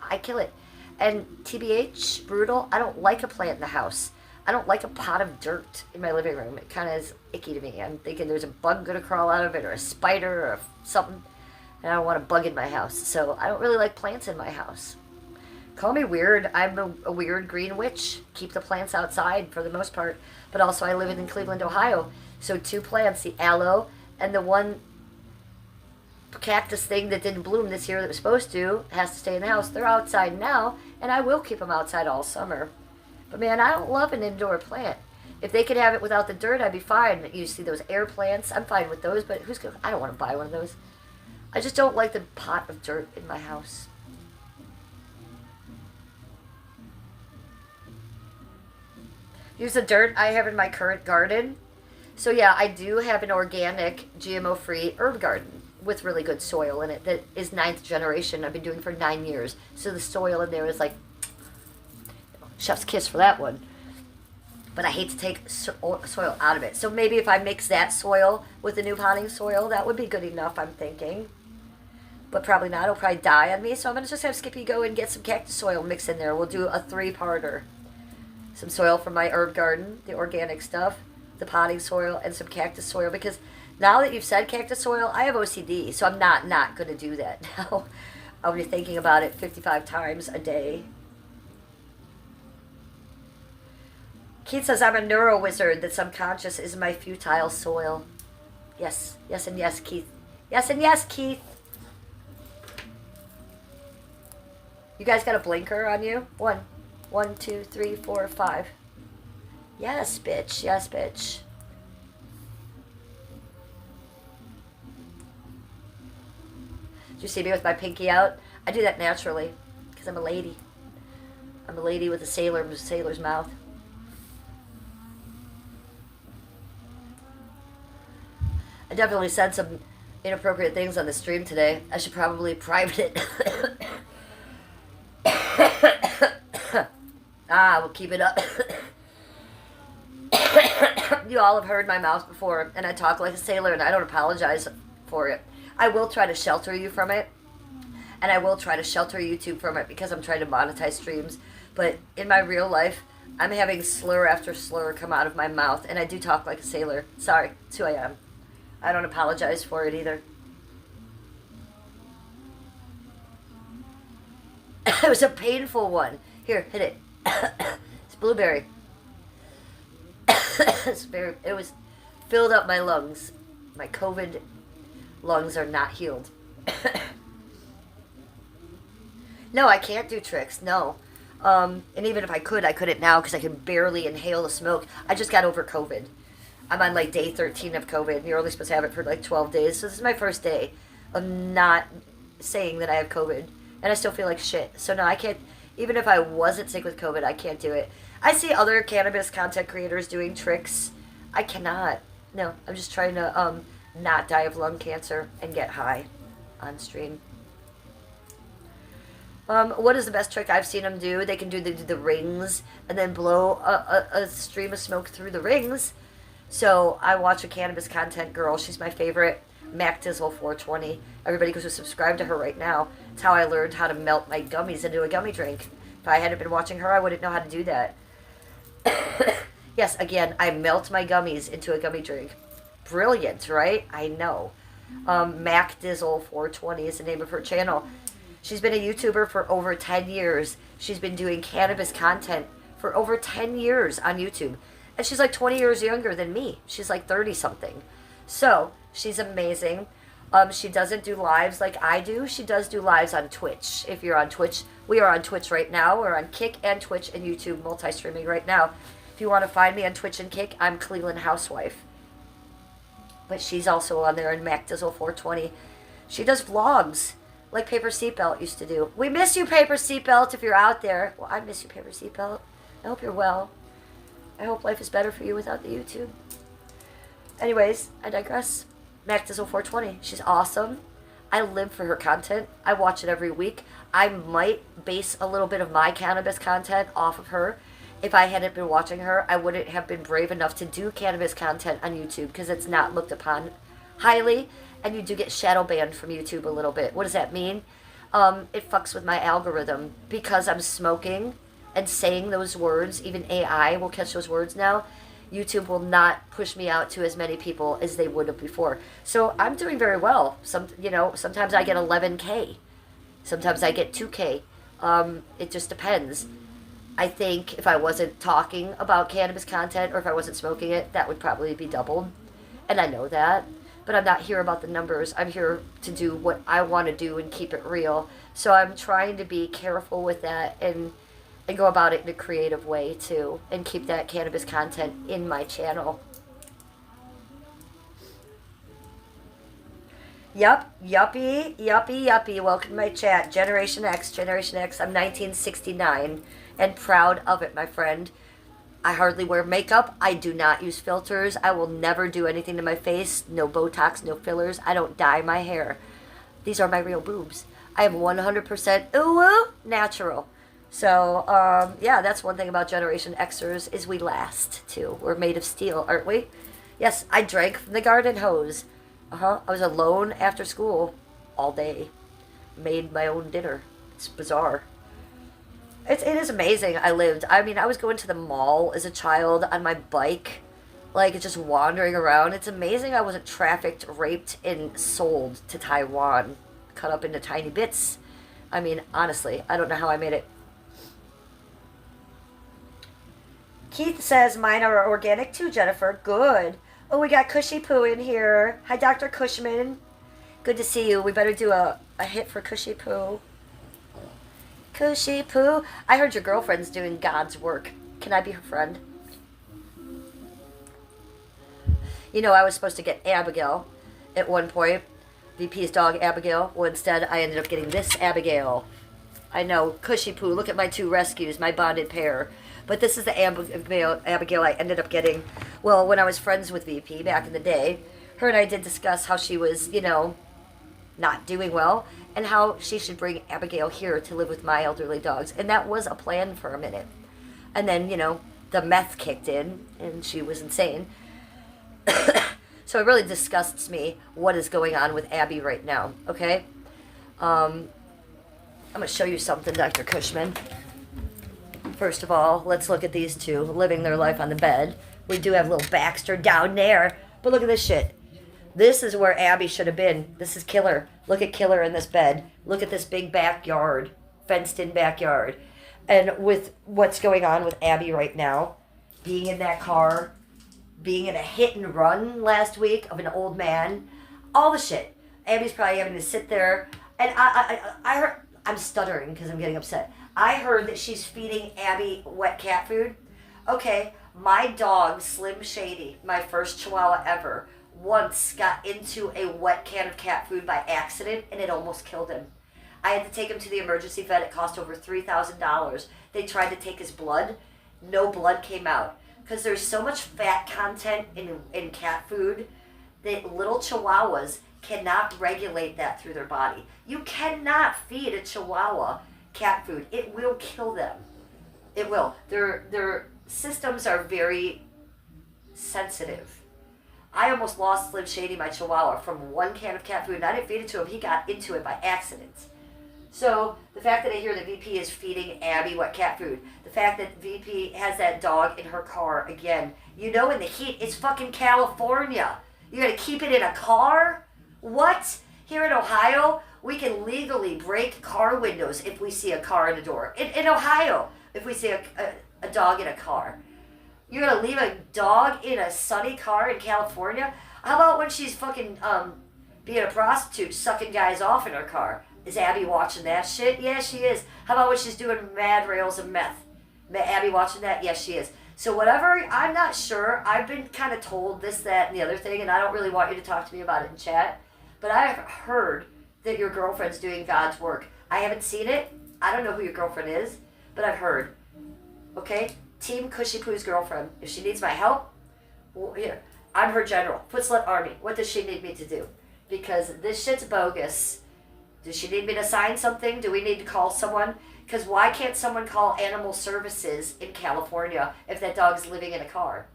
I kill it. And TBH, brutal, I don't like a plant in the house. I don't like a pot of dirt in my living room. It kind of is icky to me. I'm thinking there's a bug going to crawl out of it or a spider or something. And I don't want a bug in my house. So I don't really like plants in my house. Call me weird. I'm a weird green witch. Keep the plants outside for the most part. But also I live in Cleveland, Ohio. So 2 plants, the aloe and the one cactus thing that didn't bloom this year that was supposed to, has to stay in the house. They're outside now, and I will keep them outside all summer. But man, I don't love an indoor plant. If they could have it without the dirt, I'd be fine. You see those air plants, I'm fine with those, but I don't want to buy one of those. I just don't like the pot of dirt in my house. Use the dirt I have in my current garden. So yeah, I do have an organic, GMO-free herb garden with really good soil in it that is 9th generation. I've been doing for 9 years. So the soil in there is like chef's kiss for that one. But I hate to take soil out of it. So maybe if I mix that soil with the new potting soil, that would be good enough, I'm thinking. but probably not. It'll probably die on me. So I'm going to just have Skippy go and get some cactus soil mix in there. We'll do a 3-parter. Some soil from my herb garden, the organic stuff, the potting soil, and some cactus soil. Because now that you've said cactus soil, I have OCD, so I'm not going to do that now. I'll be thinking about it 55 times a day. Keith says, I'm a neuro wizard. That subconscious is my futile soil. Yes, yes, and yes, Keith. Yes, and yes, Keith. You guys got a blinker on you? 1, 2, 3, 4, 5. Yes, bitch. Yes, bitch. Did you see me with my pinky out? I do that naturally because I'm a lady. I'm a lady with a sailor's mouth. I definitely said some inappropriate things on the stream today. I should probably private it. We'll keep it up. You all have heard my mouth before, and I talk like a sailor, and I don't apologize for it. I will try to shelter you from it, and I will try to shelter YouTube from it because I'm trying to monetize streams. But in my real life, I'm having slur after slur come out of my mouth, and I do talk like a sailor. Sorry, it's who I am. I don't apologize for it either. It was a painful one. Here, hit it. It's blueberry. It was filled up my lungs. My COVID lungs are not healed. No, I can't do tricks. No. And even if I couldn't now because I can barely inhale the smoke. I just got over COVID. I'm on like day 13 of COVID, and you're only supposed to have it for like 12 days. So this is my first day of not saying that I have COVID, and I still feel like shit. So no, I can't. Even if I wasn't sick with COVID, I can't do it. I see other cannabis content creators doing tricks. I cannot. No, I'm just trying to not die of lung cancer and get high on stream. What is the best trick I've seen them do? They can do the rings and then blow a stream of smoke through the rings. So I watch a cannabis content girl. She's my favorite. Mac Dizzle 420. Everybody go to subscribe to her right now. It's how I learned how to melt my gummies into a gummy drink. If I hadn't been watching her, I wouldn't know how to do that. Yes, again, I melt my gummies into a gummy drink. Brilliant, right? I know. Mac Dizzle 420 is the name of her channel. She's been a YouTuber for over 10 years. She's been doing cannabis content for over 10 years on YouTube. And she's like 20 years younger than me. She's like 30-something. So, she's amazing. She doesn't do lives like I do. She does do lives on Twitch. If you're on Twitch, we are on Twitch right now. We're on Kick and Twitch and YouTube multi-streaming right now. If you want to find me on Twitch and Kick, I'm Cleveland Housewife. But she's also on there in Mac Dizzle 420. She does vlogs like Paper Seatbelt used to do. We miss you, Paper Seatbelt, if you're out there. Well, I miss you, Paper Seatbelt. I hope you're well. I hope life is better for you without the YouTube. Anyways, I digress. Mac Dizzle 420. She's awesome. I live for her content. I watch it every week. I might base a little bit of my cannabis content off of her. If I hadn't been watching her, I wouldn't have been brave enough to do cannabis content on YouTube because it's not looked upon highly, and you do get shadow banned from YouTube a little bit. What does that mean? It fucks with my algorithm because I'm smoking and saying those words. Even AI will catch those words now. YouTube will not push me out to as many people as they would have before. So I'm doing very well. Sometimes I get 11K. Sometimes I get 2K. It just depends. I think if I wasn't talking about cannabis content or if I wasn't smoking it, that would probably be doubled. And I know that. But I'm not here about the numbers. I'm here to do what I want to do and keep it real. So I'm trying to be careful with that and go about it in a creative way too, and keep that cannabis content in my channel. Yuppie. Welcome to my chat. Generation X. I'm 1969 and proud of it, my friend. I hardly wear makeup. I do not use filters. I will never do anything to my face. No Botox, no fillers. I don't dye my hair. These are my real boobs. I am 100% natural. So, yeah, that's one thing about Generation Xers is we last, too. We're made of steel, aren't we? Yes, I drank from the garden hose. I was alone after school all day. made my own dinner. It's bizarre. It is amazing. I was going to the mall as a child on my bike, like just wandering around. It's amazing I wasn't trafficked, raped, and sold to Taiwan, cut up into tiny bits. I mean, honestly, I don't know how I made it. Keith says mine are organic too, Jennifer. Good. Oh, we got Cushy Poo in here. Hi, Dr. Cushman. Good to see you. We better do a hit for Cushy Poo. Cushy Poo. I heard your girlfriend's doing God's work. Can I be her friend? You know, I was supposed to get Abigail at one point. VP's dog, Abigail. Well, instead, I ended up getting this Abigail. I know. Cushy Poo. Look at my two rescues, my bonded pair. But this is the Abigail I ended up getting, well, when I was friends with VP back in the day. Her and I did discuss how she was, you know, not doing well, and how she should bring Abigail here to live with my elderly dogs. And that was a plan for a minute. And then, you know, the meth kicked in, and she was insane. So it really disgusts me what is going on with Abby right now, okay? I'm going to show you something, Dr. Cushman. First of all, let's look at these two living their life on the bed. We do have little Baxter down there, but look at this shit. This is where Abby should have been. This is Killer. Look at Killer in this bed. Look at this big backyard, fenced-in backyard. And with what's going on with Abby right now, being in that car, being in a hit and run last week of an old man, all the shit. Abby's probably having to sit there, and I heard, I'm stuttering because I'm getting upset. I heard that she's feeding Abby wet cat food. Okay, my dog, Slim Shady, my first Chihuahua ever, once got into a wet can of cat food by accident, and it almost killed him. I had to take him to the emergency vet. It cost over $3,000. They tried to take his blood. No blood came out. Because there's so much fat content in cat food that little Chihuahuas cannot regulate that through their body. You cannot feed a Chihuahua cat food. It will kill them. It will. Their systems are very sensitive. I almost lost Slim Shady, my Chihuahua, from one can of cat food, and I didn't feed it to him. He got into it by accident. So the fact that I hear that VP is feeding Abby wet cat food, the fact that VP has that dog in her car again, you know, in the heat, it's fucking California. You're going to keep it in a car? What? Here in Ohio, we can legally break car windows if we see a car in a door. In Ohio, if we see a dog in a car. You're going to leave a dog in a sunny car in California? How about when she's fucking being a prostitute, sucking guys off in her car? Is Abby watching that shit? Yeah, she is. How about when she's doing mad rails of meth? Abby watching that? Yes, she is. So whatever, I'm not sure. I've been kind of told this, that, and the other thing, and I don't really want you to talk to me about it in chat. But I've heard that your girlfriend's doing God's work. I haven't seen it. I don't know who your girlfriend is, but I've heard. Okay? Team Cushy Poo's girlfriend. If she needs my help, well, here, I'm her general. Footslut Army. What does she need me to do? Because this shit's bogus. Does she need me to sign something? Do we need to call someone? Because why can't someone call Animal Services in California if that dog's living in a car?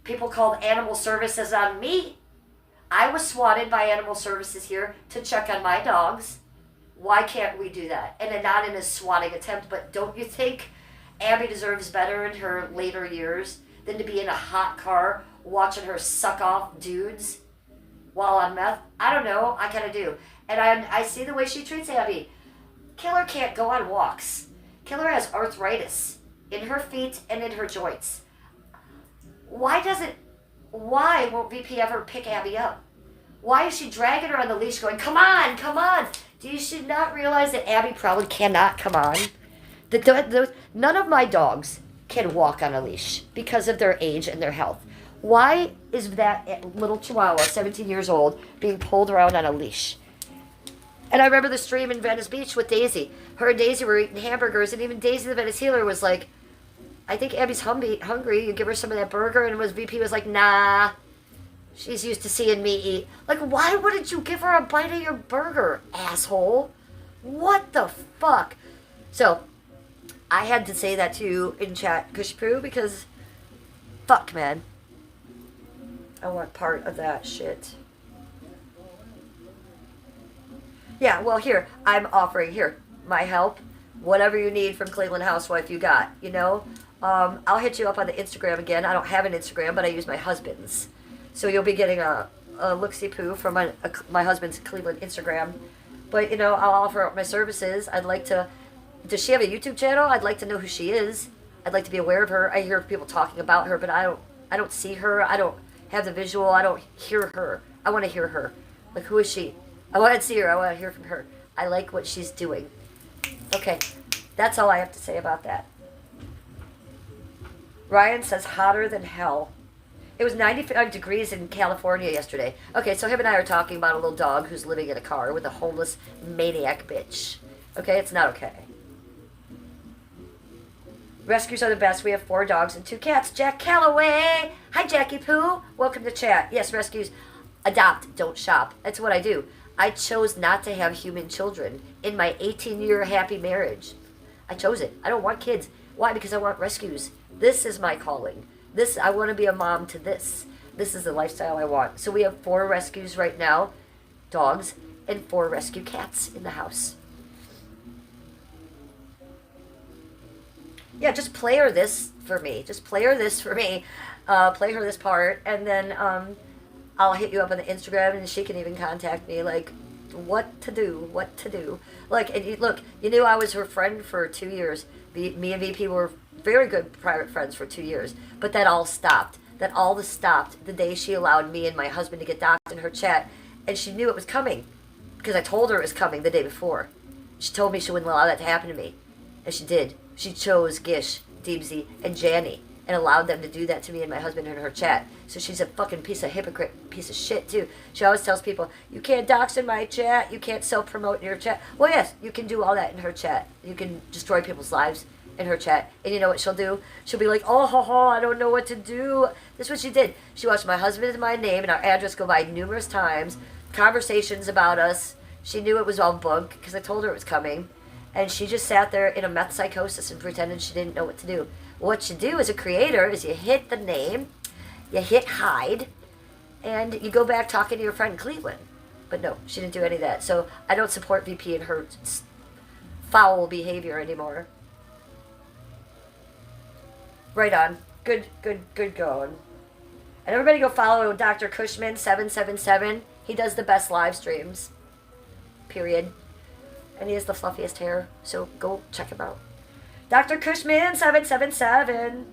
People called Animal Services on me. I was swatted by Animal Services here to check on my dogs. Why can't we do that? And not in a swatting attempt, but don't you think Abby deserves better in her later years than to be in a hot car watching her suck off dudes while on meth? I don't know. I kind of do. And I see the way she treats Abby. Killer can't go on walks. Killer has arthritis in her feet and in her joints. Why won't VP ever pick Abby up? Why is she dragging her on the leash going, come on, come on? Do you should not realize that Abby probably cannot come on? None of my dogs can walk on a leash because of their age and their health. Why is that little Chihuahua, 17 years old, being pulled around on a leash? And I remember the stream in Venice Beach with Daisy. Her and Daisy were eating hamburgers, and even Daisy the Venice Healer was like, I think Abby's hungry. You give her some of that burger, and VP was like, nah. She's used to seeing me eat. Like, why wouldn't you give her a bite of your burger, asshole? What the fuck? So, I had to say that to you in chat, Kushpoo, because fuck, man. I want part of that shit. Yeah, well, here, I'm offering, here, my help. Whatever you need from Cleveland Housewife, you got, you know? I'll hit you up on the Instagram again. I don't have an Instagram, but I use my husband's. So you'll be getting a look-see-poo from my husband's Cleveland Instagram. But, you know, I'll offer up my services. I'd like to... Does she have a YouTube channel? I'd like to know who she is. I'd like to be aware of her. I hear people talking about her, but I don't see her. I don't have the visual. I don't hear her. I want to hear her. Like, who is she? I want to see her. I want to hear from her. I like what she's doing. Okay, that's all I have to say about that. Ryan says hotter than hell. It was 95 degrees in California yesterday. Okay, so him and I are talking about a little dog who's living in a car with a homeless maniac bitch. Okay, it's not okay. Rescues are the best. We have 4 dogs and 2 cats. Jack Calloway. Hi, Jackie Poo. Welcome to chat. Yes, rescues. Adopt, don't shop. That's what I do. I chose not to have human children in my 18-year happy marriage. I chose it. I don't want kids. Why? Because I want rescues. This is my calling. I want to be a mom to this. This is the lifestyle I want. So we have 4 rescues right now, dogs, and 4 rescue cats in the house. Yeah, just play her this for me. Just play her this for me. Play her this part, and then I'll hit you up on the Instagram, and she can even contact me, like, what to do. Like, and look, you knew I was her friend for 2 years. Me and VP were very good private friends for 2 years, but that all stopped. That all stopped the day she allowed me and my husband to get doxxed in her chat, and she knew it was coming, because I told her it was coming the day before. She told me she wouldn't allow that to happen to me, and she did. She chose Gish, Deebsy, and Janny, and allowed them to do that to me and my husband in her chat. So she's a fucking hypocrite piece of shit, too. She always tells people, you can't dox in my chat, you can't self-promote in your chat. Well, yes, you can do all that in her chat. You can destroy people's lives in her chat. And you know what she'll do? She'll be like, oh, ho, ho, I don't know what to do. This is what she did. She watched my husband and my name and our address go by numerous times, conversations about us. She knew it was all bunk, because I told her it was coming. And she just sat there in a meth psychosis and pretended she didn't know what to do. What you do as a creator is you hit the name, you hit hide, and you go back talking to your friend Cleveland. But no, she didn't do any of that. So I don't support VP and her foul behavior anymore. Right on. Good going. And everybody go follow Dr. Cushman777. He does the best live streams. Period. And he has the fluffiest hair, so go check him out. Dr. Cushman777.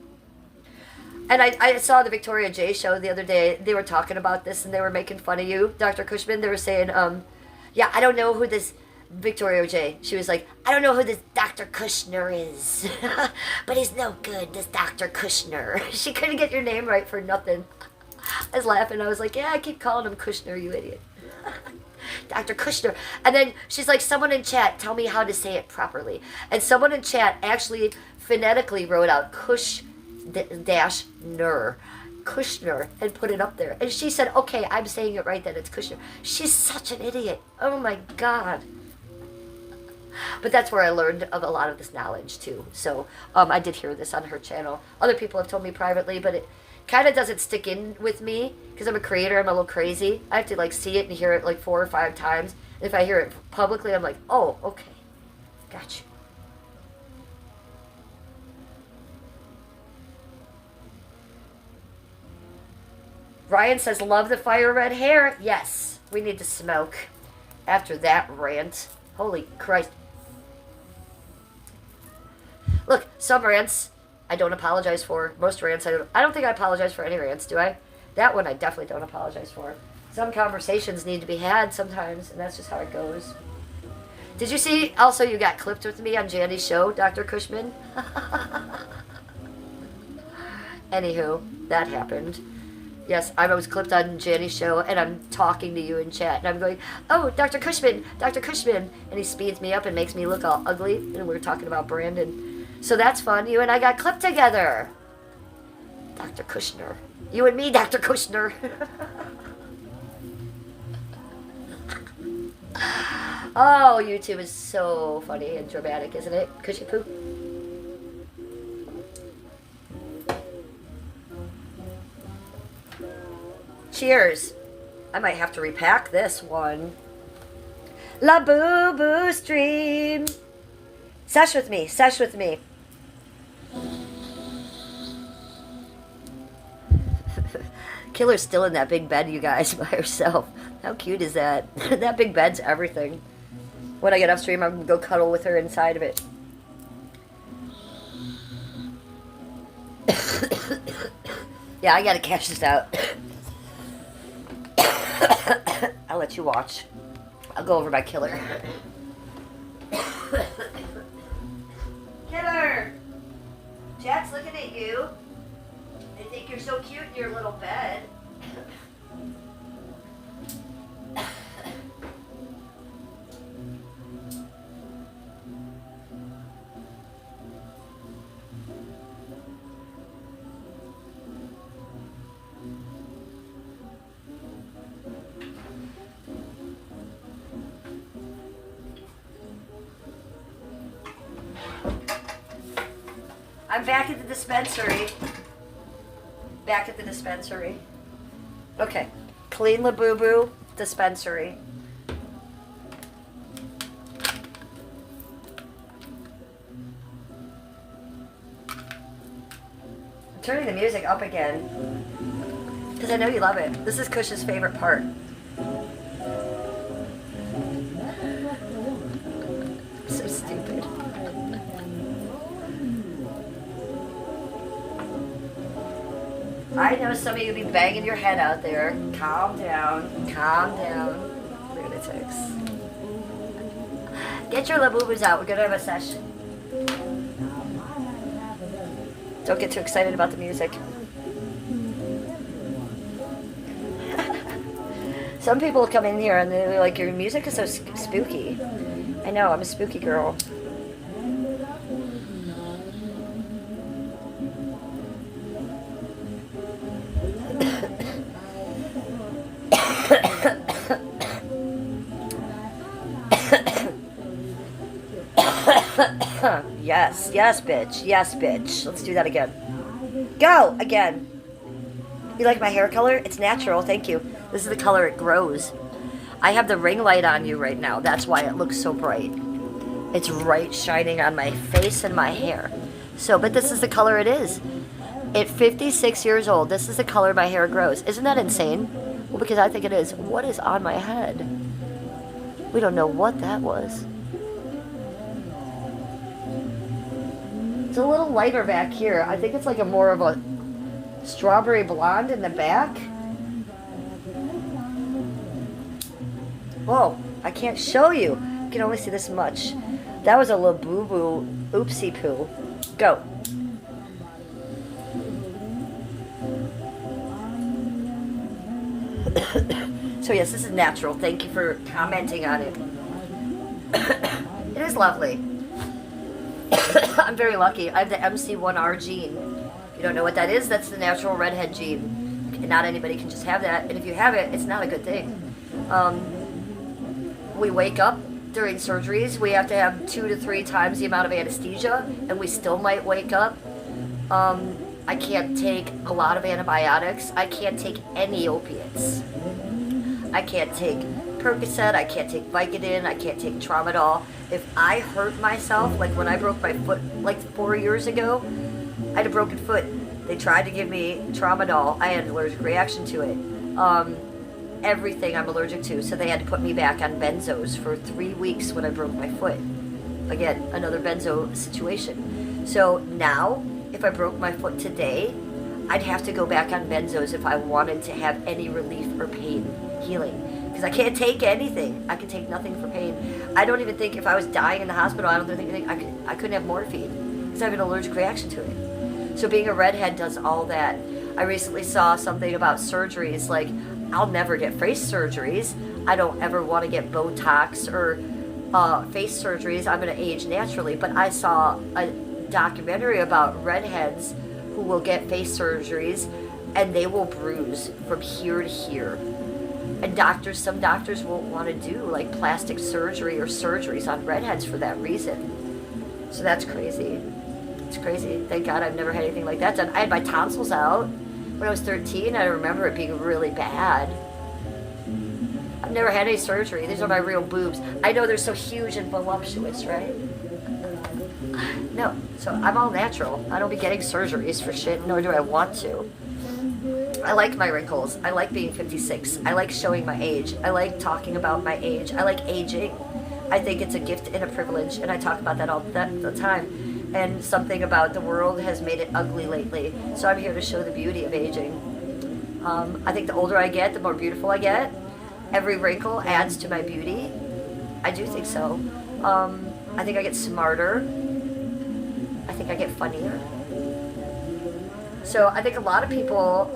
And I saw the Victoria J show the other day. They were talking about this, and they were making fun of you, Dr. Cushman. They were saying, yeah, I don't know who this Victoria J. She was like, I don't know who this Dr. Kushner is. But he's no good, this Dr. Kushner. She couldn't get your name right for nothing. I was laughing. I was like, yeah, I keep calling him Kushner, you idiot. Dr. Kushner. And then she's like, someone in chat, tell me how to say it properly. And someone in chat actually phonetically wrote out Kush-ner. Kushner, and put it up there. And she said, okay, I'm saying it right then, it's Kushner. She's such an idiot. Oh my God. But that's where I learned of a lot of this knowledge too. So I did hear this on her channel. Other people have told me privately, but it kind of doesn't stick in with me because I'm a creator. I'm a little crazy. I have to like see it and hear it like 4 or 5 times. And if I hear it publicly, I'm like, oh, okay, got you. Ryan says, love the fire red hair. Yes, we need to smoke after that rant. Holy Christ. Look, some rants I don't apologize for. Most rants I don't think I apologize for any rants, do I? That one I definitely don't apologize for. Some conversations need to be had sometimes, and that's just how it goes. Did you see also you got clipped with me on Jandy's show, Dr. Cushman? Anywho, that happened. Yes, I was clipped on Jandy's show, and I'm talking to you in chat, and I'm going, oh, Dr. Cushman, and he speeds me up and makes me look all ugly, and we're talking about Brandon. So that's fun. You and I got clipped together. Dr. Kushner. You and me, Dr. Kushner. Oh, YouTube is so funny and dramatic, isn't it? Cushy poo. Cheers. I might have to repack this one. La Boo Boo Stream. Sesh with me. Sesh with me. Killer's still in that big bed, you guys, by herself. How cute is that? That big bed's everything. When I get off stream, I'm going to go cuddle with her inside of it. Yeah, I got to cash this out. I'll let you watch. I'll go over by Killer. Killer! Jack's looking at you. They think you're so cute in your little bed. I'm back at the dispensary. Back at the dispensary. Okay. Clean Labubu dispensary. I'm turning the music up again. Because I know you love it. This is Kush's favorite part. So stupid. I know some of you be banging your head out there. Calm down. Calm down. Lunatics. Get your labubus out. We're going to have a session. Don't get too excited about the music. Some people come in here and they're like, your music is so spooky. I know, I'm a spooky girl. Yes, yes, bitch. Yes, bitch. Let's do that again. Go! Again. You like my hair color? It's natural, thank you. This is the color it grows. I have the ring light on you right now. That's why it looks so bright. It's right shining on my face and my hair. So, but this is the color it is. At 56 years old, this is the color my hair grows. Isn't that insane? Well, because I think it is. What is on my head? We don't know what that was. It's a little lighter back here. I think it's like a more of a strawberry blonde in the back. Whoa, I can't show you. You can only see this much. That was a Labubu oopsie poo. Go. So yes, this is natural. Thank you for commenting on it. It is lovely. I'm very lucky. I have the MC1R gene. You don't know what that is? That's the natural redhead gene. And not anybody can just have that. And if you have it, it's not a good thing. We wake up during surgeries. We have to have 2 to 3 times the amount of anesthesia, and we still might wake up. I can't take a lot of antibiotics. I can't take any opiates. I can't take Percocet. I can't take Vicodin. I can't take Tramadol. If I hurt myself, like when I broke my foot like 4 years ago, I had a broken foot. They tried to give me Tramadol. I had an allergic reaction to it. Everything I'm allergic to. So they had to put me back on benzos for 3 weeks when I broke my foot. Again, another benzo situation. So now, if I broke my foot today, I'd have to go back on benzos if I wanted to have any relief or pain healing. Because I can't take anything. I can take nothing for pain. I don't even think if I was dying in the hospital, I don't think I couldn't have morphine. Because I have an allergic reaction to it. So being a redhead does all that. I recently saw something about surgeries, like, I'll never get face surgeries. I don't ever want to get Botox or face surgeries. I'm going to age naturally. But I saw a documentary about redheads who will get face surgeries and they will bruise from here to here. And some doctors won't want to do like plastic surgery or surgeries on redheads for that reason. So that's crazy. It's crazy. Thank God I've never had anything like that done. I had my tonsils out when I was 13. I remember it being really bad. I've never had any surgery. These are my real boobs. I know they're so huge and voluptuous, right? No, so I'm all natural. I don't be getting surgeries for shit, nor do I want to. I like my wrinkles. I like being 56. I like showing my age. I like talking about my age. I like aging. I think it's a gift and a privilege, and I talk about that all the time. And something about the world has made it ugly lately, so I'm here to show the beauty of aging. I think the older I get, the more beautiful I get. Every wrinkle adds to my beauty. I do think so. I think I get smarter. I think I get funnier. So I think a lot of people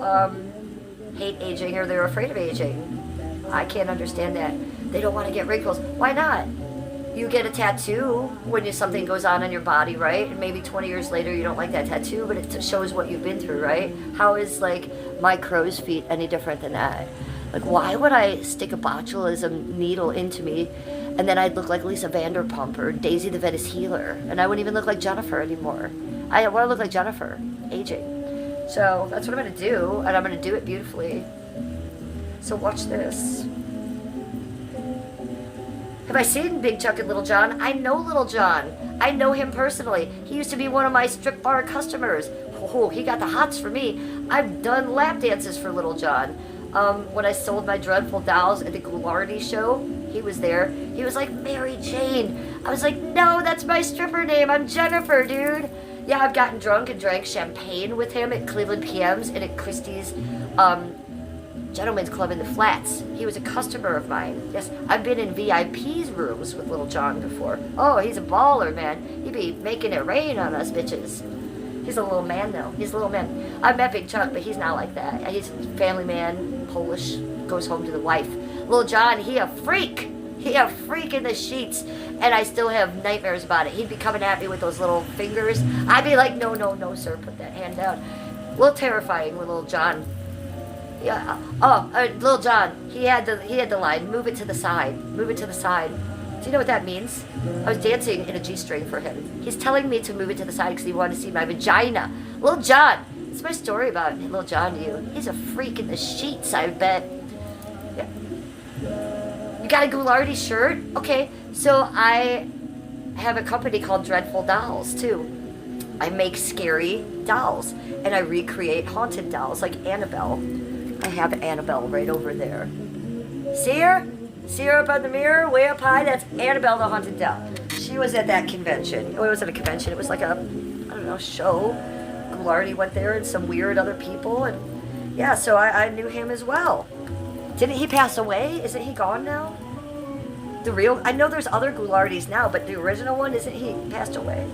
hate aging, or they're afraid of aging. I can't understand that. They don't want to get wrinkles. Why not? You get a tattoo when something goes on in your body, right? And maybe 20 years later you don't like that tattoo, but it shows what you've been through, right? How is like my crow's feet any different than that? Like, why would I stick a botulism needle into me and then I'd look like Lisa Vanderpump or Daisy the Venice Healer, and I wouldn't even look like Jennifer anymore? I want to look like Jennifer, aging. So that's what I'm going to do, and I'm going to do it beautifully. So watch this. Have I seen Big Chuck and Little John? I know Little John. I know him personally. He used to be one of my strip bar customers. Oh, he got the hots for me. I've done lap dances for Little John. When I sold my Dreadful Dolls at the Goulardi show, he was there. He was like, Mary Jane. I was like, no, that's my stripper name. I'm Jennifer, dude. Yeah, I've gotten drunk and drank champagne with him at Cleveland PMs and at Christie's Gentlemen's Club in the Flats. He was a customer of mine. Yes, I've been in VIP's rooms with Little John before. Oh, he's a baller, man. He be making it rain on us bitches. He's a little man, though. He's a little man. I met Big Chuck, but he's not like that. He's a family man, Polish, goes home to the wife. Little John, he a freak. He a freak in the sheets. And I still have nightmares about it. He'd be coming at me with those little fingers. I'd be like, no, no, no, sir, put that hand down. A little terrifying with Little John. Yeah. Little John, he had the line, move it to the side. Move it to the side. Do you know what that means? I was dancing in a G-string for him. He's telling me to move it to the side because he wanted to see my vagina. Little John, it's my story about Little John to you. He's a freak in the sheets, I bet. Yeah. You got a Goulardi shirt? Okay, so I have a company called Dreadful Dolls, too. I make scary dolls, and I recreate haunted dolls like Annabelle. I have Annabelle right over there. See her? See her up on the mirror, way up high? That's Annabelle the Haunted Doll. She was at that convention. Oh, it wasn't a convention. It was like a, I don't know, show. Goulardi went there and some weird other people. And yeah, so I knew him as well. Didn't he pass away? Isn't he gone now? The real, I know there's other Goulardis now, but the original one, isn't he passed away?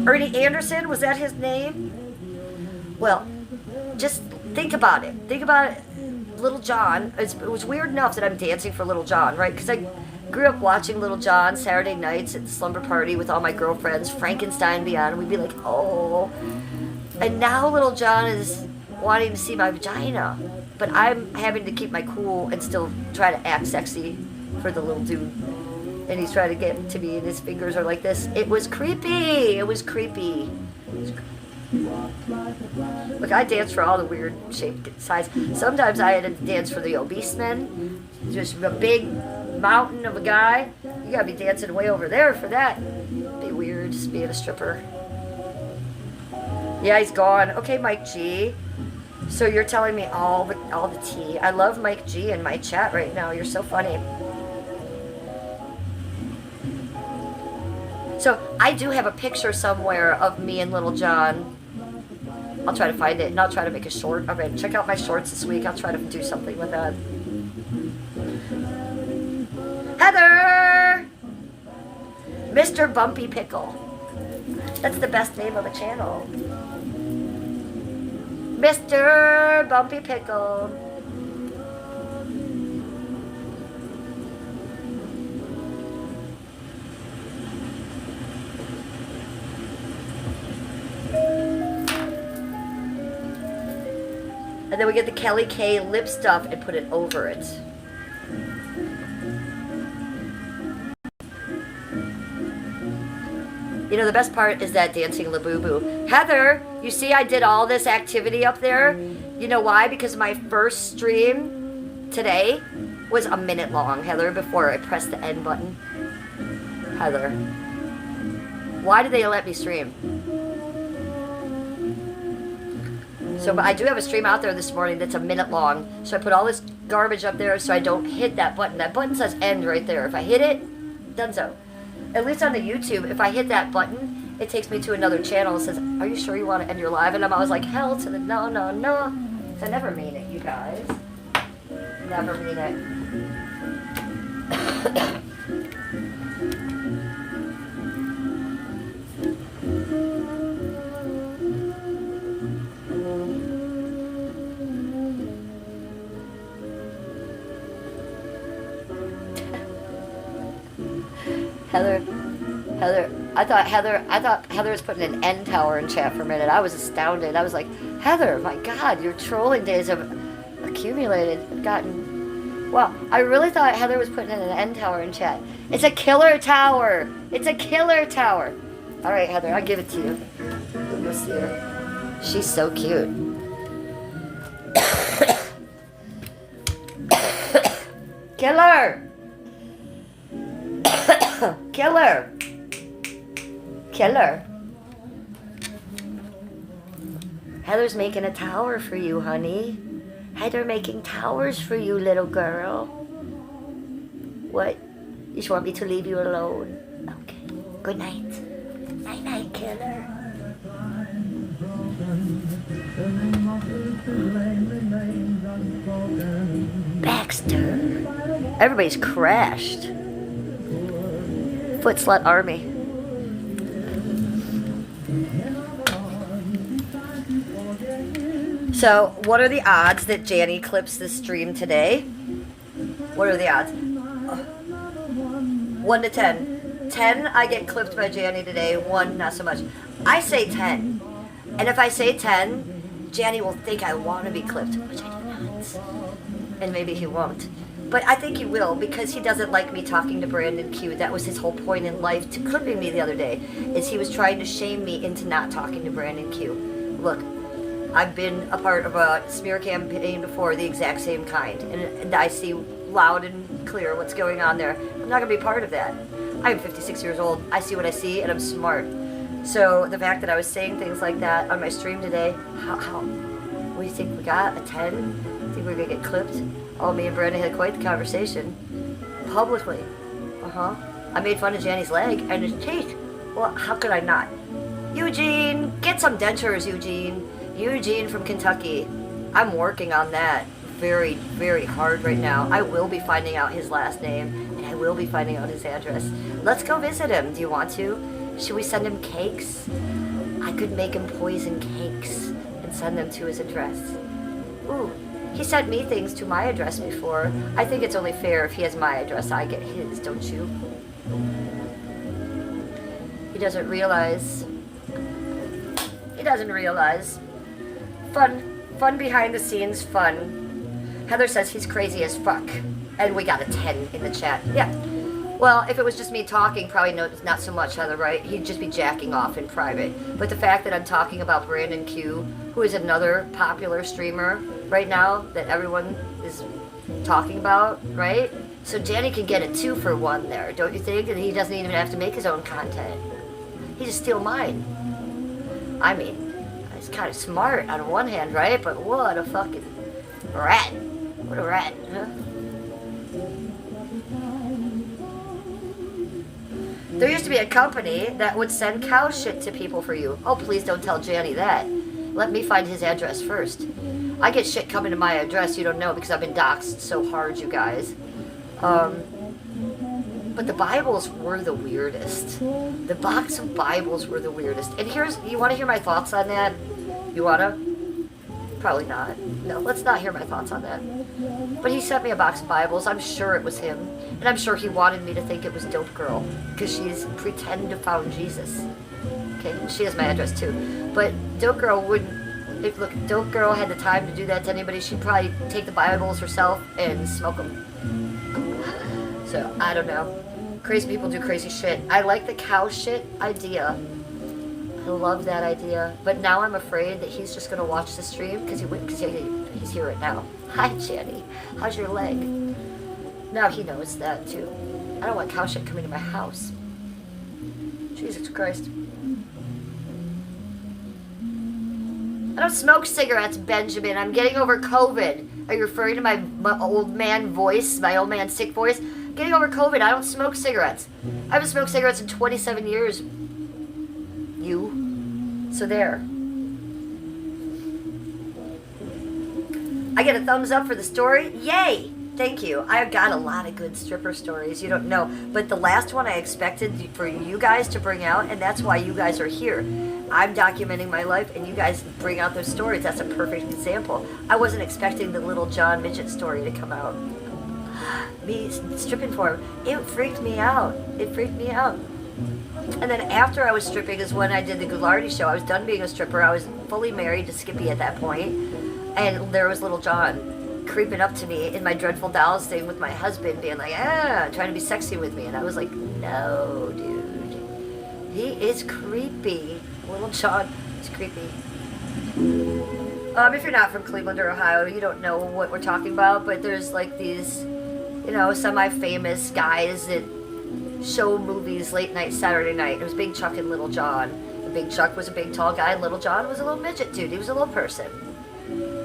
Ernie Anderson, was that his name? Well, just think about it. Think about it. Little John, it was weird enough that I'm dancing for Little John, right? Because I grew up watching Little John Saturday nights at the slumber party with all my girlfriends, Frankenstein beyond, and we'd be like, oh. And now Little John is wanting to see my vagina. But I'm having to keep my cool and still try to act sexy for the little dude. And he's trying to get to me, and his fingers are like this. It was creepy. It was creepy. Look, I dance for all the weird shaped size. Sometimes I had to dance for the obese men. Just a big mountain of a guy. You gotta be dancing way over there for that. Be weird, just being a stripper. Yeah, he's gone. Okay, Mike G. So you're telling me all the tea. I love Mike G in my chat right now. You're so funny. So I do have a picture somewhere of me and Little John. I'll try to find it, and I'll try to make a short of it. Check out my shorts this week. I'll try to do something with that. Heather! Mr. Bumpy Pickle. That's the best name of a channel. Mr. Bumpy Pickle. And then we get the Kelly K lip stuff and put it over it. You know, the best part is that dancing Labubu. Heather, you see I did all this activity up there? You know why? Because my first stream today was a minute long, Heather, before I pressed the end button. Heather, why did they let me stream? So, but I do have a stream out there this morning that's a minute long. So I put all this garbage up there so I don't hit that button. That button says end right there. If I hit it, done so. At least on the YouTube, if I hit that button, it takes me to another channel and says, are you sure you want to end your live? And I'm always like, hell to the no, no, no. I never mean it, you guys. Never mean it. I thought Heather was putting an end tower in chat for a minute. I was astounded. I was like, Heather, my God, your trolling days have accumulated. Well, I really thought Heather was putting in an end tower in chat. It's a killer tower. It's a killer tower. All right, Heather, I'll give it to you. You'll see her. She's so cute. Killer. Killer. Killer. Heather's making a tower for you, honey. Heather making towers for you, little girl. What? You just want me to leave you alone? Okay. Good night. Night night, killer. Baxter. Everybody's crashed. Foot slut army. So, what are the odds that Janny clips this stream today? What are the odds? 1 to 10. 10, I get clipped by Janny today. 1, not so much. I say 10. And if I say 10, Janny will think I want to be clipped, which I do not. And maybe he won't. But I think he will, because he doesn't like me talking to Brandon Q. That was his whole point in life to clipping me the other day, is he was trying to shame me into not talking to Brandon Q. Look, I've been a part of a smear campaign before, the exact same kind, and I see loud and clear what's going on there. I'm not going to be part of that. I'm 56 years old. I see what I see, and I'm smart. So the fact that I was saying things like that on my stream today, how what do you think we got? A 10? Think we're going to get clipped? Oh, me and Brandon had quite the conversation. Publicly. I made fun of Janny's leg and his teeth. Well, how could I not? Eugene! Get some dentures, Eugene. Eugene from Kentucky. I'm working on that very, very hard right now. I will be finding out his last name, and I will be finding out his address. Let's go visit him. Do you want to? Should we send him cakes? I could make him poison cakes and send them to his address. Ooh, he sent me things to my address before. I think it's only fair if he has my address, I get his, don't you? He doesn't realize. He doesn't realize. Fun behind the scenes fun. Heather says he's crazy as fuck. And we got a 10 in the chat. Yeah. Well, if it was just me talking, probably not so much, Heather, right? He'd just be jacking off in private. But the fact that I'm talking about Brandon Q, who is another popular streamer right now that everyone is talking about, right? So Janny can get a 2 for 1 there, don't you think? And he doesn't even have to make his own content. He just steal mine. I mean, he's kind of smart on one hand, right? But what a fucking rat. What a rat, huh? There used to be a company that would send cow shit to people for you. Oh, please don't tell Janny that. Let me find his address first. I get shit coming to my address you don't know because I've been doxxed so hard, you guys. But the Bibles were the weirdest. The box of Bibles were the weirdest. And you want to hear my thoughts on that? You want to? Probably not. No, let's not hear my thoughts on that. But he sent me a box of Bibles. I'm sure it was him. And I'm sure he wanted me to think it was Dope Girl. Because she's pretend to found Jesus. Okay, she has my address too. But Dope Girl wouldn't... If Dope Girl had the time to do that to anybody, she'd probably take the Bibles herself and smoke them. So, I don't know. Crazy people do crazy shit. I like the cow shit idea. I love that idea. But now I'm afraid that he's just going to watch the stream because he's here right now. Hi, Jenny. How's your leg? Now he knows that, too. I don't want cow shit coming to my house. Jesus Christ. I don't smoke cigarettes, Benjamin. I'm getting over COVID. Are you referring to my old man voice, my old man sick voice? Getting over COVID. I don't smoke cigarettes. I haven't smoked cigarettes in 27 years. You. So there. I get a thumbs up for the story. Yay! Thank you. I've got a lot of good stripper stories. You don't know. But the last one I expected for you guys to bring out, and that's why you guys are here. I'm documenting my life, and you guys bring out those stories. That's a perfect example. I wasn't expecting the little John Midget story to come out. Me stripping for him. It freaked me out. It freaked me out. And then after I was stripping is when I did the Goulardi show. I was done being a stripper. I was fully married to Skippy at that point. And there was little John creeping up to me in my Dreadful Dolls thing with my husband being like, trying to be sexy with me. And I was like, no, dude. He is creepy. Little John is creepy. If you're not from Cleveland or Ohio, you don't know what we're talking about, but there's like these, semi-famous guys that show movies late night Saturday night. It was Big Chuck and Little John. And Big Chuck was a big tall guy, and Little John was a little midget dude. He was a little person.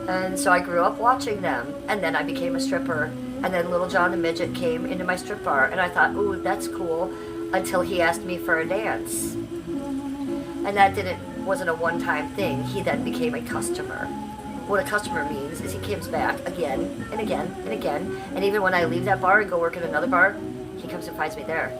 And so I grew up watching them, and then I became a stripper. And then Little John the Midget came into my strip bar, and I thought, ooh, that's cool, until he asked me for a dance. And that wasn't a one-time thing. He then became a customer. What a customer means is he comes back again and again and again. And even when I leave that bar and go work at another bar, he comes and finds me there.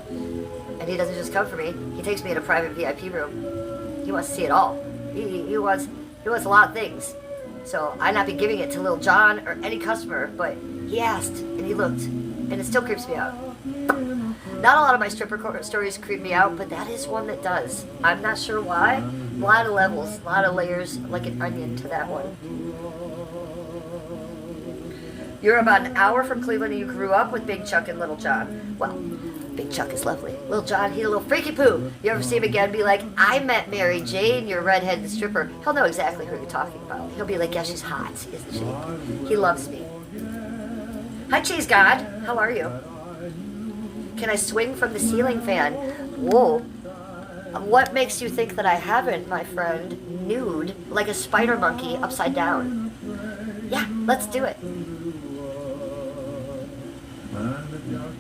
And he doesn't just come for me. He takes me in a private VIP room. He wants to see it all. He wants a lot of things. So I'd not be giving it to Lil John or any customer, but he asked and he looked, and it still creeps me out. Not a lot of my stripper stories creep me out, but that is one that does. I'm not sure why. A lot of levels, a lot of layers, like an onion to that one. You're about an hour from Cleveland and you grew up with Big Chuck and Little John. Well, Big Chuck is lovely. Little John, he's a little freaky poo. You ever see him again, be like, I met Mary Jane, your redheaded stripper. He'll know exactly who you're talking about. He'll be like, yeah, she's hot, isn't she? He loves me. Hi, Cheese God. How are you? Can I swing from the ceiling fan? Whoa. What makes you think that I haven't, my friend? Nude, like a spider monkey, upside down. Yeah, let's do it.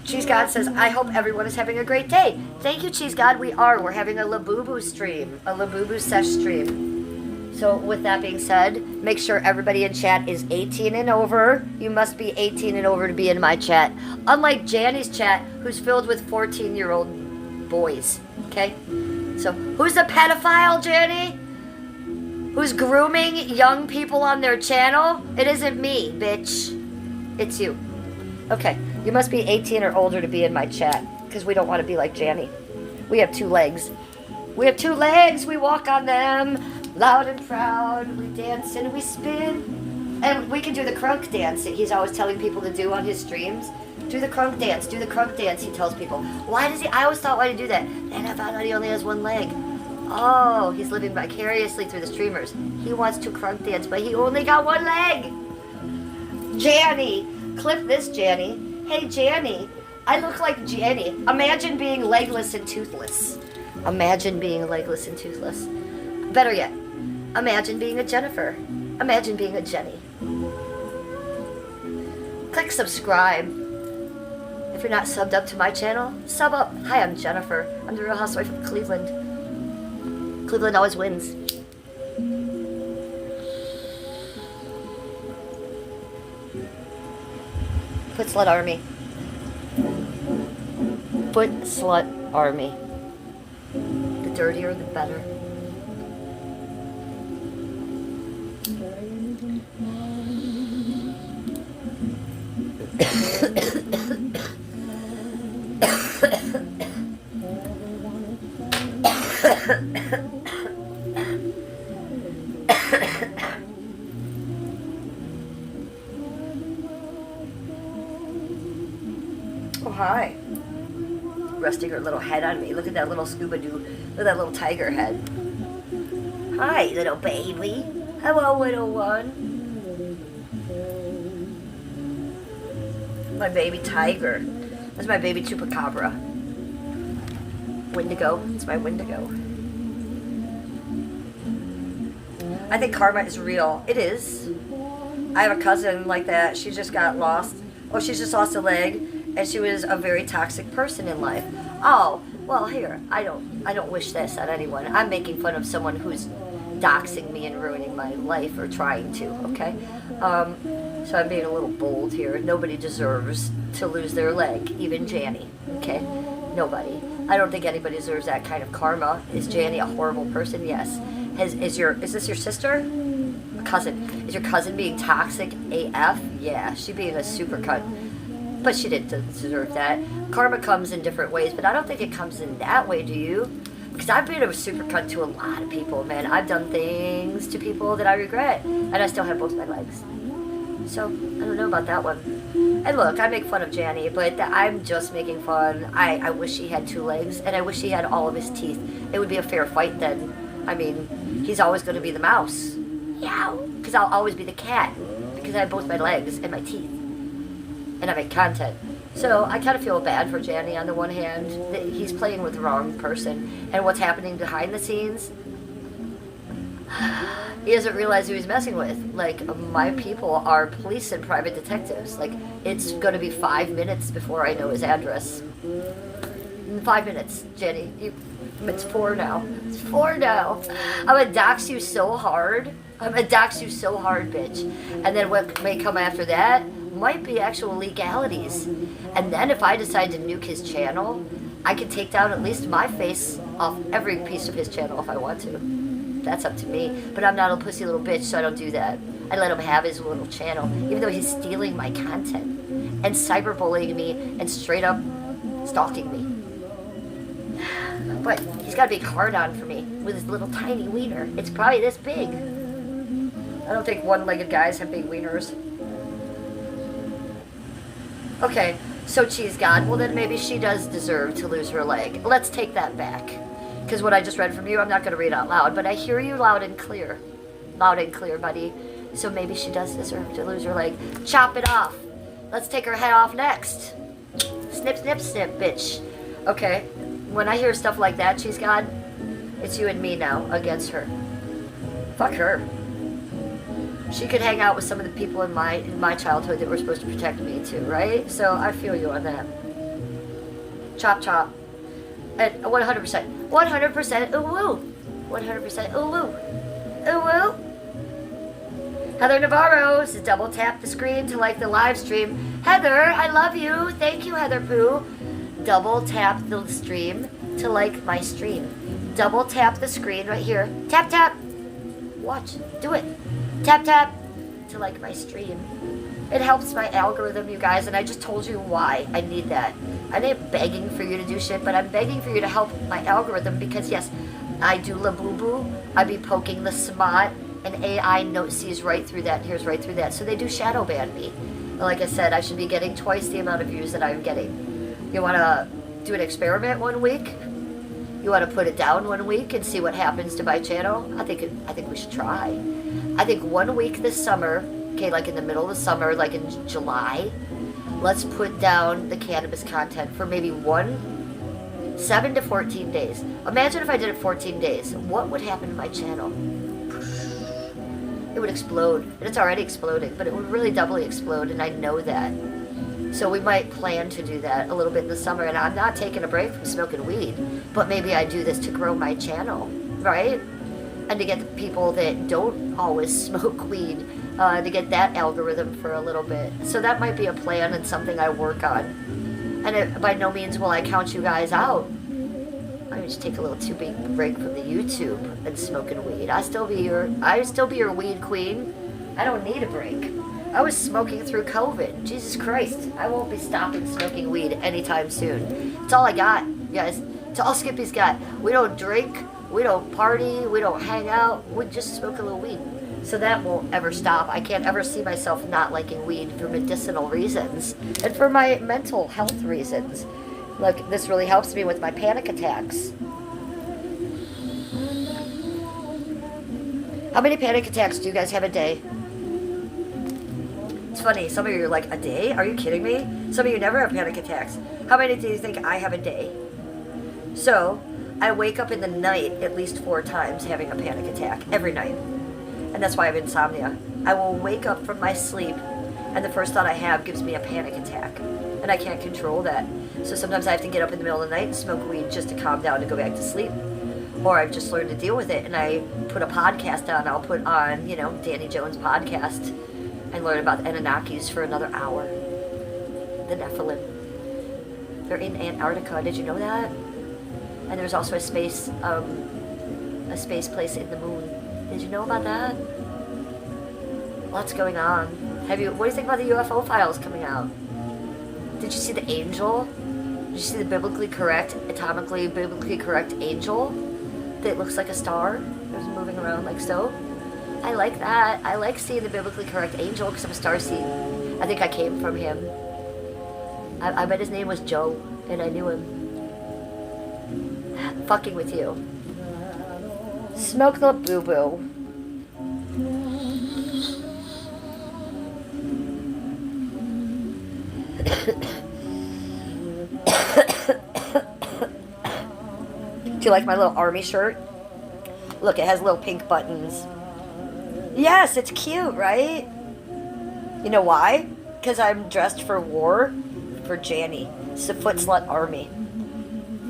Cheese God says, I hope everyone is having a great day. Thank you, Cheese God. We are. We're having a Labubu stream, a Labubu sesh stream. So with that being said, make sure everybody in chat is 18 and over. You must be 18 and over to be in my chat. Unlike Janny's chat, who's filled with 14-year-old boys. Okay? So who's a pedophile, Janny? Who's grooming young people on their channel? It isn't me, bitch. It's you. Okay. You must be 18 or older to be in my chat, because we don't want to be like Janny. We have 2 legs. We have 2 legs. We walk on them, loud and proud. We dance and we spin. And we can do the crunk dance that he's always telling people to do on his streams. Do the crunk dance. Do the crunk dance, he tells people. Why does he? I always thought, why did he do that? And I found out he only has 1 leg. Oh, he's living vicariously through the streamers. He wants to crunk dance, but he only got 1 leg. Janny. Clip this, Janny. Hey, Janny, I look like Janny. Imagine being legless and toothless. Imagine being legless and toothless. Better yet, imagine being a Jennifer. Imagine being a Jenny. Click subscribe. If you're not subbed up to my channel, sub up. Hi, I'm Jennifer. I'm the Real Housewife of Cleveland. Cleveland always wins. Foot Slut Army. Foot Slut Army. The dirtier, the better. Oh, hi. Resting her little head on me. Look at that little scuba doo. Look at that little tiger head. Hi, little baby. Hello, little one. My baby tiger. That's my baby chupacabra. Wendigo. It's my Wendigo. I think karma is real. It is. I have a cousin like that. She just got lost. Oh, she just lost a leg, and she was a very toxic person in life. Oh, well, here. I don't wish this on anyone. I'm making fun of someone who's doxing me and ruining my life, or trying to, okay? So I'm being a little bold here. Nobody deserves to lose their leg, even Janny, okay? Nobody. I don't think anybody deserves that kind of karma. Is Janny a horrible person? Yes. Is this your sister? Cousin. Is your cousin being toxic AF? Yeah, she being a super cunt. But she didn't deserve that. Karma comes in different ways, but I don't think it comes in that way, do you? Because I've been a super cunt to a lot of people, man. I've done things to people that I regret, and I still have both my legs. So, I don't know about that one. And look, I make fun of Janny, but I'm just making fun. I wish he had 2 legs, and I wish he had all of his teeth. It would be a fair fight then. I mean, he's always going to be the mouse. Yeah, because I'll always be the cat, because I have both my legs and my teeth. And I make content. So I kind of feel bad for Janny on the one hand. That he's playing with the wrong person. And what's happening behind the scenes, he doesn't realize who he's messing with. Like, my people are police and private detectives. Like, it's going to be 5 minutes before I know his address. 5 minutes, Jenny. It's 4 now. It's 4 now. I'm going to dox you so hard. I'm going to dox you so hard, bitch. And then what may come after that might be actual legalities. And then if I decide to nuke his channel, I can take down at least my face off every piece of his channel if I want to. That's up to me. But I'm not a pussy little bitch, so I don't do that. I let him have his little channel, even though he's stealing my content and cyberbullying me and straight up stalking me. But he's got a big hard on for me with his little tiny wiener. It's probably this big. I don't think one-legged guys have big wieners. Okay, so Cheese God, well then maybe she does deserve to lose her leg. Let's take that back. Because what I just read from you, I'm not going to read out loud, but I hear you loud and clear. Loud and clear, buddy. So maybe she does deserve to lose her leg. Chop it off. Let's take her head off next. Snip, snip, snip, bitch. Okay, when I hear stuff like that, Cheese God, it's you and me now against her. Fuck her. She could hang out with some of the people in my childhood that were supposed to protect me too, right? So I feel you on that. Chop, chop. And 100%. 100% ooh-woo. 100% ooh-woo. Ooh-woo. Heather Navarro says double tap the screen to like the live stream. Heather, I love you. Thank you, Heather Pooh. Double tap the stream to like my stream. Double tap the screen right here. Tap, tap. Watch. Do it. Tap, tap to like my stream. It helps my algorithm, you guys, and I just told you why I need that. I ain't begging for you to do shit, but I'm begging for you to help my algorithm because, yes, I do la boo-boo. I be poking the smut, and AI sees right through that and hears right through that. So they do shadow ban me. And like I said, I should be getting twice the amount of views that I'm getting. You want to do an experiment 1 week? You want to put it down 1 week and see what happens to my channel? I think we should try. I think 1 week this summer, okay, like in the middle of the summer, like in July, let's put down the cannabis content for maybe 7 to 14 days. Imagine if I did it 14 days. What would happen to my channel? It would explode. And it's already exploding, but it would really doubly explode, and I know that. So we might plan to do that a little bit in the summer, and I'm not taking a break from smoking weed, but maybe I do this to grow my channel, right? And to get the people that don't always smoke weed, to get that algorithm for a little bit. So that might be a plan and something I work on. And by no means will I count you guys out. I just take a little 2 week break from the YouTube and smoking weed. I still be your weed queen. I don't need a break. I was smoking through COVID. Jesus Christ. I won't be stopping smoking weed anytime soon. It's all I got, guys. It's all Skippy's got. We don't drink. We don't party. We don't hang out. We just smoke a little weed. So that won't ever stop. I can't ever see myself not liking weed for medicinal reasons and for my mental health reasons. Look, this really helps me with my panic attacks. How many panic attacks do you guys have a day? It's It's funny. Some of you are like, a day? Are you kidding me? Some of you never have panic attacks. How many do you think I have a day? So, I wake up in the night at least 4 times having a panic attack every night. And that's why I have insomnia. I will wake up from my sleep and the first thought I have gives me a panic attack. And I can't control that. So sometimes I have to get up in the middle of the night and smoke weed just to calm down and go back to sleep. Or I've just learned to deal with it and I put a podcast on. I'll put on, Danny Jones' podcast and learn about the Anunnakis for another hour. The Nephilim. They're in Antarctica. Did you know that? And there's also a space place in the moon. Did you know about that? Lots going on. What do you think about the UFO files coming out? Did you see the angel? Did you see the biblically correct angel that looks like a star? It was moving around like so. I like that. I like seeing the biblically correct angel because I'm a starseed. I think I came from him. I bet his name was Joe, and I knew him. Fucking with you. Smoke the boo-boo. Do you like my little army shirt? Look, it has little pink buttons. Yes, it's cute, right? You know why? Because I'm dressed for war for Janny. It's the Foot Slut Army.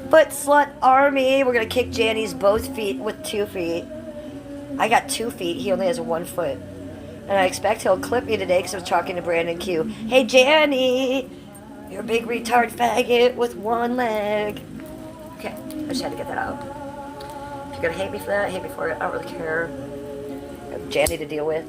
Foot Slut Army. We're going to kick Janny's both feet with 2 feet. I got 2 feet. He only has 1 foot. And I expect he'll clip me today because I was talking to Brandon Q. Hey, Janny! You're a big retard faggot with 1 leg. Okay, I just had to get that out. If you're going to hate me for that, hate me for it. I don't really care. I have Janny to deal with.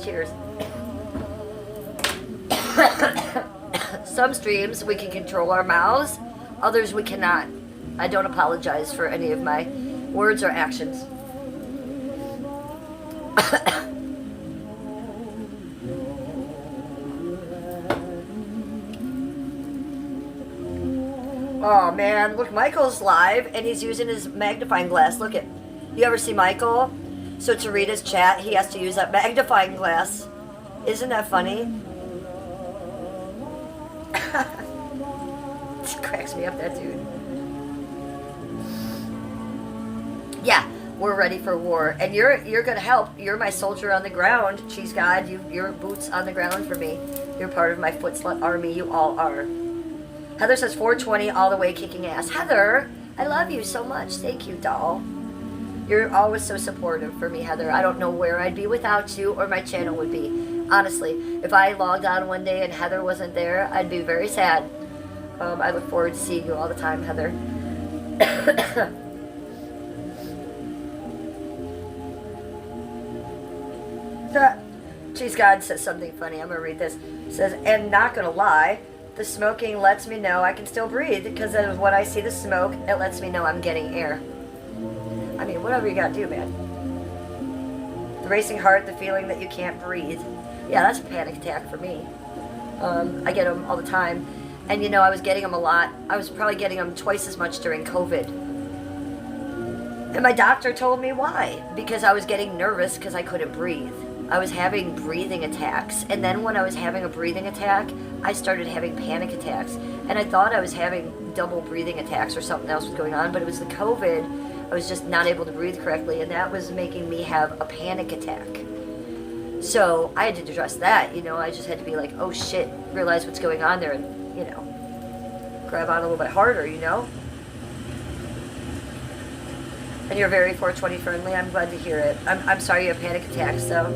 Cheers. Some streams we can control our mouths, others we cannot. I don't apologize for any of my words or actions. Oh man, look, Michael's live and he's using his magnifying glass. Look at, you ever see Michael? So to read his chat, he has to use that magnifying glass. Isn't that funny? It cracks me up, that dude. Yeah, we're ready for war. And you're gonna help. You're my soldier on the ground. Cheese God, you're boots on the ground for me. You're part of my Foot Slut Army. You all are. Heather says 420 all the way kicking ass. Heather, I love you so much. Thank you, doll. You're always so supportive for me, Heather. I don't know where I'd be without you or my channel would be. Honestly, if I logged on one day and Heather wasn't there, I'd be very sad. I look forward to seeing you all the time, Heather. Cheese God says something funny. I'm going to read this. It says, and not going to lie, the smoking lets me know I can still breathe because when I see the smoke, it lets me know I'm getting air. I mean, whatever you gotta do, man. The racing heart, the feeling that you can't breathe. Yeah, that's a panic attack for me. I get them all the time. And I was getting them a lot. I was probably getting them twice as much during COVID. And my doctor told me why. Because I was getting nervous because I couldn't breathe. I was having breathing attacks. And then when I was having a breathing attack, I started having panic attacks. And I thought I was having double breathing attacks or something else was going on, but it was the COVID. I was just not able to breathe correctly, and that was making me have a panic attack. So I had to address that, I just had to be like, oh shit, realize what's going on there and, grab on a little bit harder, And you're very 420 friendly. I'm glad to hear it. I'm sorry you have panic attacks, though.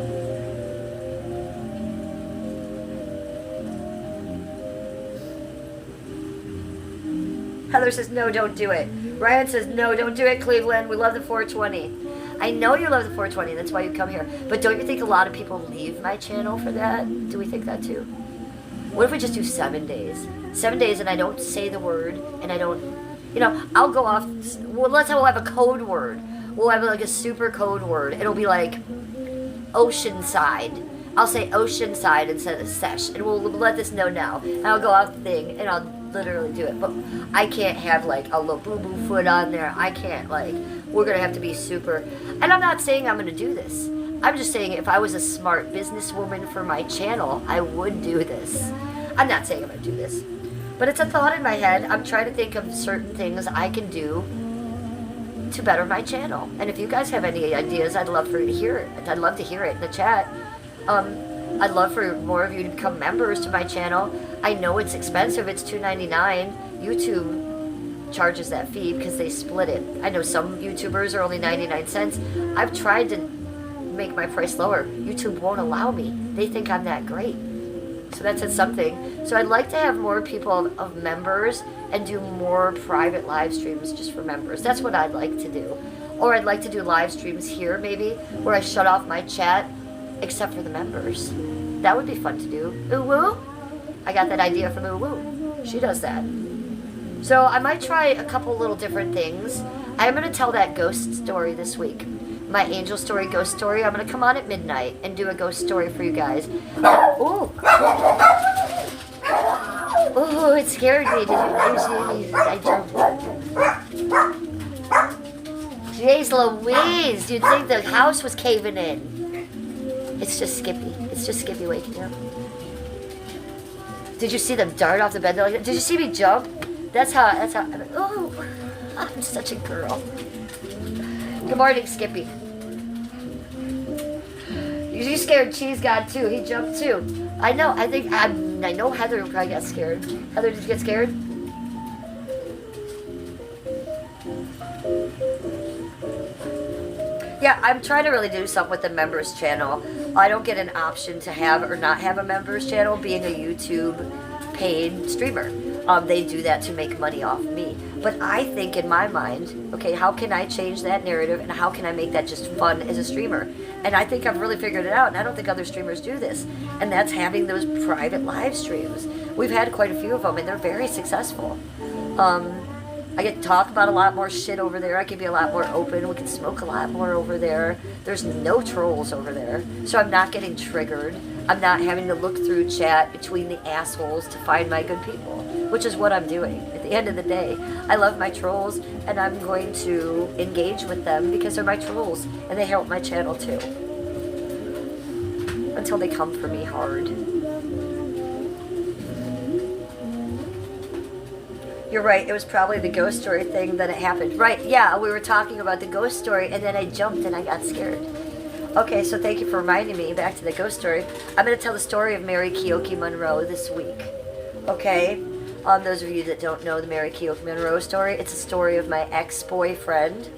Heather says, no, don't do it. Ryan says, no, don't do it, Cleveland. We love the 420. I know you love the 420. That's why you come here. But don't you think a lot of people leave my channel for that? Do we think that, too? What if we just do 7 days? 7 days and I don't say the word and I don't... I'll go off... Well, let's say we'll have a code word. We'll have like a super code word. It'll be like Oceanside. I'll say Oceanside instead of Sesh. And we'll let this know now. And I'll go off the thing and I'll literally do it. But I can't have like a little boo-boo foot on there. I can't, like, we're going to have to be super. And I'm not saying I'm going to do this. I'm just saying if I was a smart businesswoman for my channel, I would do this. I'm not saying I'm going to do this. But it's a thought in my head. I'm trying to think of certain things I can do to better my channel. And if you guys have any ideas, I'd love for you to hear it. I'd love to hear it in the chat. I'd love for more of you to become members to my channel. I know it's expensive. It's $2.99. YouTube charges that fee because they split it. I know some YouTubers are only 99 cents. I've tried to make my price lower. YouTube won't allow me. They think I'm that great. So that says something. So I'd like to have more people of members and do more private live streams just for members. That's what I'd like to do. Or I'd like to do live streams here maybe where I shut off my chat except for the members. That would be fun to do. Ooh woo? I got that idea from Ooh Woo. She does that. So I might try a couple little different things. I'm going to tell that ghost story this week. My angel story, ghost story. I'm going to come on at midnight and do a ghost story for you guys. Ooh. Ooh, it scared me. Did you see me? I jumped. Jeez Louise, you'd think the house was caving in. It's just Skippy. It's just Skippy waking up. Did you see them dart off the bed? Did you see me jump? That's how, oh, I'm such a girl. Good morning, Skippy. You scared Cheese God too. He jumped too. I know. I know Heather probably got scared. Heather, did you get scared? Yeah, I'm trying to really do something with the members channel. I don't get an option to have or not have a members channel being a YouTube paid streamer. They do that to make money off me. But I think in my mind, okay, how can I change that narrative and how can I make that just fun as a streamer? And I think I've really figured it out, and I don't think other streamers do this. And that's having those private live streams. We've had quite a few of them, and they're very successful. I get to talk about a lot more shit over there. I can be a lot more open. We can smoke a lot more over there. There's no trolls over there. So I'm not getting triggered. I'm not having to look through chat between the assholes to find my good people, which is what I'm doing. At the end of the day, I love my trolls, and I'm going to engage with them because they're my trolls, and they help my channel too. Until they come for me hard. You're right, it was probably the ghost story thing that it happened. Right, yeah, we were talking about the ghost story, and then I jumped and I got scared. Okay, so thank you for reminding me, back to the ghost story. I'm going to tell the story of Mary Keoki Monroe this week. Okay? Those of you that don't know the Mary Keoki Monroe story, it's a story of my ex-boyfriend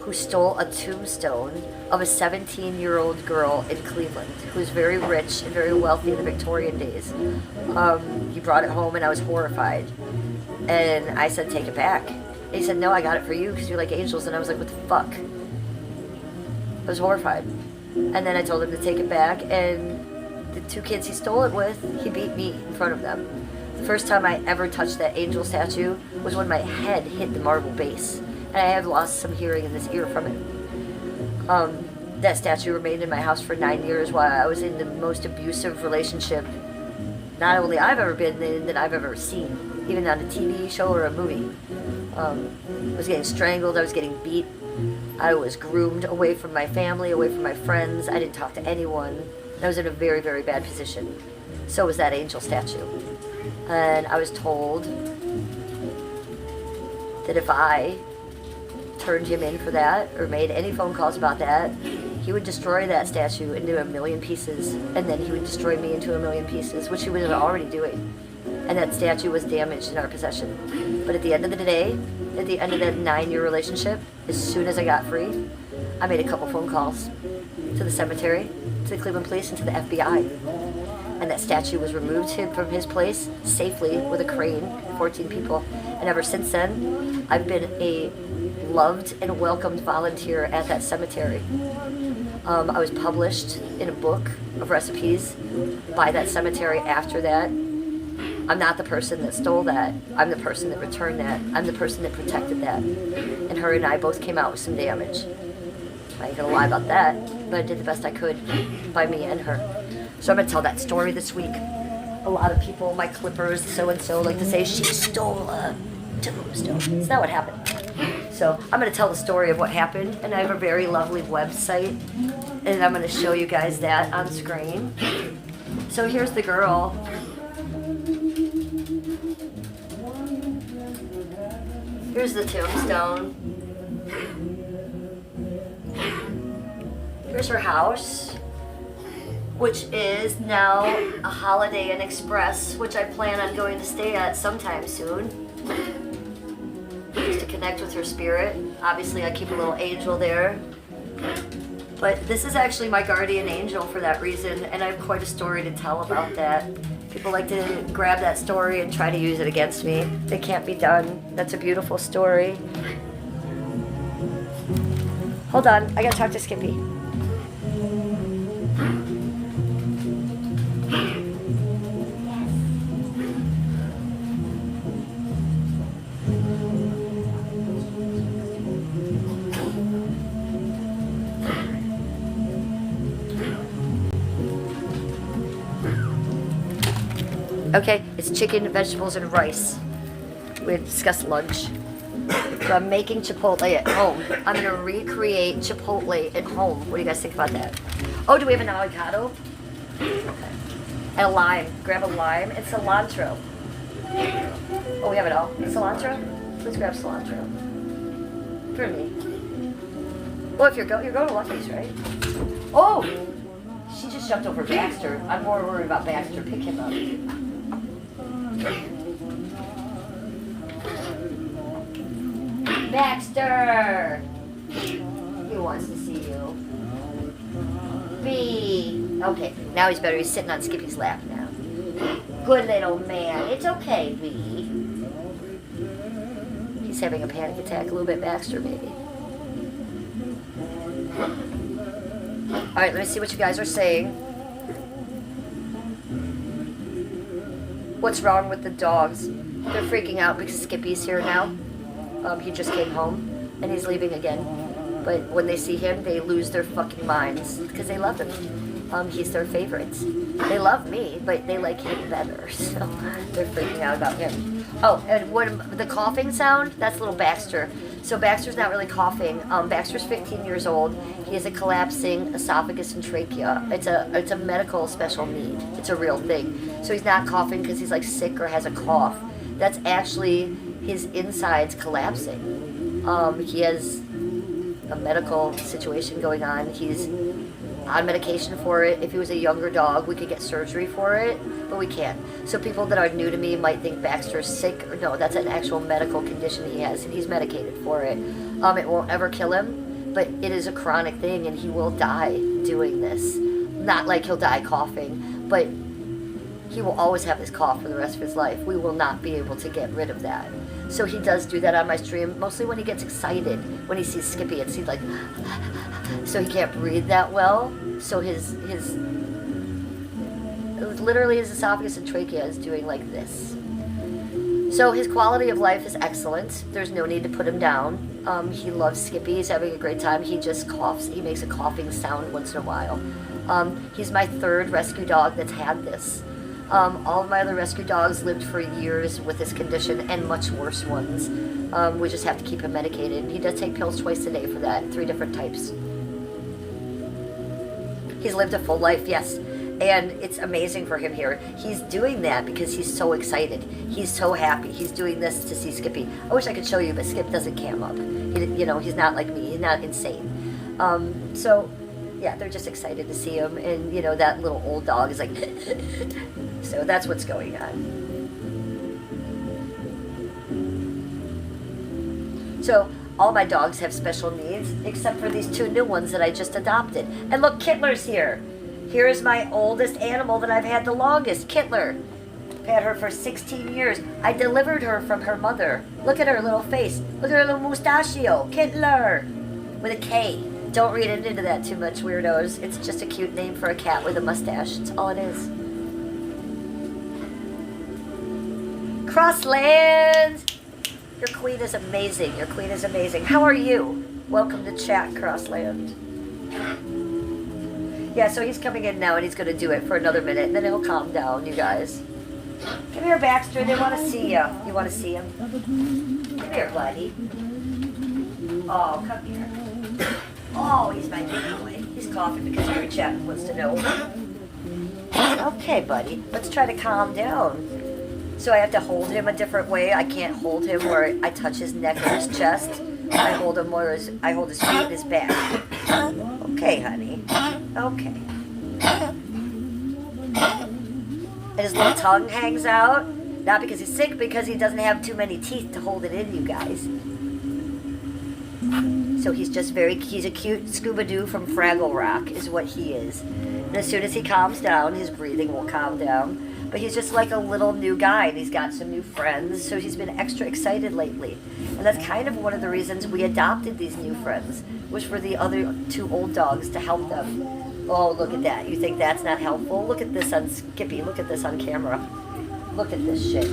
who stole a tombstone of a 17-year-old girl in Cleveland who was very rich and very wealthy in the Victorian days. He brought it home and I was horrified. And I said, take it back. And he said, no, I got it for you because you like angels. And I was like, what the fuck? I was horrified. And then I told him to take it back, and the two kids he stole it with, he beat me in front of them. The first time I ever touched that angel statue was when my head hit the marble base, and I have lost some hearing in this ear from it. That statue remained in my house for 9 years while I was in the most abusive relationship not only I've ever been in, that I've ever seen, even on a TV show or a movie. I was getting strangled, I was getting beat. I was groomed away from my family, away from my friends. I didn't talk to anyone. I was in a very, very bad position. So was that angel statue. And I was told that if I turned him in for that or made any phone calls about that, he would destroy that statue into a million pieces, and then he would destroy me into a million pieces, which he was already doing. And that statue was damaged in our possession. But at the end of the day, at the end of that 9-year relationship, as soon as I got free, I made a couple phone calls to the cemetery, to the Cleveland Police, and to the FBI. And that statue was removed from his place safely with a crane, 14 people. And ever since then, I've been a loved and welcomed volunteer at that cemetery. I was published in a book of recipes by that cemetery after that. I'm not the person that stole that. I'm the person that returned that. I'm the person that protected that. And her and I both came out with some damage. I ain't gonna lie about that, but I did the best I could by me and her. So I'm gonna tell that story this week. a lot of people, my clippers, so-and-so, like to say she stole a tombstone. It's not what happened. So I'm going to tell the story of what happened, and I have a very lovely website, and I'm going to show you guys that on screen. So here's the girl. Here's the tombstone. Here's her house, which is now a Holiday Inn Express, which I plan on going to stay at sometime soon. Just to connect with her spirit. Obviously, I keep a little angel there. But this is actually my guardian angel for that reason, and I have quite a story to tell about that. People like to grab that story and try to use it against me. It can't be done. That's a beautiful story. Hold on, I gotta talk to Skippy. Okay, it's chicken, vegetables, and rice. We discussed lunch. So I'm making Chipotle at home. I'm gonna recreate Chipotle at home. What do you guys think about that? Oh, do we have an avocado? Okay. And a lime. Grab a lime and cilantro. Oh, we have it all. Cilantro? Please grab cilantro. For me. Well, if you're going to Lucky's, right? Oh! She just jumped over Baxter. I'm more worried about Baxter. Pick him up. Baxter! He wants to see you. B. Okay, now he's better. He's sitting on Skippy's lap now. Good little man. It's okay, B. He's having a panic attack a little bit, Baxter, maybe. Alright, let me see what you guys are saying. What's wrong with the dogs? They're freaking out because Skippy's here now. He just came home and he's leaving again. But when they see him, they lose their fucking minds because they love him. He's their favorite. They love me, but they like him better. So they're freaking out about him. Oh, and what the coughing sound? That's little Baxter. So Baxter's not really coughing. Baxter's 15 years old. He has a collapsing esophagus and trachea. It's a medical special need. It's a real thing. So he's not coughing because he's like sick or has a cough. That's actually his insides collapsing. He has a medical situation going on. He's on medication for it. If he was a younger dog, we could get surgery for it, but we can't. So people that are new to me might think Baxter's sick. Or no, that's an actual medical condition he has, and he's medicated for it. It won't ever kill him, but it is a chronic thing, and he will die doing this. Not like he'll die coughing, but he will always have this cough for the rest of his life. We will not be able to get rid of that. So he does do that on my stream, mostly when he gets excited. When he sees Skippy, it's he's like, so he can't breathe that well. So his literally his esophagus and trachea is doing like this. So his quality of life is excellent. There's no need to put him down. He loves Skippy. He's having a great time. He just coughs. He makes a coughing sound once in a while. He's my third rescue dog that's had this. All of my other rescue dogs lived for years with this condition and much worse ones. We just have to keep him medicated. He does take pills twice a day for that, 3 different types. He's lived a full life, yes. And it's amazing for him here. He's doing that because he's so excited. He's so happy. He's doing this to see Skippy. I wish I could show you, but Skip doesn't cam up. He's not like me. He's not insane. So, yeah, they're just excited to see him. And, that little old dog is like... So that's what's going on. So all my dogs have special needs, except for these 2 new ones that I just adopted. And look, Kittler's here. Here is my oldest animal that I've had the longest, Kittler. I've had her for 16 years. I delivered her from her mother. Look at her little face. Look at her little mustachio. Kittler. With a K. Don't read into that too much, weirdos. It's just a cute name for a cat with a mustache. That's all it is. Crosslands! Your queen is amazing. Your queen is amazing. How are you? Welcome to chat, Crossland. Yeah, so he's coming in now and he's going to do it for another minute and then he'll calm down, you guys. Come here, Baxter. They want to see you. You want to see him? Come here, buddy. Oh, come here. Oh, he's my big boy. He's coughing because Mary Chapman wants to know. Okay, buddy. Let's try to calm down. So I have to hold him a different way. I can't hold him where I touch his neck or his chest. I hold him where I hold his feet and his back. Okay, honey. Okay. And his little tongue hangs out. Not because he's sick, because he doesn't have too many teeth to hold it in, you guys. So he's just he's a cute Scooby-Doo from Fraggle Rock is what he is. And as soon as he calms down, his breathing will calm down. But he's just like a little new guy, and he's got some new friends, so he's been extra excited lately. And that's kind of one of the reasons we adopted these new friends, was for the other 2 old dogs to help them. Oh, look at that. You think that's not helpful? Look at this on Skippy. Look at this on camera. Look at this shit.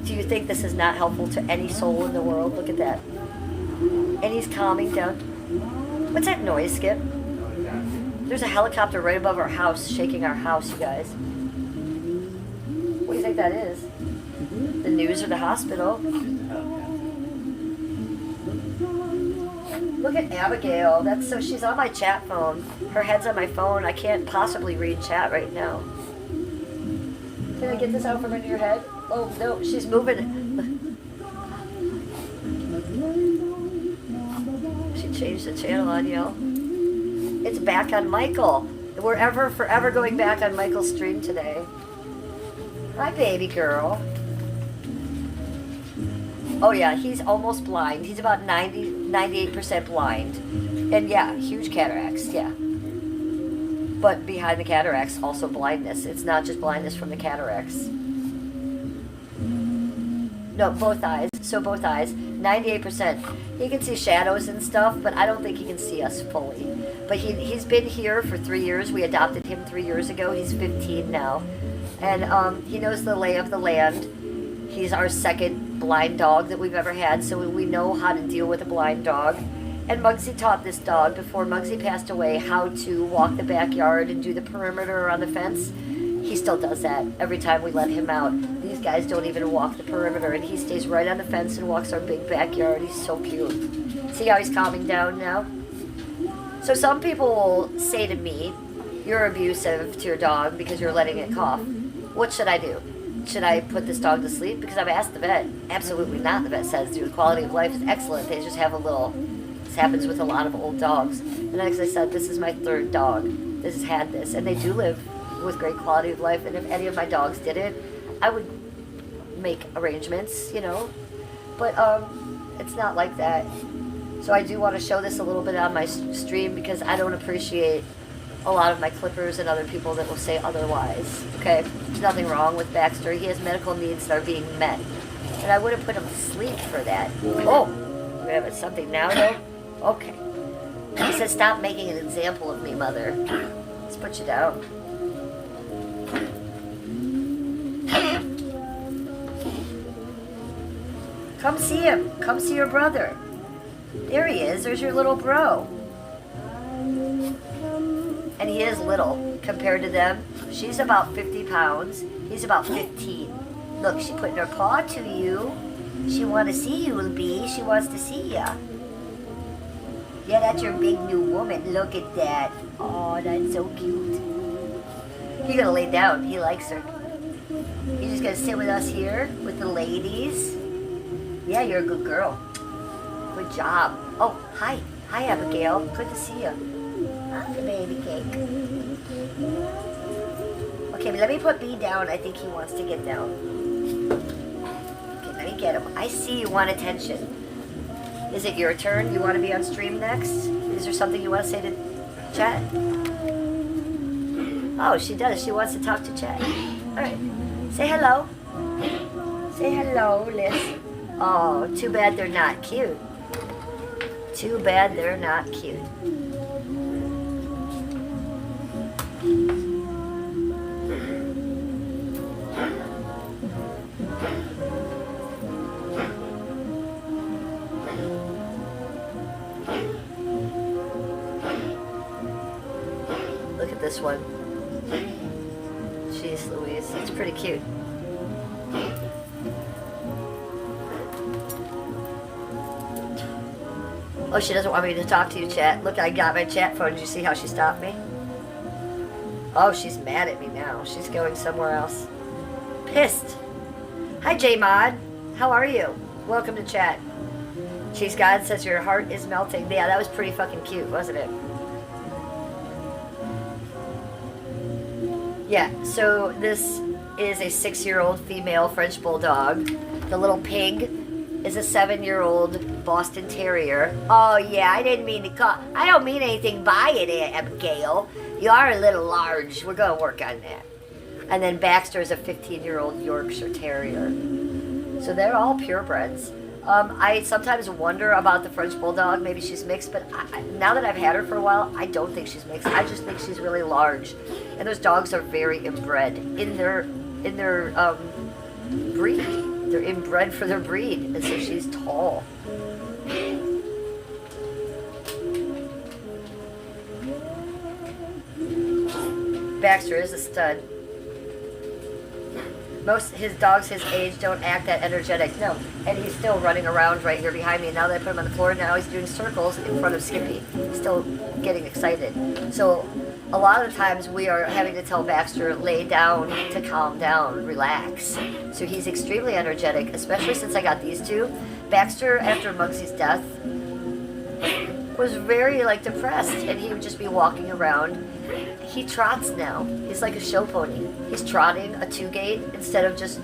Do you think this is not helpful to any soul in the world? Look at that. And he's calming down. What's that noise, Skip? There's a helicopter right above our house, shaking our house, you guys. What do you think that is? The news or the hospital? Look at Abigail. She's on my chat phone. Her head's on my phone. I can't possibly read chat right now. Can I get this out from under your head? Oh, no, she's moving it. She changed the channel on you. It's back on Michael. We're forever going back on Michael's stream today. Hi, baby girl. Oh, yeah, he's almost blind. He's about 98% blind. And, yeah, huge cataracts, yeah. But behind the cataracts, also blindness. It's not just blindness from the cataracts. No, both eyes. So both eyes, 98%. He can see shadows and stuff, but I don't think he can see us fully. But he's been here for 3 years. We adopted him 3 years ago. He's 15 now. And he knows the lay of the land. He's our second blind dog that we've ever had, so we know how to deal with a blind dog. And Muggsy taught this dog, before Muggsy passed away, how to walk the backyard and do the perimeter around the fence. He still does that every time we let him out. These guys don't even walk the perimeter, and he stays right on the fence and walks our big backyard. He's so cute. See how he's calming down now? So some people will say to me, you're abusive to your dog because you're letting it cough. What should I do? Should I put this dog to sleep? Because I've asked the vet. Absolutely not. The vet says the quality of life is excellent. They just have a little... This happens with a lot of old dogs. And as I said, this is my 3rd dog. This has had this. And they do live with great quality of life. And if any of my dogs did it, I would make arrangements, you know. But it's not like that. So I do want to show this a little bit on my stream because I don't appreciate a lot of my clippers and other people that will say otherwise. Okay? There's nothing wrong with Baxter. He has medical needs that are being met. And I wouldn't put him to sleep for that. Oh! We have something now, though? Okay. He said, stop making an example of me, Mother. Let's put you down. Come see him. Come see your brother. There he is. There's your little bro. And he is little compared to them. She's about 50 pounds. He's about 15. Look, she's putting her paw to you. She wants to see you, little bee. She wants to see ya. Yeah, that's your big new woman. Look at that. Oh, that's so cute. He's gonna lay down. He likes her. He's just gonna sit with us here with the ladies. Yeah, you're a good girl. Good job. Oh, hi. Hi, Abigail. Good to see you. Hi, baby cake. Okay, let me put B down. I think he wants to get down. Okay, let me get him. I see you want attention. Is it your turn? You want to be on stream next? Is there something you want to say to chat? Oh, she does. She wants to talk to chat. All right. Say hello. Say hello, Liz. Oh, too bad they're not cute. Too bad they're not cute. Look at this one. Jeez Louise, it's pretty cute. Oh, she doesn't want me to talk to you, chat. Look, I got my chat phone. Did you see how she stopped me? Oh, she's mad at me now. She's going somewhere else. Pissed. Hi, J-Mod. How are you? Welcome to chat. Cheese God says your heart is melting. Yeah, that was pretty fucking cute, wasn't it? Yeah, so this is a 6-year-old female French Bulldog. The little pig is a 7-year-old Boston Terrier. Oh, yeah, I didn't mean to call. I don't mean anything by it, Abigail. You are a little large. We're going to work on that. And then Baxter is a 15-year-old Yorkshire Terrier. So they're all purebreds. I sometimes wonder about the French Bulldog. Maybe she's mixed, but now that I've had her for a while, I don't think she's mixed. I just think she's really large. And those dogs are very inbred in their breed. They're inbred for their breed, and so she's tall. Baxter is a stud. Most his dogs his age don't act that energetic. No, and he's still running around right here behind me. And now that I put him on the floor, now he's doing circles in front of Skippy. He's still getting excited. So a lot of the times we are having to tell Baxter, lay down to calm down, relax. So he's extremely energetic, especially since I got these two. Baxter, after Muggsy's death, was very depressed, and he would just be walking around. He trots now. He's like a show pony. He's trotting a 2-gait instead of just,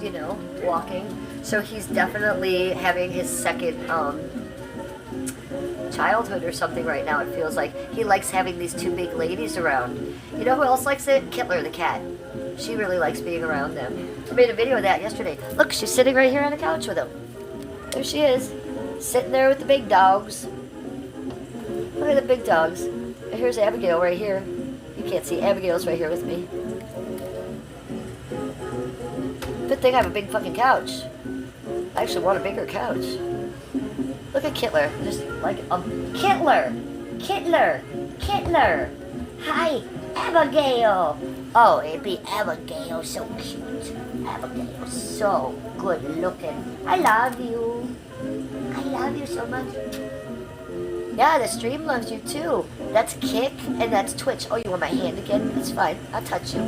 walking. So he's definitely having his second childhood or something right now, it feels like. He likes having these 2 big ladies around. You know who else likes it? Kittler the cat. She really likes being around them. I made a video of that yesterday. Look, she's sitting right here on the couch with him. There she is, sitting there with the big dogs. Look at the big dogs. Here's Abigail right here. You can't see. Abigail's right here with me. Good thing I have a big fucking couch. I actually want a bigger couch. Look at Kittler. Just like Kittler! Kittler! Kittler! Hi, Abigail! Oh, it'd be Abigail. So cute. Abigail, so good looking. I love you. I love you so much. Yeah, the stream loves you too. That's Kick and that's Twitch. Oh, you want my hand again? That's fine. I'll touch you.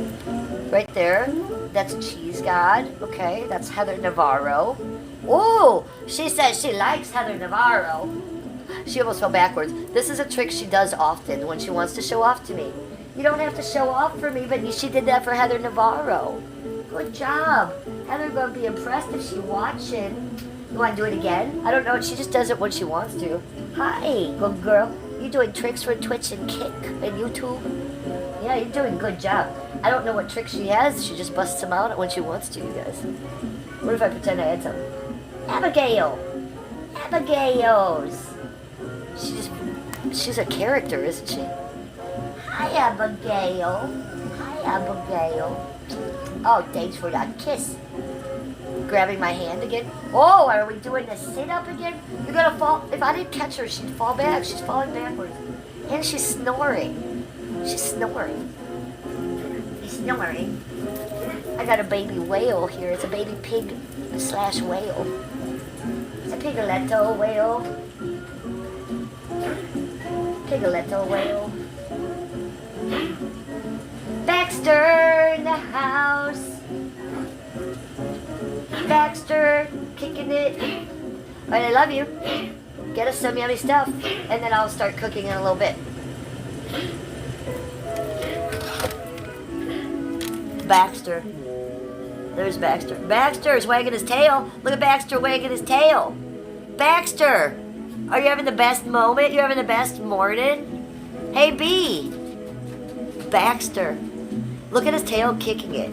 Right there. That's Cheese God. Okay, that's Heather Navarro. Oh, she says she likes Heather Navarro. She almost fell backwards. This is a trick she does often when she wants to show off to me. You don't have to show off for me, but she did that for Heather Navarro. Good job. Heather gonna be impressed if she's watching. You want to do it again? I don't know. She just does it when she wants to. Hi, good girl. You doing tricks for Twitch and Kick and YouTube? Yeah, you're doing a good job. I don't know what tricks she has. She just busts them out when she wants to, you guys. What if I pretend I had some? Abigail! Abigail's! She's a character, isn't she? Hi, Abigail. Hi, Abigail. Oh, thanks for that kiss. Grabbing my hand again. Oh, are we doing the sit-up again? You're gonna fall. If I didn't catch her, she'd fall back. She's falling backwards. And she's snoring. She's snoring. She's snoring. I got a baby whale here. It's a baby pig / whale. It's a pigoletto whale. Pigoletto whale. Baxter in the house. Baxter, kicking it. All right, I love you. Get us some yummy stuff, and then I'll start cooking in a little bit. Baxter. There's Baxter. Baxter's wagging his tail. Look at Baxter wagging his tail. Baxter, are you having the best moment? You're having the best morning? Hey, B. Baxter. Look at his tail kicking it.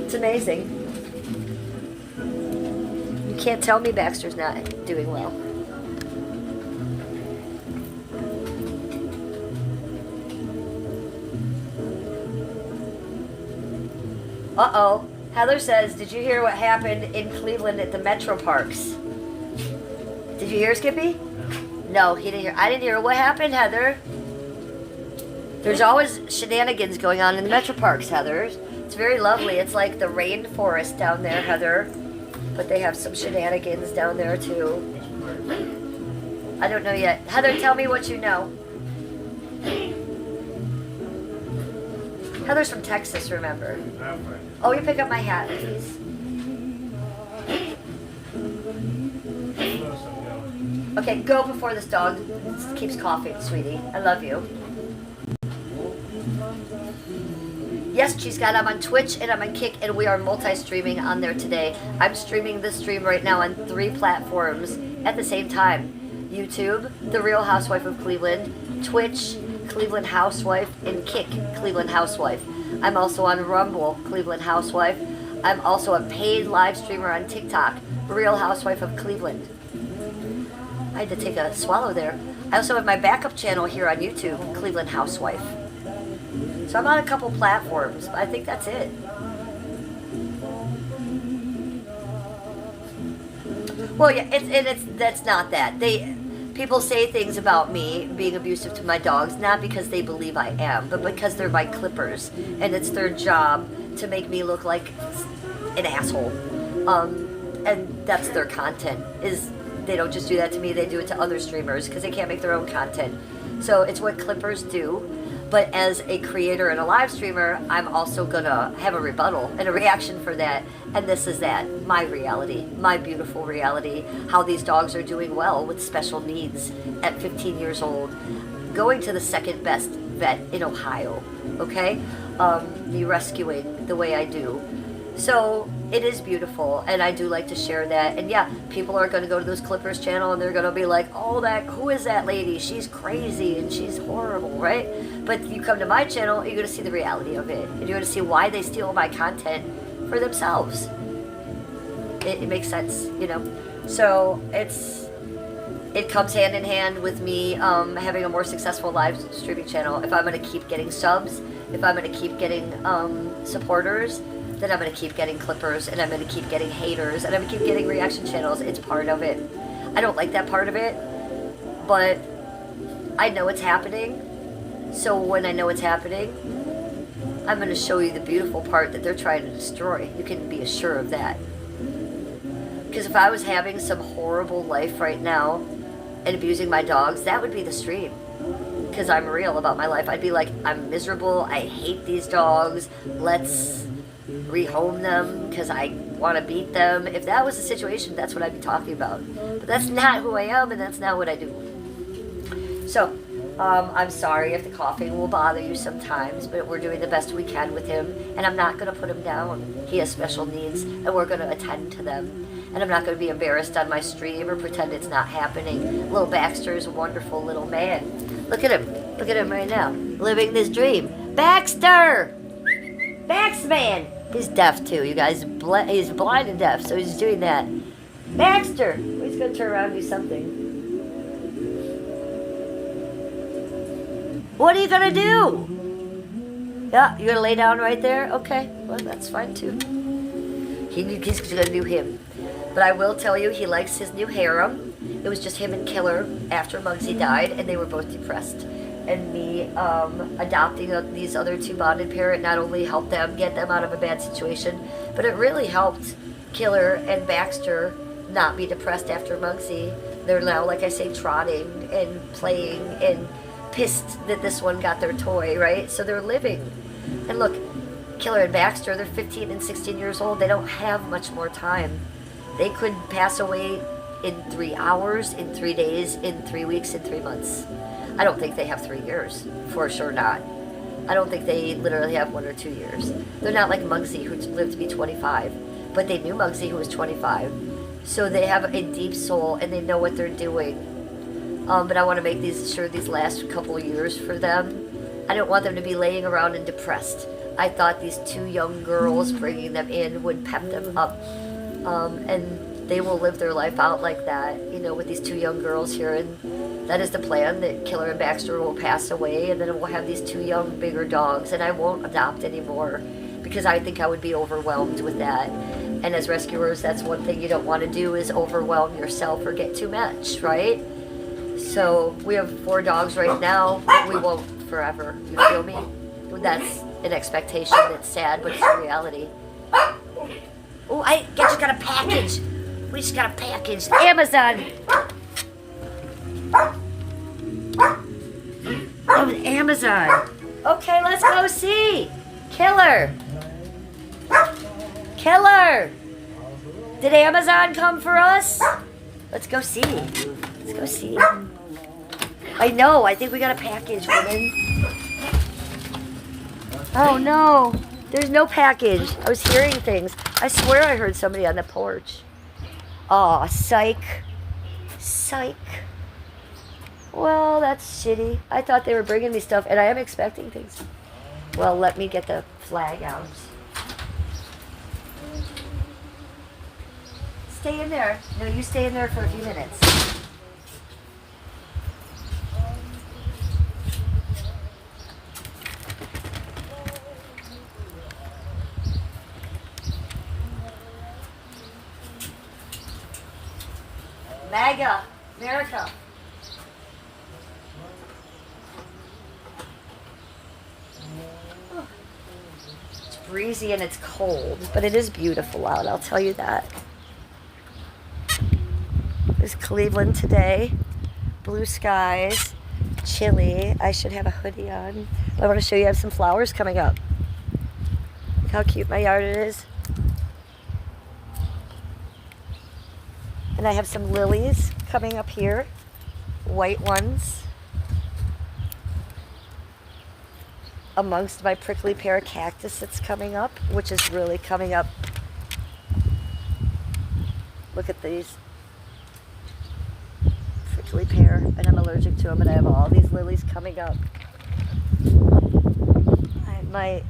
It's amazing. You can't tell me Baxter's not doing well. Uh-oh. Heather says, did you hear what happened in Cleveland at the Metro Parks? Did you hear, Skippy? No, he didn't hear. I didn't hear. What happened, Heather? There's always shenanigans going on in the Metro Parks, Heather. It's very lovely. It's like the rainforest down there, Heather. But they have some shenanigans down there, too. I don't know yet. Heather, tell me what you know. Heather's from Texas, remember? Oh, you pick up my hat, please. Okay, go before this dog keeps coughing, sweetie. I love you. Yes, Cheese God, I'm on Twitch and I'm on Kick, and we are multi-streaming on there today. I'm streaming this stream right now on 3 platforms at the same time. YouTube, The Real Housewife of Cleveland, Twitch, Cleveland Housewife, and Kick, Cleveland Housewife. I'm also on Rumble, Cleveland Housewife. I'm also a paid live streamer on TikTok, Real Housewife of Cleveland. I had to take a swallow there. I also have my backup channel here on YouTube, Cleveland Housewife. So I'm on a couple platforms, but I think that's it. Well, yeah, that's not that. People say things about me being abusive to my dogs, not because they believe I am, but because they're my clippers, and it's their job to make me look like an asshole. And that's their content. They don't just do that to me, they do it to other streamers because they can't make their own content. So it's what clippers do. But as a creator and a live streamer, I'm also gonna have a rebuttal and a reaction for that. And this is that, my reality, my beautiful reality, how these dogs are doing well with special needs at 15 years old, going to the second best vet in Ohio, okay? Me rescuing the way I do. So it is beautiful, and I do like to share that. And yeah, people are going to go to those Clippers channel and they're going to be like, oh, who is that lady? She's crazy and she's horrible, right? But you come to my channel, you're going to see the reality of it. And you're going to see why they steal my content for themselves. It makes sense, you know? So it comes hand in hand with me having a more successful live streaming channel. If I'm going to keep getting subs, if I'm going to keep getting supporters, then I'm going to keep getting clippers, and I'm going to keep getting haters, and I'm going to keep getting reaction channels. It's part of it. I don't like that part of it, but I know it's happening. So when I know it's happening, I'm going to show you the beautiful part that they're trying to destroy. You can be assured of that. Because if I was having some horrible life right now and abusing my dogs, that would be the stream. Because I'm real about my life. I'd be like, I'm miserable. I hate these dogs. Let's rehome them because I want to beat them. If that was the situation, that's what I'd be talking about. But that's not who I am, and that's not what I do. So, I'm sorry if the coughing will bother you sometimes, but we're doing the best we can with him, and I'm not going to put him down. He has special needs, and we're going to attend to them. And I'm not going to be embarrassed on my stream or pretend it's not happening. Little Baxter is a wonderful little man. Look at him. Look at him right now. Living this dream. Baxter! Baxman! He's deaf too, you guys. He's blind and deaf, so he's doing that. Baxter! He's going to turn around and do something. What are you going to do? Yeah, you're going to lay down right there? Okay, well, that's fine too. He's going to do him. But I will tell you, he likes his new harem. It was just him and Killer after Muggsy died, and they were both depressed. And me adopting these other two bonded parent not only helped them get them out of a bad situation, but it really helped Killer and Baxter not be depressed after Muggsy. They're now, like I say, trotting and playing and pissed that this one got their toy, right? So they're living. And look, Killer and Baxter, they're 15 and 16 years old. They don't have much more time. They could pass away in 3 hours, in 3 days, in 3 weeks, in 3 months. I don't think they have 3 years. For sure not. I don't think they literally have 1 or 2 years. They're not like Muggsy, who lived to be 25. But they knew Muggsy, who was 25. So they have a deep soul, and they know what they're doing. But I want to make sure these last couple of years for them. I don't want them to be laying around and depressed. I thought these 2 young girls, bringing them in, would pep them up. And they will live their life out like that, you know, with these 2 young girls here. And that is the plan, that Killer and Baxter will pass away, and then we'll have these 2 young, bigger dogs, and I won't adopt anymore because I think I would be overwhelmed with that. And as rescuers, that's one thing you don't want to do, is overwhelm yourself or get too much, right? So we have 4 dogs right now. We won't forever. You feel me? That's an expectation. It's sad, but it's a reality. Oh, I just got a package. We just got a package. Amazon. Amazon. Okay, let's go see. Killer. Killer. Did Amazon come for us? Let's go see. Let's go see. I know. I think we got a package, woman. Oh, no. There's no package. I was hearing things. I swear I heard somebody on the porch. Aw, psych. Psych. Well, that's shitty. I thought they were bringing me stuff, and I am expecting things. Well, let me get the flag out. Stay in there. No, you stay in there for a few minutes. MAGA, America. It's breezy and it's cold, but it is beautiful out, I'll tell you that. There's Cleveland today. Blue skies, chilly. I should have a hoodie on. I want to show you I have some flowers coming up. Look how cute my yard is. And I have some lilies coming up here, white ones, amongst my prickly pear cactus that's coming up, which is really coming up. Look at these. Prickly pear, and I'm allergic to them, and I have all these lilies coming up. I have my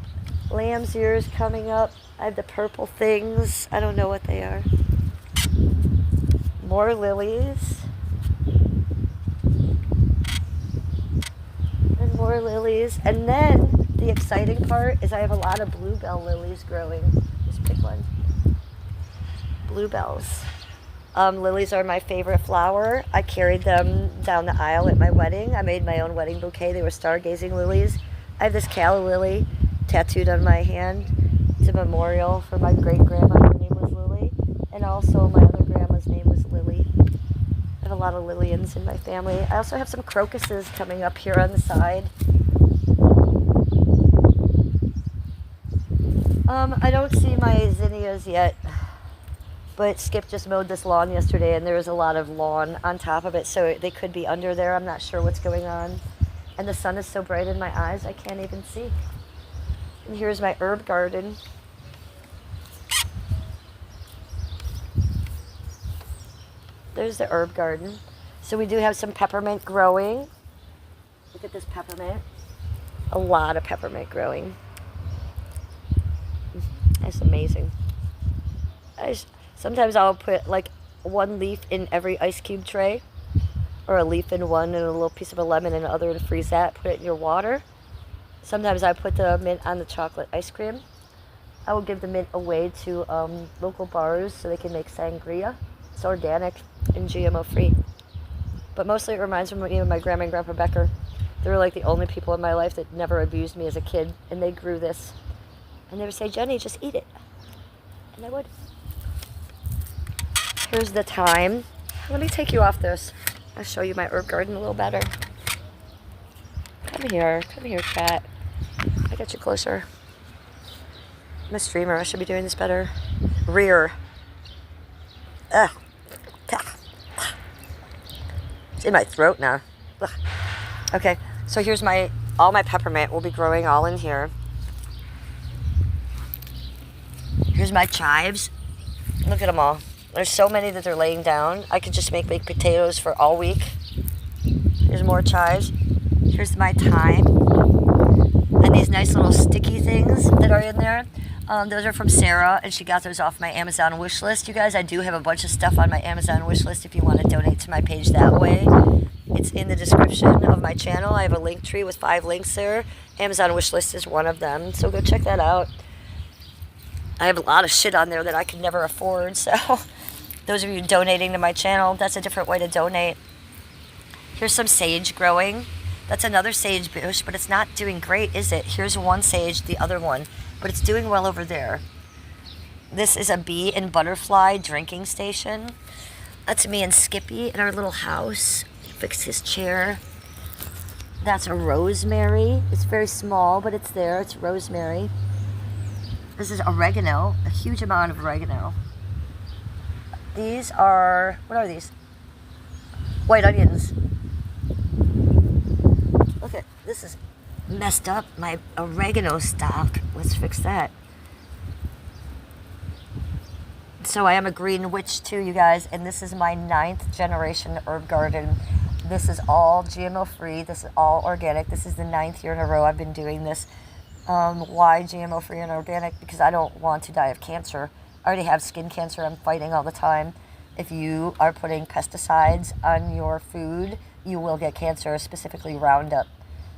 lamb's ears coming up. I have the purple things. I don't know what they are. More lilies. And more lilies. And then the exciting part is I have a lot of bluebell lilies growing. Just pick one. Bluebells. Lilies are my favorite flower. I carried them down the aisle at my wedding. I made my own wedding bouquet. They were stargazing lilies. I have this calla lily tattooed on my hand. It's a memorial for my great-grandma. Her name was Lily. And also my other grandma's name was Lily. I have a lot of Lillians in my family. I also have some crocuses coming up here on the side. I don't see my zinnias yet. But Skip just mowed this lawn yesterday, and there was a lot of lawn on top of it, so they could be under there. I'm not sure what's going on. And the sun is so bright in my eyes, I can't even see. And here's my herb garden. There's the herb garden. So we do have some peppermint growing. Look at this peppermint. A lot of peppermint growing. That's amazing. Sometimes I'll put like one leaf in every ice cube tray, or a leaf in one and a little piece of a lemon and another, and freeze that, put it in your water. Sometimes I put the mint on the chocolate ice cream. I will give the mint away to local bars so they can make sangria. It's organic and GMO free. But mostly it reminds me of my grandma and grandpa Becker. They were like the only people in my life that never abused me as a kid, and they grew this. And they would say, Jenny, just eat it. And I would. Here's the thyme. Let me take you off this. I'll show you my herb garden a little better. Come here, cat. I got you closer. I'm a streamer, I should be doing this better. Rear. Ugh. It's in my throat now. Ugh. Okay, so here's all my peppermint will be growing all in here. Here's my chives. Look at them all. There's so many that they're laying down. I could just make baked potatoes for all week. Here's more chives. Here's my thyme. And these nice little sticky things that are in there. Those are from Sarah, and she got those off my Amazon wish list. You guys, I do have a bunch of stuff on my Amazon wish list if you want to donate to my page that way. It's in the description of my channel. I have a link tree with 5 links there. Amazon wish list is one of them, so go check that out. I have a lot of shit on there that I could never afford, so those of you donating to my channel, that's a different way to donate. Here's some sage growing. That's another sage bush, but it's not doing great, is it? Here's one sage, the other one, but it's doing well over there. This is a bee and butterfly drinking station. That's me and Skippy in our little house. Fix his chair. That's a rosemary. It's very small, but it's there. It's rosemary. This is oregano, a huge amount of oregano. These are, what are these? White onions. Look at, this is messed up, my oregano stock. Let's fix that. So I am a green witch too, you guys, and this is my 9th generation herb garden. This is all GMO free. This is all organic. This is the 9th year in a row I've been doing this. Why GMO free and organic? Because I don't want to die of cancer. I already have skin cancer I'm fighting all the time. If you are putting pesticides on your food, you will get cancer, specifically Roundup.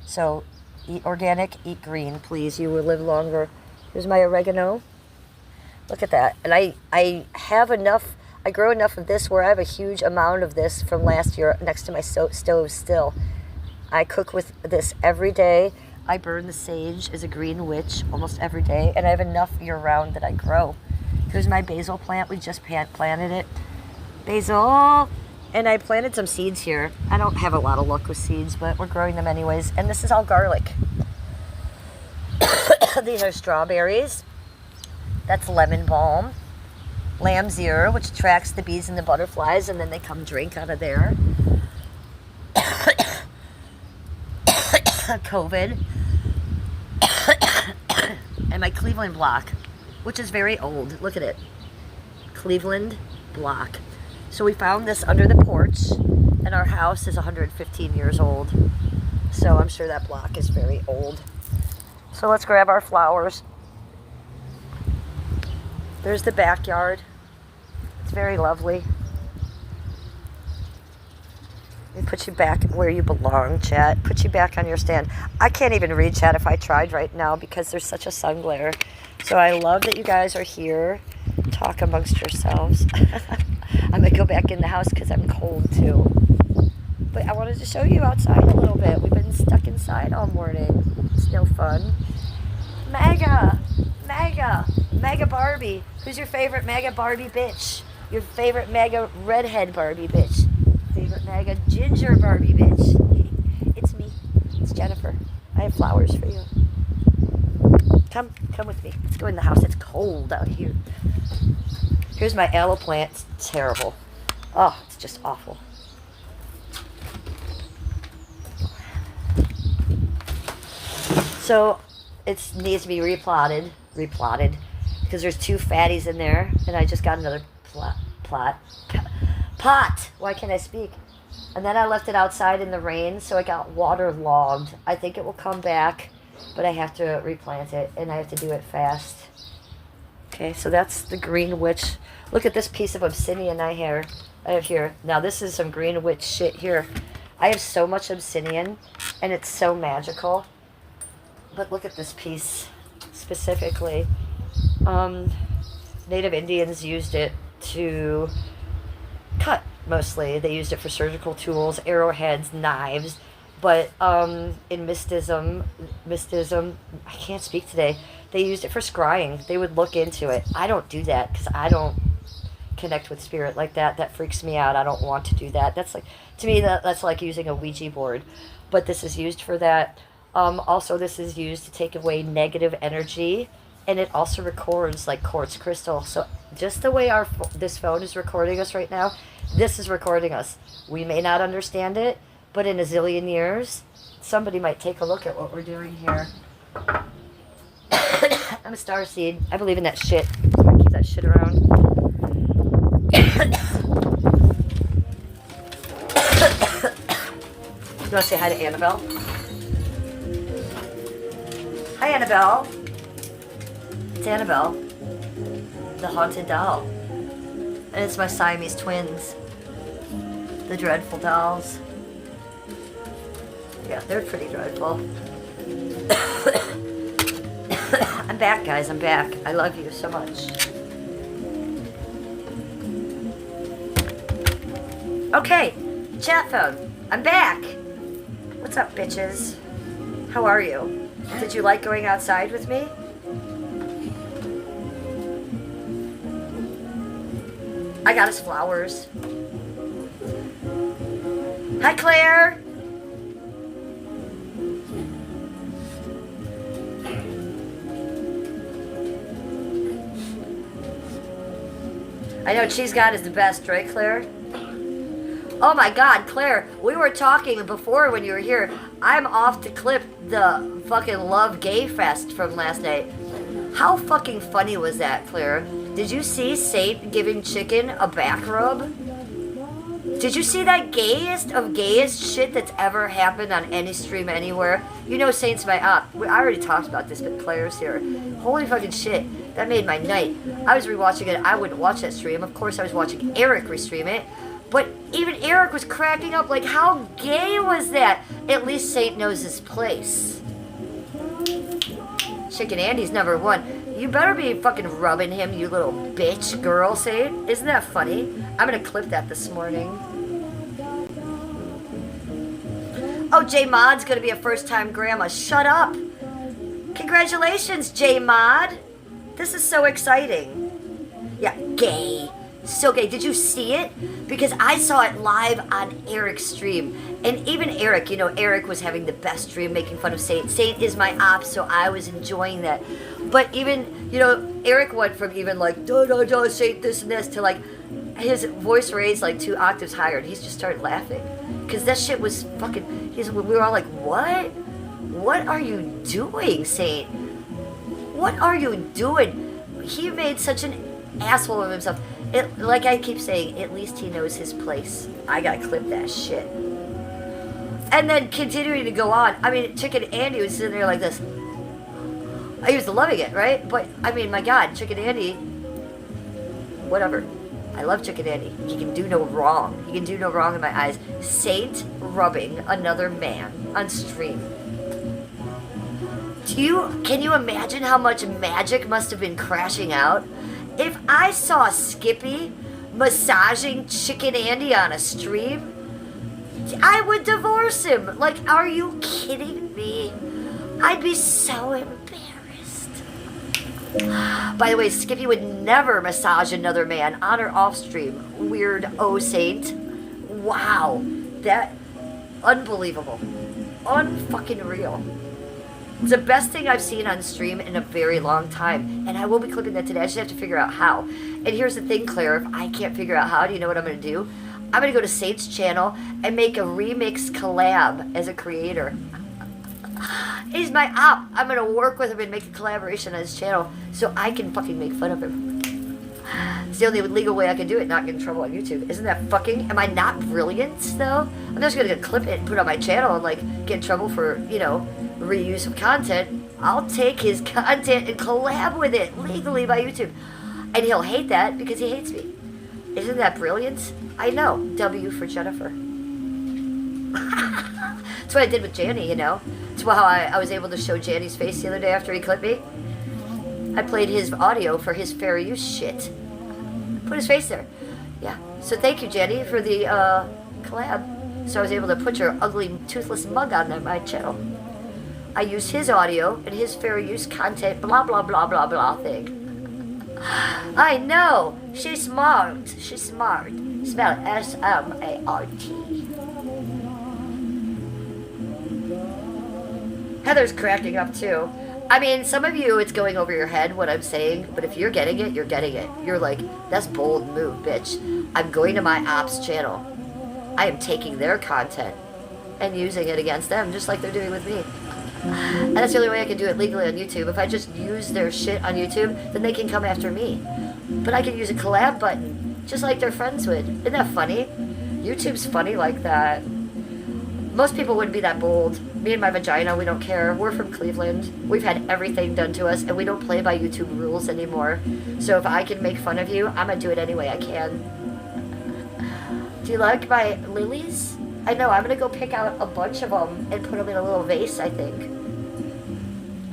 So eat organic, eat green, please. You will live longer. Here's my oregano. Look at that. And I have enough, I grow enough of this where I have a huge amount of this from last year next to my stove still. I cook with this every day. I burn the sage as a green witch almost every day, and I have enough year-round that I grow. Here's my basil plant. We just planted it. Basil! And I planted some seeds here. I don't have a lot of luck with seeds, but we're growing them anyways. And this is all garlic. These are strawberries. That's lemon balm. Lamb's ear, which attracts the bees and the butterflies, and then they come drink out of there. COVID. And my Cleveland block, which is very old. Look at it. Cleveland block. So we found this under the porch, and our house is 115 years old. So I'm sure that block is very old. So let's grab our flowers. There's the backyard. It's very lovely. Let me put you back where you belong, chat. Put you back on your stand. I can't even read chat if I tried right now because there's such a sun glare. So I love that you guys are here. Talk amongst yourselves. I'm going to go back in the house because I'm cold too. But I wanted to show you outside a little bit. We've been stuck inside all morning. It's no fun. Mega Barbie. Who's your favorite Mega Barbie bitch? Your favorite Mega redhead Barbie bitch? Favorite Mega ginger Barbie bitch? It's me. It's Jennifer. I have flowers for you. Come with me. Let's go in the house. It's cold out here. Here's my aloe plant. It's terrible. Oh, it's just awful. So it needs to be replotted, because there's 2 fatties in there, and I just got another pot. Why can't I speak? And then I left it outside in the rain, so it got waterlogged. I think it will come back, but I have to replant it, and I have to do it fast. Okay, so that's the green witch. Look at this piece of obsidian I have here. Now this is some green witch shit here. I have so much obsidian, and it's so magical. But look at this piece specifically. Native Indians used it to cut, mostly. They used it for surgical tools, arrowheads, knives. But in mysticism, I can't speak today, they used it for scrying. They would look into it. I don't do that because I don't connect with spirit like that. That freaks me out. I don't want to do that. That's like, to me, that's like using a Ouija board. But this is used for that. Also, this is used to take away negative energy, and it also records like quartz crystal. So just the way this phone is recording us right now, this is recording us. We may not understand it, but in a zillion years, somebody might take a look at what we're doing here. I'm a starseed. I believe in that shit. I'm gonna keep that shit around. You want to say hi to Annabelle? Hi, Annabelle. It's Annabelle, the haunted doll. And it's my Siamese twins, the dreadful dolls. Yeah, they're pretty dreadful. I'm back, guys. I'm back. I love you so much. Okay, chat phone. I'm back. What's up, bitches? How are you? Did you like going outside with me? I got us flowers. Hi, Claire. I know Cheese God is the best, right, Claire? Oh my God, Claire, we were talking before when you were here. I'm off to clip the fucking Love Gay Fest from last night. How fucking funny was that, Claire? Did you see Saint giving Chicken a back rub? Did you see that gayest of gayest shit that's ever happened on any stream anywhere? You know Saint's my op. I already talked about this, but Claire's here. Holy fucking shit. That made my night. I was rewatching it. I wouldn't watch that stream. Of course, I was watching Eric restream it. But even Eric was cracking up. Like, how gay was that? At least Saint knows his place. Chicken Andy's number one. You better be fucking rubbing him, you little bitch girl, Saint. Isn't that funny? I'm gonna clip that this morning. Oh, J Mod's gonna be a first-time grandma. Shut up. Congratulations, J Mod. This is so exciting. Yeah, gay. So gay. Did you see it? Because I saw it live on Eric's stream. And even Eric, you know, Eric was having the best stream making fun of Saint. Saint is my op, so I was enjoying that. But even, you know, Eric went from even like, duh, Saint this and this, to like, his voice raised like 2 octaves higher, and he's just started laughing. Because that shit was fucking, we were all like, what? What are you doing, Saint? What are you doing? He made such an asshole of himself. Like I keep saying, at least he knows his place. I gotta clip that shit. And then continuing to go on. I mean, Chicken Andy was sitting there like this. He was loving it, right? But, I mean, my God, Chicken Andy, whatever. I love Chicken Andy. He can do no wrong. He can do no wrong in my eyes. Saint rubbing another man on stream. Can you imagine how much magic must have been crashing out? If I saw Skippy massaging Chicken Andy on a stream, I would divorce him. Like, are you kidding me? I'd be so embarrassed. By the way, Skippy would never massage another man on or off stream. Weird Saint. Wow. That, unbelievable. Unfucking real. It's the best thing I've seen on stream in a very long time. And I will be clipping that today. I just have to figure out how. And here's the thing, Claire. If I can't figure out how, do you know what I'm going to do? I'm going to go to Saint's channel and make a remix collab as a creator. He's my op. I'm going to work with him and make a collaboration on his channel so I can fucking make fun of him. It's the only legal way I can do it, not get in trouble on YouTube. Isn't that fucking... Am I not brilliant, though? I'm just going to clip it and put it on my channel and, like, get in trouble for, you know, reuse of content. I'll take his content and collab with it legally by YouTube. And he'll hate that because he hates me. Isn't that brilliant? I know. W for Jennifer. That's what I did with Janny, you know. It's how I was able to show Janny's face the other day after he clipped me. I played his audio for his fair use shit. Put his face there. Yeah. So thank you, Janny, for the collab. So I was able to put your ugly, toothless mug on my channel. I used his audio and his fair use content, blah, blah, blah, blah, blah thing. I know. She's smart. She's smart. Spell it S-M-A-R-T. Heather's cracking up too. I mean, some of you, it's going over your head what I'm saying, but if you're getting it, you're getting it. You're like, that's bold move, bitch. I'm going to my ops channel. I am taking their content and using it against them, just like they're doing with me. And that's the only way I can do it legally on YouTube. If I just use their shit on YouTube, then they can come after me. But I can use a collab button, just like their friends would. Isn't that funny? YouTube's funny like that. Most people wouldn't be that bold. Me and my vagina, we don't care. We're from Cleveland. We've had everything done to us, and we don't play by YouTube rules anymore. So if I can make fun of you, I'm going to do it any way I can. Do you like my lilies? I know, I'm going to go pick out a bunch of them and put them in a little vase, I think.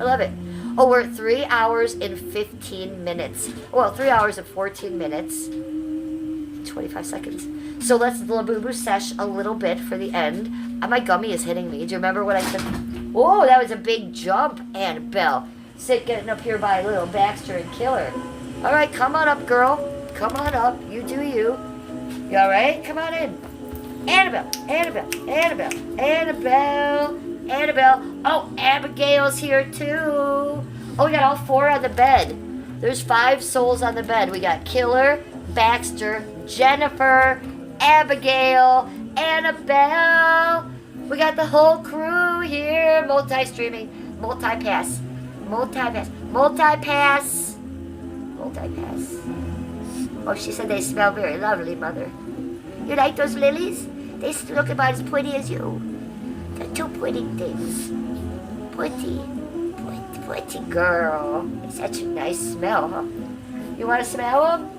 I love it. Oh, we're at 3 hours and 15 minutes. Well, 3 hours and 14 minutes. 25 seconds. So let's Labubu sesh a little bit for the end. My gummy is hitting me. Do you remember what I said? Whoa, that was a big jump, Annabelle. Sit getting up here by little Baxter and Killer. All right, come on up, girl. Come on up. You do you. You all right? Come on in. Annabelle, Annabelle, Annabelle, Annabelle, Annabelle. Oh, Abigail's here too. Oh, we got all 4 on the bed. There's 5 souls on the bed. We got Killer, Baxter, Jennifer, Abigail, Annabelle. We got the whole crew here. Multi-streaming, multi-pass, multi-pass, multi-pass, multi-pass. Oh, she said they smell very lovely, Mother. You like those lilies? They look about as pretty as you. They're two pretty things. Pretty, pretty girl. It's such a nice smell, huh? You want to smell them?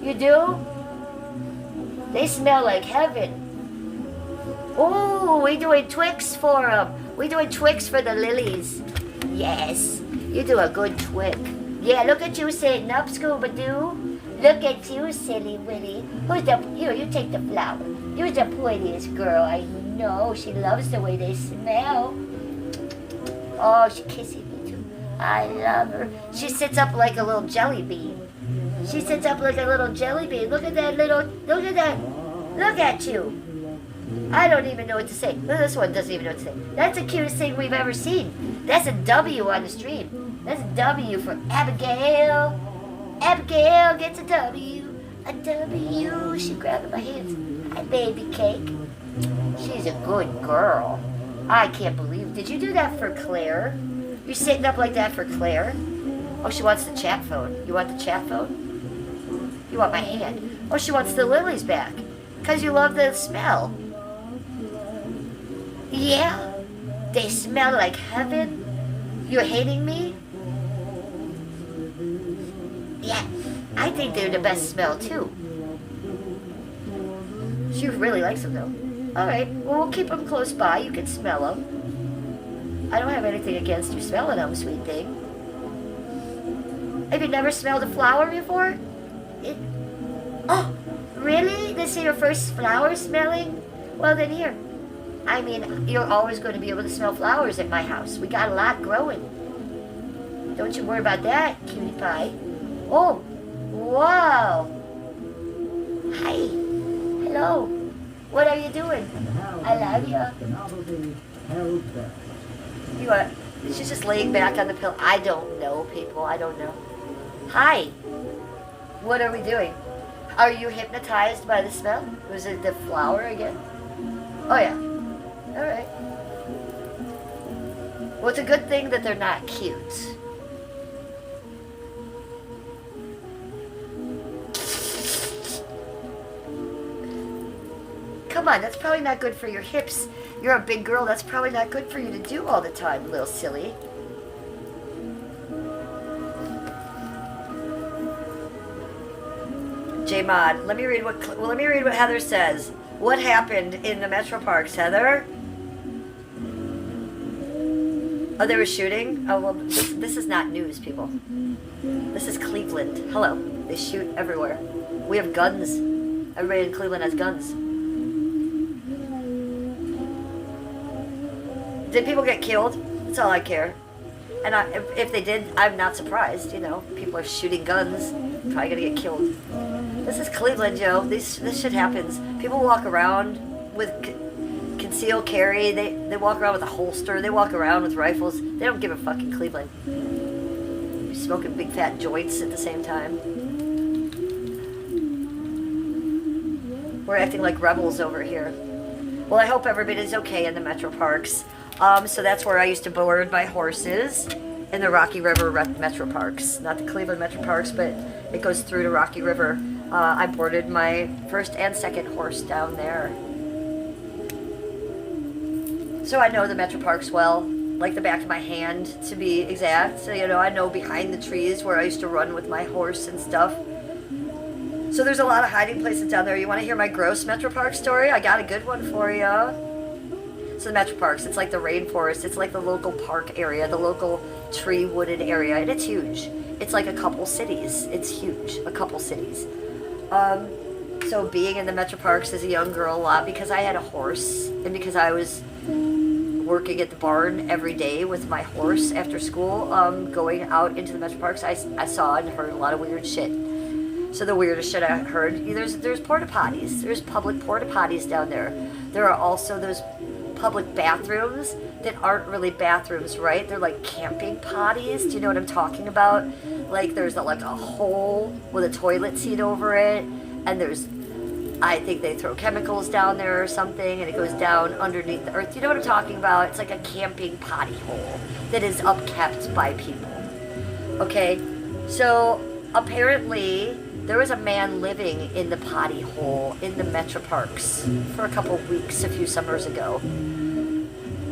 You do? They smell like heaven. Oh, we doing Twix for them. We doing Twix for the lilies. Yes, you do a good Twix. Yeah, look at you sitting up, Scooby-Doo. Look at you, silly Willy. Here, you take the flower. You're the prettiest girl I know. She loves the way they smell. Oh, she's kissing me too. I love her. She sits up like a little jelly bean. She sits up like a little jelly bean. Look at that little, look at that. Look at you. I don't even know what to say. This one doesn't even know what to say. That's the cutest thing we've ever seen. That's a W on the stream. That's a W for Abigail. Abigail gets a W. A W. She grabbed my hands. Hi, baby cake. She's a good girl. I can't believe. Did you do that for Claire? You're sitting up like that for Claire? Oh, she wants the chat phone. You want the chat phone? You want my hand? Oh, she wants the lilies back. Because you love the smell. Yeah? They smell like heaven? You're hating me? Yeah, I think they're the best smell too. She really likes them though. Alright, well we'll keep them close by. You can smell them. I don't have anything against you smelling them, sweet thing. Have you never smelled a flower before? Oh, really? This is your first flower smelling? Well then here. I mean, you're always going to be able to smell flowers at my house. We got a lot growing. Don't you worry about that, cutie pie. Oh, wow. Hi. Hello. What are you doing? I love you. You are, she's just laying back on the pillow. I don't know, people. I don't know. Hi. What are we doing? Are you hypnotized by the smell? Was it the flower again? Oh, yeah. All right. Well, it's a good thing that they're not cute. Come on, that's probably not good for your hips. You're a big girl. That's probably not good for you to do all the time, little silly. J-Mod, let me read what Heather says. What happened in the Metro Parks, Heather? Oh, they were shooting? Oh, well, this is not news, people. This is Cleveland. Hello. They shoot everywhere. We have guns. Everybody in Cleveland has guns. Did people get killed? That's all I care. And if they did, I'm not surprised. You know, people are shooting guns. Probably gonna get killed. This is Cleveland, Joe. This shit happens. People walk around with concealed carry. They walk around with a holster. They walk around with rifles. They don't give a fuck in Cleveland. You're smoking big fat joints at the same time. We're acting like rebels over here. Well, I hope everybody's okay in the Metro Parks. So that's where I used to board my horses, in the Rocky River Metro Parks. Not the Cleveland Metro Parks, but it goes through to Rocky River. I boarded my first and second horse down there. So I know the Metro Parks well, like the back of my hand to be exact. So, you know, I know behind the trees where I used to run with my horse and stuff. So there's a lot of hiding places down there. You want to hear my gross Metro Park story? I got a good one for you. So the Metro Parks, it's like the rainforest. It's like the local park area, the local tree wooded area, and it's huge. It's like a couple cities. It's huge, a couple cities. So being in the Metro Parks as a young girl a lot, because I had a horse and because I was working at the barn every day with my horse after school, going out into the Metro Parks, I saw and heard a lot of weird shit. So the weirdest shit I heard, there's porta potties. There's public porta potties down there. There are also those public bathrooms that aren't really bathrooms, right? They're like camping potties. Do you know what I'm talking about? Like there's like a hole with a toilet seat over it, and there's, I think they throw chemicals down there or something, and it goes down underneath the earth. Do you know what I'm talking about? It's like a camping potty hole that is upkept by people. Okay, so apparently there was a man living in the potty hole in the Metro Parks for a couple weeks, a few summers ago.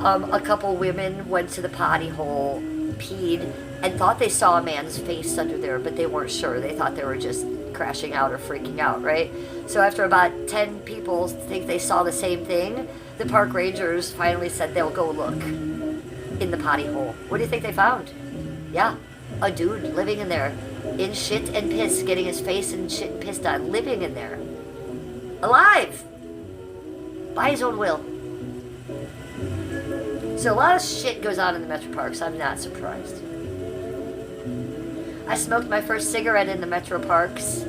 A couple women went to the potty hole, peed, and thought they saw a man's face under there, but they weren't sure. They thought they were just crashing out or freaking out, right? So after about 10 people think they saw the same thing, the park rangers finally said they'll go look in the potty hole. What do you think they found? Yeah, a dude living in there, in shit and piss, getting his face and shit and piss done, living in there. Alive! By his own will. So a lot of shit goes on in the Metro Parks. I'm not surprised. I smoked my first cigarette in the Metro Parks.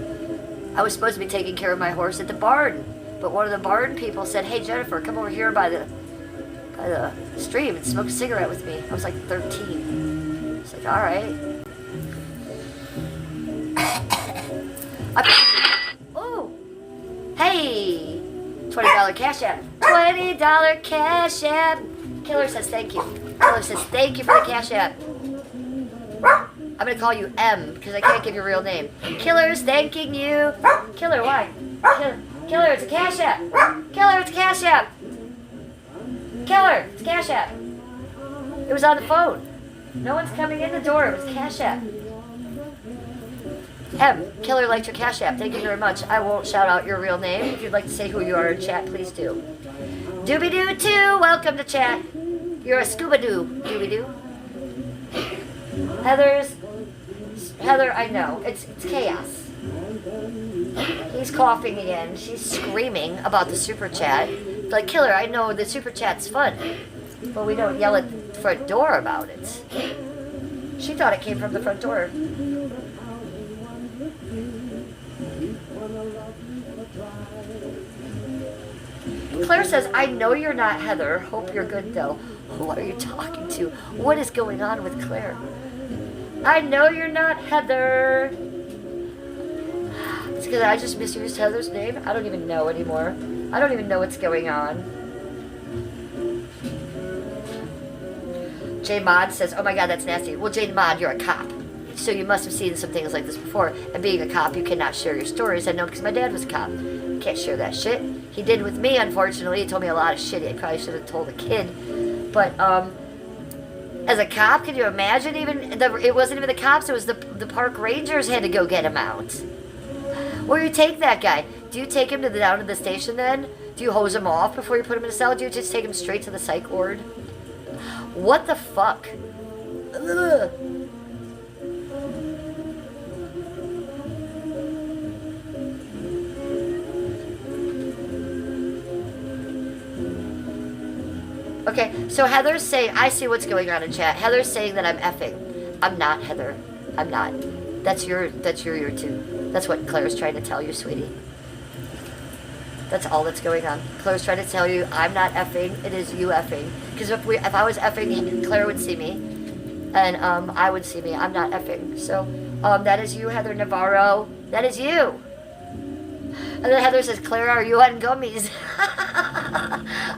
I was supposed to be taking care of my horse at the barn, but one of the barn people said, "Hey Jennifer, come over here by the stream and smoke a cigarette with me." I was like 13. It's like, all right. Oh, hey, $20 cash app. $20 cash app. Killer says thank you. Killer says thank you for the cash app. I'm gonna call you M because I can't give your real name. Killer's thanking you. Killer, why? Killer, it's a cash app. Killer, it's a cash app. Killer, it's a cash app. It was on the phone. No one's coming in the door. It was cash app. M, Killer liked your cash app. Thank you very much. I won't shout out your real name. If you'd like to say who you are in chat, please do. Doobie-doo too. Welcome to chat. You're a scuba-doo. Doobie-doo. Heather, I know. It's chaos. He's coughing again. She's screaming about the super chat. Like, Killer, I know the super chat's fun, but we don't yell at the front door about it. She thought it came from the front door. Claire says, I know you're not Heather. Hope you're good, though. Who are you talking to? What is going on with Claire? I know you're not Heather. It's because I just misused Heather's name. I don't even know anymore. I don't even know what's going on. J Mod says, oh my god, that's nasty. Well, J Mod, you're a cop. So you must have seen some things like this before. And being a cop, you cannot share your stories. I know because my dad was a cop. Can't share that shit. He did with me, unfortunately. He told me a lot of shit I probably should have told a kid. But, as a cop, can you imagine even, it wasn't even the cops, it was the park rangers had to go get him out. Where do you take that guy? Do you take him down to the station then? Do you hose him off before you put him in a cell? Do you just take him straight to the psych ward? What the fuck? Ugh. Okay, so Heather's saying, I see what's going on in chat. Heather's saying that I'm effing. I'm not, Heather. I'm not. That's your too. That's what Claire's trying to tell you, sweetie. That's all that's going on. Claire's trying to tell you I'm not effing. It is you effing. Because if I was effing, Claire would see me, and I would see me. I'm not effing. So that is you, Heather Navarro. That is you. And then Heather says, Claire, are you on gummies?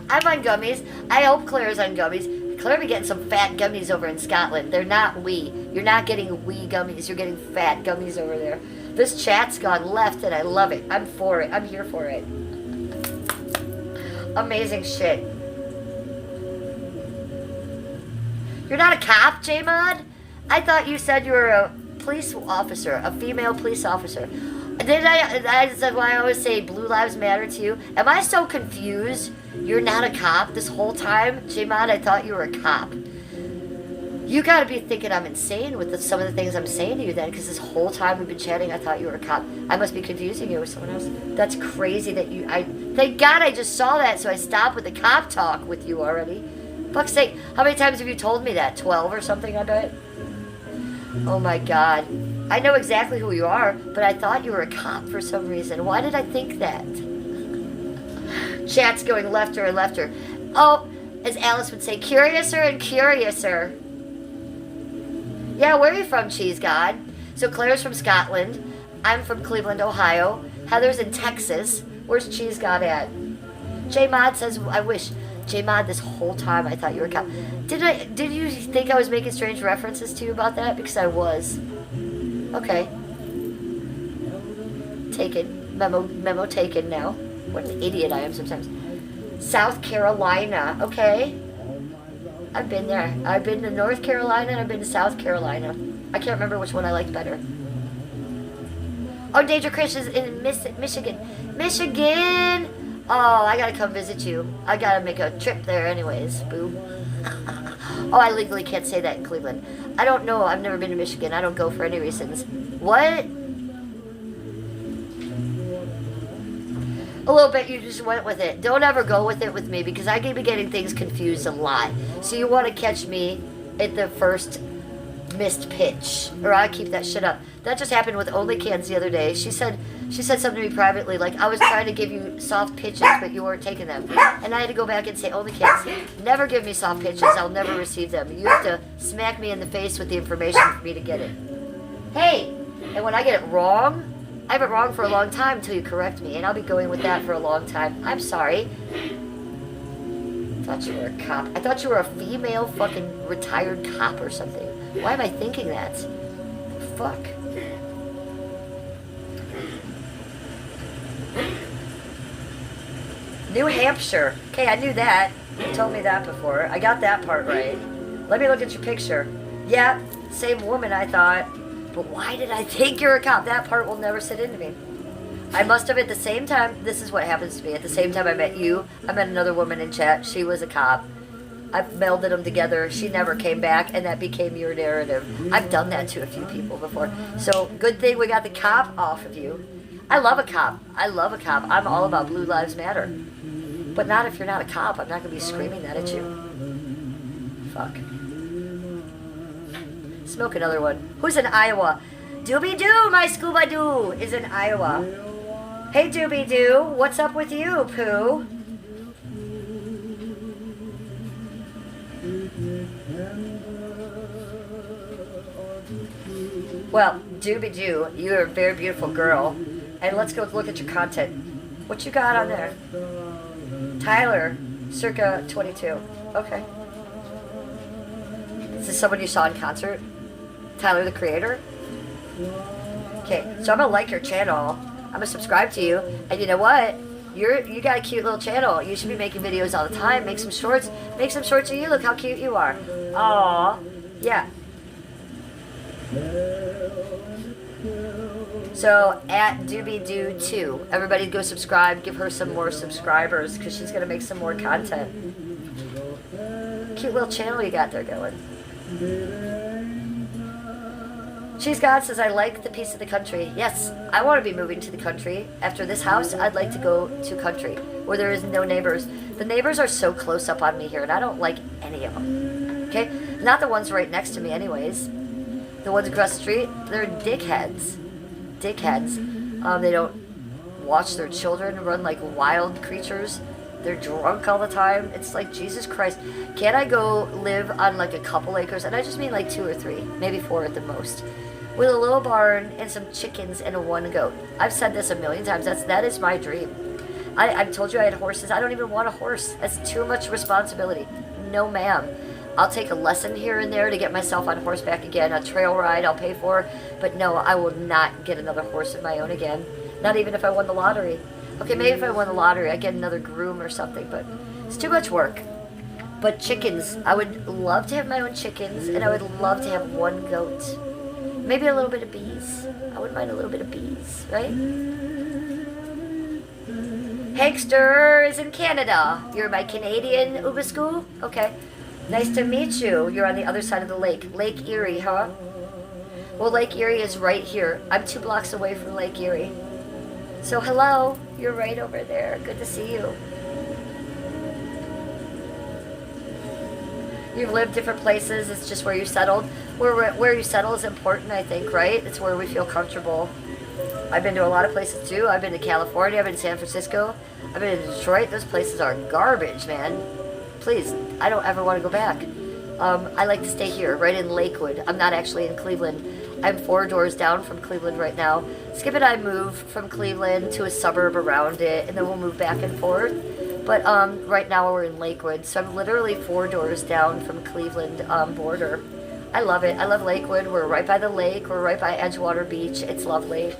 I'm on gummies. I hope Claire's on gummies. Claire be getting some fat gummies over in Scotland. They're not wee. You're not getting wee gummies. You're getting fat gummies over there. This chat's gone left and I love it. I'm for it. I'm here for it. Amazing shit. You're not a cop, J-Mod? I thought you said you were a police officer, a female police officer. Did I said why I always say blue lives matter to you? Am I so confused? You're not a cop this whole time? J-Mod, I thought you were a cop. You gotta be thinking I'm insane with some of the things I'm saying to you then, because this whole time we've been chatting, I thought you were a cop. I must be confusing you with someone else. That's crazy that thank God I just saw that, so I stopped with the cop talk with you already. Fuck's sake, how many times have you told me that? 12 or something, I bet? Oh my God. I know exactly who you are, but I thought you were a cop for some reason. Why did I think that? Chat's going lefter and lefter. Oh, As Alice would say, curiouser and curiouser. Yeah, where are you from, Cheese God? So Claire's from Scotland. I'm from Cleveland, Ohio. Heather's in Texas. Where's Cheese God at? J Mod says, I wish. J Mod, this whole time I thought you were a cop. Did you think I was making strange references to you about that? Because I was. Okay. Taken. Memo taken now. What an idiot I am sometimes. South Carolina. Okay. I've been there. I've been to North Carolina and I've been to South Carolina. I can't remember which one I liked better. Oh, Danger Chris is in Michigan. Michigan! Oh, I gotta come visit you. I gotta make a trip there anyways. Boo. Oh, I legally can't say that in Cleveland. I don't know. I've never been to Michigan. I don't go for any reasons. What? A little bit, you just went with it. Don't ever go with it with me because I can be getting things confused a lot. So you want to catch me at the first missed pitch, or I keep that shit up. That just happened with Only Cans the other day. She said something to me privately, like I was trying to give you soft pitches, but you weren't taking them. And I had to go back and say, Only Cans, never give me soft pitches. I'll never receive them. You have to smack me in the face with the information for me to get it. Hey, and when I get it wrong, I have it wrong for a long time until you correct me, and I'll be going with that for a long time. I'm sorry. I thought you were a cop. I thought you were a female fucking retired cop or something. Why am I thinking that? Fuck. New Hampshire. Okay, I knew that. You told me that before. I got that part right. Let me look at your picture. Yeah, same woman, I thought. But why did I think you're a cop? That part will never sit into me. I must have at the same time, this is what happens to me. At the same time I met you, I met another woman in chat. She was a cop. I've melded them together. She never came back, and that became your narrative. I've done that to a few people before. So good thing we got the cop off of you. I love a cop. I love a cop. I'm all about Blue Lives Matter. But not if you're not a cop. I'm not going to be screaming that at you. Fuck. Smoke another one. Who's in Iowa? Doobie-doo, my Scooby-Doo is in Iowa. Hey, Doobie-doo, what's up with you, Pooh? Well, Doobie-doo, you're a very beautiful girl. And let's go look at your content. What you got on there? Tyler, circa 22. Okay. Is this someone you saw in concert? Tyler, the creator? Okay, so I'm gonna like your channel. I'm gonna subscribe to you. And you know what? You got a cute little channel. You should be making videos all the time. Make some shorts. Make some shorts of you. Look how cute you are. Aww. Yeah. So, at Doobie-Doo2. Everybody go subscribe. Give her some more subscribers because she's going to make some more content. Cute little channel you got there going. Cheese God says, I like the peace of the country. Yes, I want to be moving to the country. After this house, I'd like to go to country where there is no neighbors. The neighbors are so close up on me here, and I don't like any of them. Okay? Not the ones right next to me anyways. The ones across the street, they're dickheads. Dickheads. They don't watch their children run like wild creatures. They're drunk all the time. It's like, Jesus Christ. Can't I go live on like a couple acres? And I just mean like 2 or 3, maybe 4 at the most. With a little barn and some chickens and a 1 goat. I've said this a million times. That is my dream. I've told you I had horses. I don't even want a horse. That's too much responsibility. No, ma'am. I'll take a lesson here and there to get myself on horseback again. A trail ride I'll pay for. But no, I will not get another horse of my own again. Not even if I won the lottery. Okay, maybe if I won the lottery, I'd get another groom or something. But it's too much work. But chickens. I would love to have my own chickens. And I would love to have 1 goat. Maybe a little bit of bees. I wouldn't mind a little bit of bees, right? Hankster is in Canada. You're my Canadian Ubasku? Okay. Nice to meet you. You're on the other side of the lake. Lake Erie, huh? Well, Lake Erie is right here. I'm 2 blocks away from Lake Erie. So, hello. You're right over there. Good to see you. You've lived different places. It's just where you settled. Where you settle is important, I think, right? It's where we feel comfortable. I've been to a lot of places, too. I've been to California. I've been to San Francisco. I've been to Detroit. Those places are garbage, man. please, I don't ever want to go back. I like to stay here, right in Lakewood. I'm not actually in Cleveland. I'm 4 doors down from Cleveland right now. Skip and I moved from Cleveland to a suburb around it, and then we'll move back and forth. But right now we're in Lakewood, so I'm literally 4 doors down from Cleveland border. I love it. I love Lakewood. We're right by the lake. We're right by Edgewater Beach. It's lovely.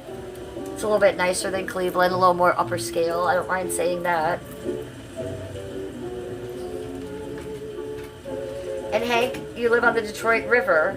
It's a little bit nicer than Cleveland, a little more upper scale. I don't mind saying that. And Hank, you live on the Detroit River.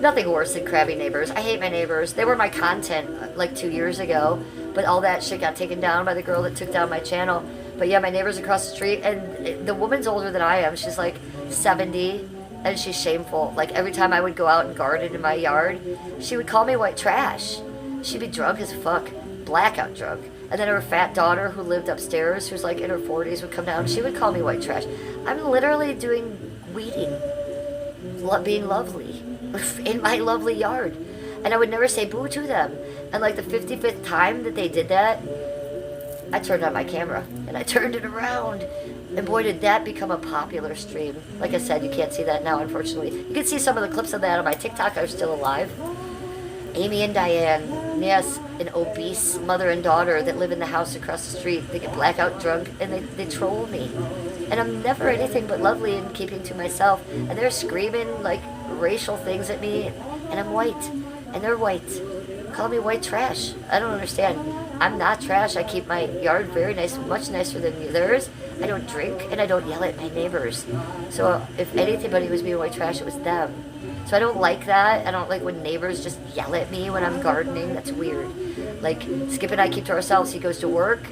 Nothing worse than crabby neighbors. I hate my neighbors. They were my content like 2 years ago, but all that shit got taken down by the girl that took down my channel. But yeah, my neighbor's across the street, and the woman's older than I am. She's like 70, and she's shameful. Like every time I would go out and garden in my yard, she would call me white trash. She'd be drunk as fuck, blackout drunk. And then her fat daughter who lived upstairs, who's like in her 40s, would come down. She would call me white trash. I'm literally doing weeding, being lovely in my lovely yard. And I would never say boo to them. And like the 55th time that they did that, I turned on my camera and I turned it around. And boy, did that become a popular stream. Like I said, you can't see that now, unfortunately. You can see some of the clips of that on my TikTok. I'm still alive. Amy and Diane, yes, an obese mother and daughter that live in the house across the street. They get blackout drunk and they troll me. And I'm never anything but lovely and keeping to myself. And they're screaming like racial things at me. And I'm white. And they're white. Call me white trash. I don't understand. I'm not trash. I keep my yard very nice, much nicer than theirs. I don't drink and I don't yell at my neighbors. So if anybody was being white trash, it was them. So I don't like that. I don't like when neighbors just yell at me when I'm gardening. That's weird. Like, Skip and I keep to ourselves. He goes to work.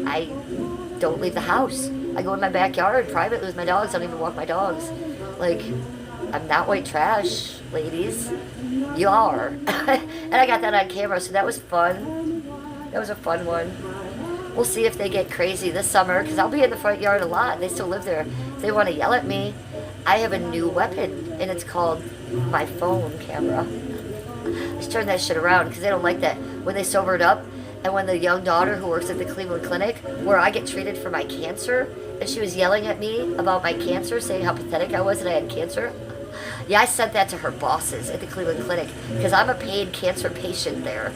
I don't leave the house. I go in my backyard privately with my dogs. I don't even walk my dogs. Like, I'm not white trash, ladies. You are. And I got that on camera, so that was fun. That was a fun one. We'll see if they get crazy this summer, because I'll be in the front yard a lot. They still live there. If they want to yell at me, I have a new weapon, and it's called my phone camera. Just turn that shit around, because they don't like that. When they sobered up, and when the young daughter who works at the Cleveland Clinic, where I get treated for my cancer, and she was yelling at me about my cancer, saying how pathetic I was that I had cancer. Yeah, I sent that to her bosses at the Cleveland Clinic, because I'm a paid cancer patient there,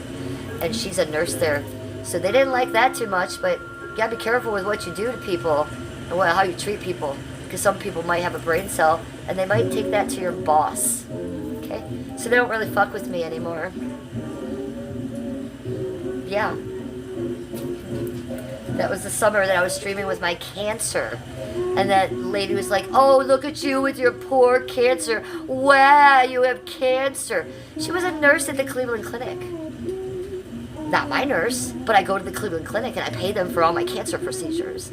and she's a nurse there. So they didn't like that too much, but you gotta be careful with what you do to people and how you treat people, because some people might have a brain cell and they might take that to your boss. Okay? So they don't really fuck with me anymore. Yeah. That was the summer that I was streaming with my cancer. And that lady was like, oh, look at you with your poor cancer. Wow, you have cancer. She was a nurse at the Cleveland Clinic. Not my nurse, but I go to the Cleveland Clinic and I pay them for all my cancer procedures.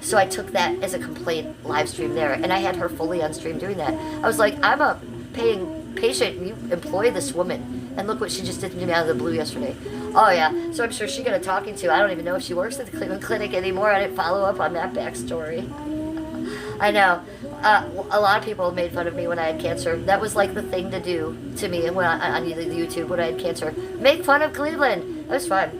So I took that as a complaint live stream there, and I had her fully on stream doing that. I was like, I'm a paying patient, and you employ this woman, and look what she just did to me out of the blue yesterday. Oh yeah, so I'm sure she got a talking to. I don't even know if she works at the Cleveland Clinic anymore. I didn't follow up on that backstory. I know. A lot of people made fun of me when I had cancer. That was like the thing to do to me when on YouTube when I had cancer. Make fun of Cleveland. That was fun.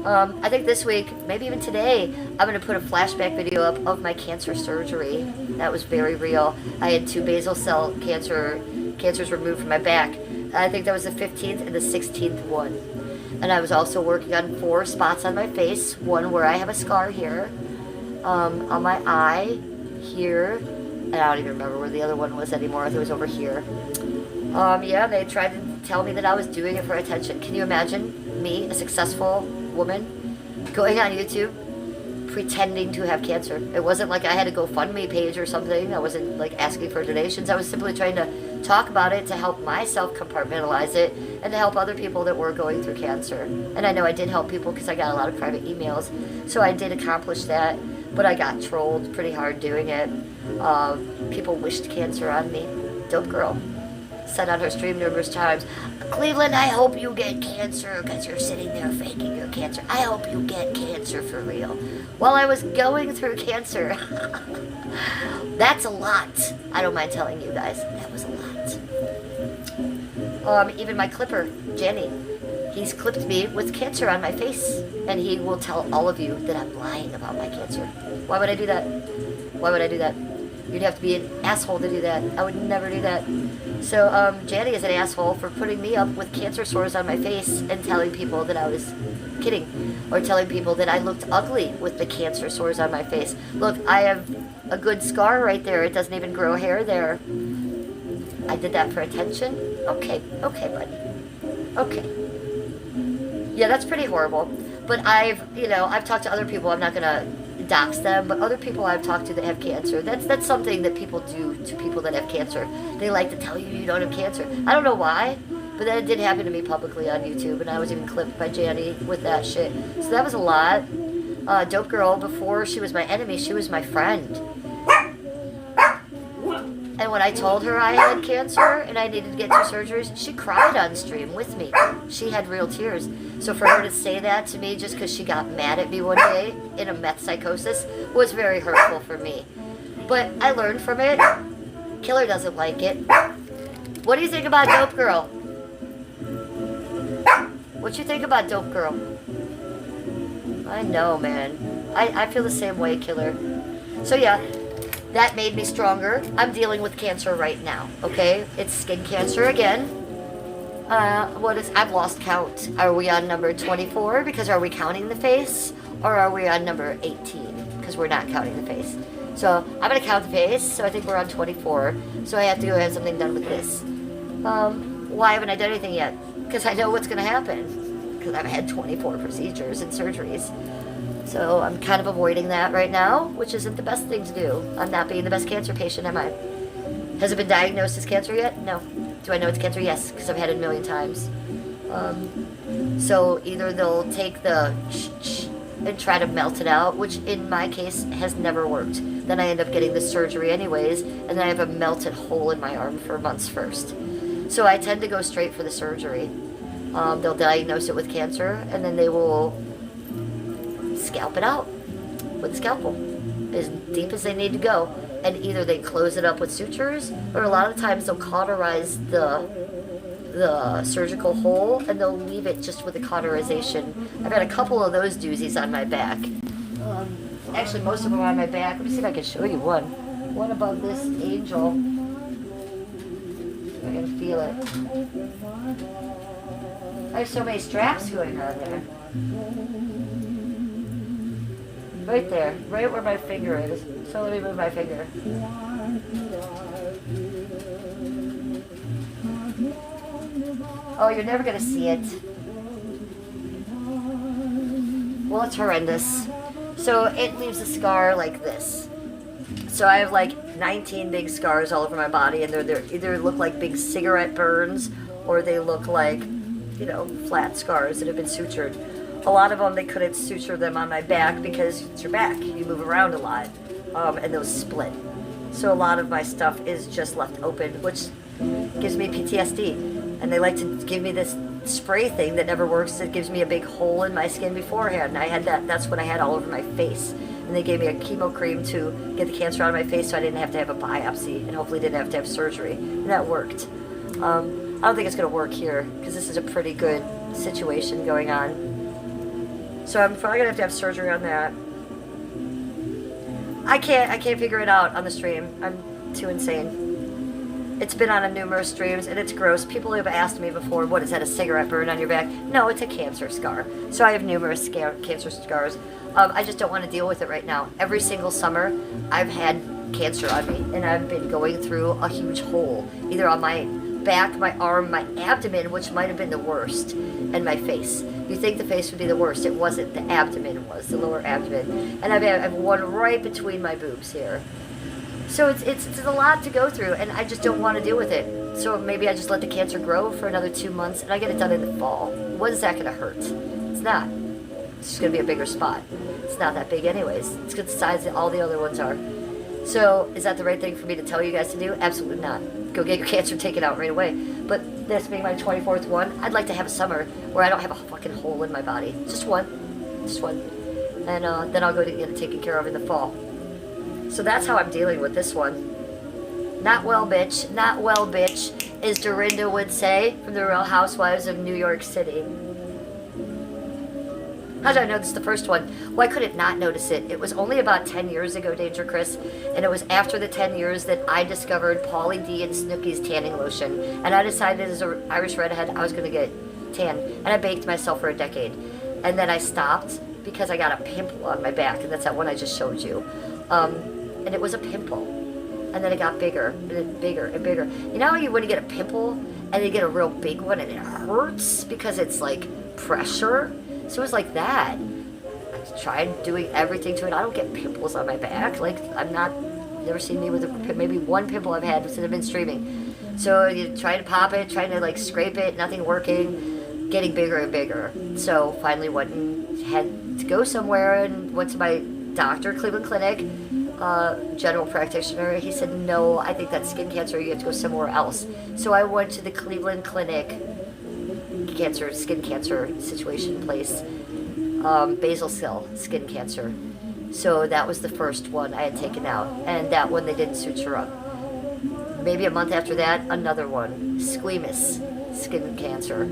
I think this week, maybe even today, I'm going to put a flashback video up of my cancer surgery. That was very real. I had 2 basal cell cancers removed from my back. I think that was the 15th and the 16th one. And I was also working on 4 spots on my face. One where I have a scar here, on my eye, here, and I don't even remember where the other one was anymore. It was over here. Yeah, they tried to tell me that I was doing it for attention. Can you imagine me, a successful woman, going on YouTube, pretending to have cancer? It wasn't like I had a GoFundMe page or something. I wasn't like asking for donations. I was simply trying to talk about it to help myself compartmentalize it and to help other people that were going through cancer. And I know I did help people because I got a lot of private emails. So I did accomplish that. But I got trolled pretty hard doing it. People wished cancer on me. Dope girl. Said on her stream numerous times, Cleveland, I hope you get cancer because you're sitting there faking your cancer. I hope you get cancer for real. While I was going through cancer. That's a lot. I don't mind telling you guys. That was a lot. Even my clipper, Jenny, He's clipped me with cancer on my face, and he will tell all of you that I'm lying about my cancer. Why would I do that? Why would I do that? You'd have to be an asshole to do that. I would never do that. So, Janny is an asshole for putting me up with cancer sores on my face and telling people that I was kidding. Or telling people that I looked ugly with the cancer sores on my face. Look, I have a good scar right there. It doesn't even grow hair there. I did that for attention? Okay, buddy. Okay. Yeah, that's pretty horrible. But I've talked to other people. I'm not going to dox them, but other people I've talked to that have cancer, that's something that people do to people that have cancer. They like to tell you don't have cancer. I don't know why, but that did happen to me publicly on YouTube, and I was even clipped by Janny with that shit. So that was a lot. Dope Girl, before she was my enemy, she was my friend. And when I told her I had cancer and I needed to get 2 surgeries, she cried on stream with me. She had real tears. So for her to say that to me just because she got mad at me one day in a meth psychosis was very hurtful for me. But I learned from it. Killer doesn't like it. What do you think about Dope Girl? What you think about Dope Girl? I know, man. I feel the same way, Killer. So yeah. That made me stronger. I'm dealing with cancer right now, okay? It's skin cancer again. I've lost count. Are we on number 24 because are we counting the face? Or are we on number 18 because we're not counting the face? So I'm gonna count the face, so I think we're on 24. So I have to go have something done with this. Why haven't I done anything yet? Because I know what's gonna happen. Because I've had 24 procedures and surgeries. So I'm kind of avoiding that right now, which isn't the best thing to do. I'm not being the best cancer patient, am I? Has it been diagnosed as cancer yet? No. Do I know it's cancer? Yes, because I've had it a million times. So either they'll take the and try to melt it out, which in my case has never worked. Then I end up getting the surgery anyways, and then I have a melted hole in my arm for months first. So I tend to go straight for the surgery. They'll diagnose it with cancer, and then they will scalp it out with a scalpel as deep as they need to go, and either they close it up with sutures, or a lot of times they'll cauterize the surgical hole and they'll leave it just with a cauterization. I've got a couple of those doozies on my back. Actually, most of them are on my back. Let me see if I can show you one above this angel. I can feel it. I have so many straps going on there. Right there, right where my finger is. So let me move my finger. Oh, you're never gonna see it. Well, it's horrendous. So it leaves a scar like this. So I have like 19 big scars all over my body, and they're either look like big cigarette burns, or they look like, flat scars that have been sutured. A lot of them, they couldn't suture them on my back because it's your back. You move around a lot, and those split. So a lot of my stuff is just left open, which gives me PTSD. And they like to give me this spray thing that never works. It gives me a big hole in my skin beforehand. And I had that's what I had all over my face. And they gave me a chemo cream to get the cancer out of my face so I didn't have to have a biopsy and hopefully didn't have to have surgery. And that worked. I don't think it's going to work here because this is a pretty good situation going on. So I'm probably going to have surgery on that. I can't figure it out on the stream. I'm too insane. It's been on numerous streams, and it's gross. People have asked me before, what is that, a cigarette burn on your back? No, it's a cancer scar. So I have numerous cancer scars. I just don't want to deal with it right now. Every single summer, I've had cancer on me, and I've been going through a huge hole, either on my back, my arm, my abdomen, which might have been the worst, and my face. You think the face would be the worst. It wasn't. The abdomen was, the lower abdomen. And I have one right between my boobs here. So it's a lot to go through, and I just don't want to deal with it. So maybe I just let the cancer grow for another 2 months, and I get it done in the fall. What is that going to hurt? It's not. It's just going to be a bigger spot. It's not that big anyways. It's the size that all the other ones are. So is that the right thing for me to tell you guys to do? Absolutely not. Go get your cancer taken out right away. But this being my 24th one, I'd like to have a summer where I don't have a fucking hole in my body. Just one. Just one. And then I'll go to get it taken care of in the fall. So that's how I'm dealing with this one. Not well, bitch. Not well, bitch, as Dorinda would say from the Real Housewives of New York City. How did I notice the first one? Well, I couldn't not notice it. It was only about 10 years ago, Danger Chris, and it was after the 10 years that I discovered Pauly D and Snooki's tanning lotion. And I decided as an Irish redhead I was going to get tan. And I baked myself for a decade. And then I stopped because I got a pimple on my back, and that's that one I just showed you. And it was a pimple. And then it got bigger, and bigger, and bigger. You know how when you get a pimple, and you get a real big one, and it hurts because it's like pressure? So it was like that. I tried doing everything to it. I don't get pimples on my back. Like, never seen me with maybe one pimple I've had since I've been streaming. So you try to pop it, trying to like scrape it, nothing working, getting bigger and bigger. So finally went and had to go somewhere and went to my doctor, Cleveland Clinic, general practitioner. He said, no, I think that's skin cancer. You have to go somewhere else. So I went to the Cleveland Clinic skin cancer situation place, basal cell skin cancer. So that was the first one I had taken out, and that one they didn't suture up. Maybe a month after that, another one, squamous skin cancer.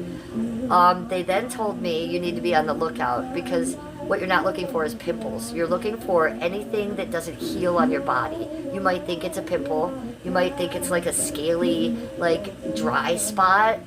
They then told me you need to be on the lookout because what you're not looking for is pimples. You're looking for anything that doesn't heal on your body. You might think it's a pimple. You might think it's like a scaly, like dry spot.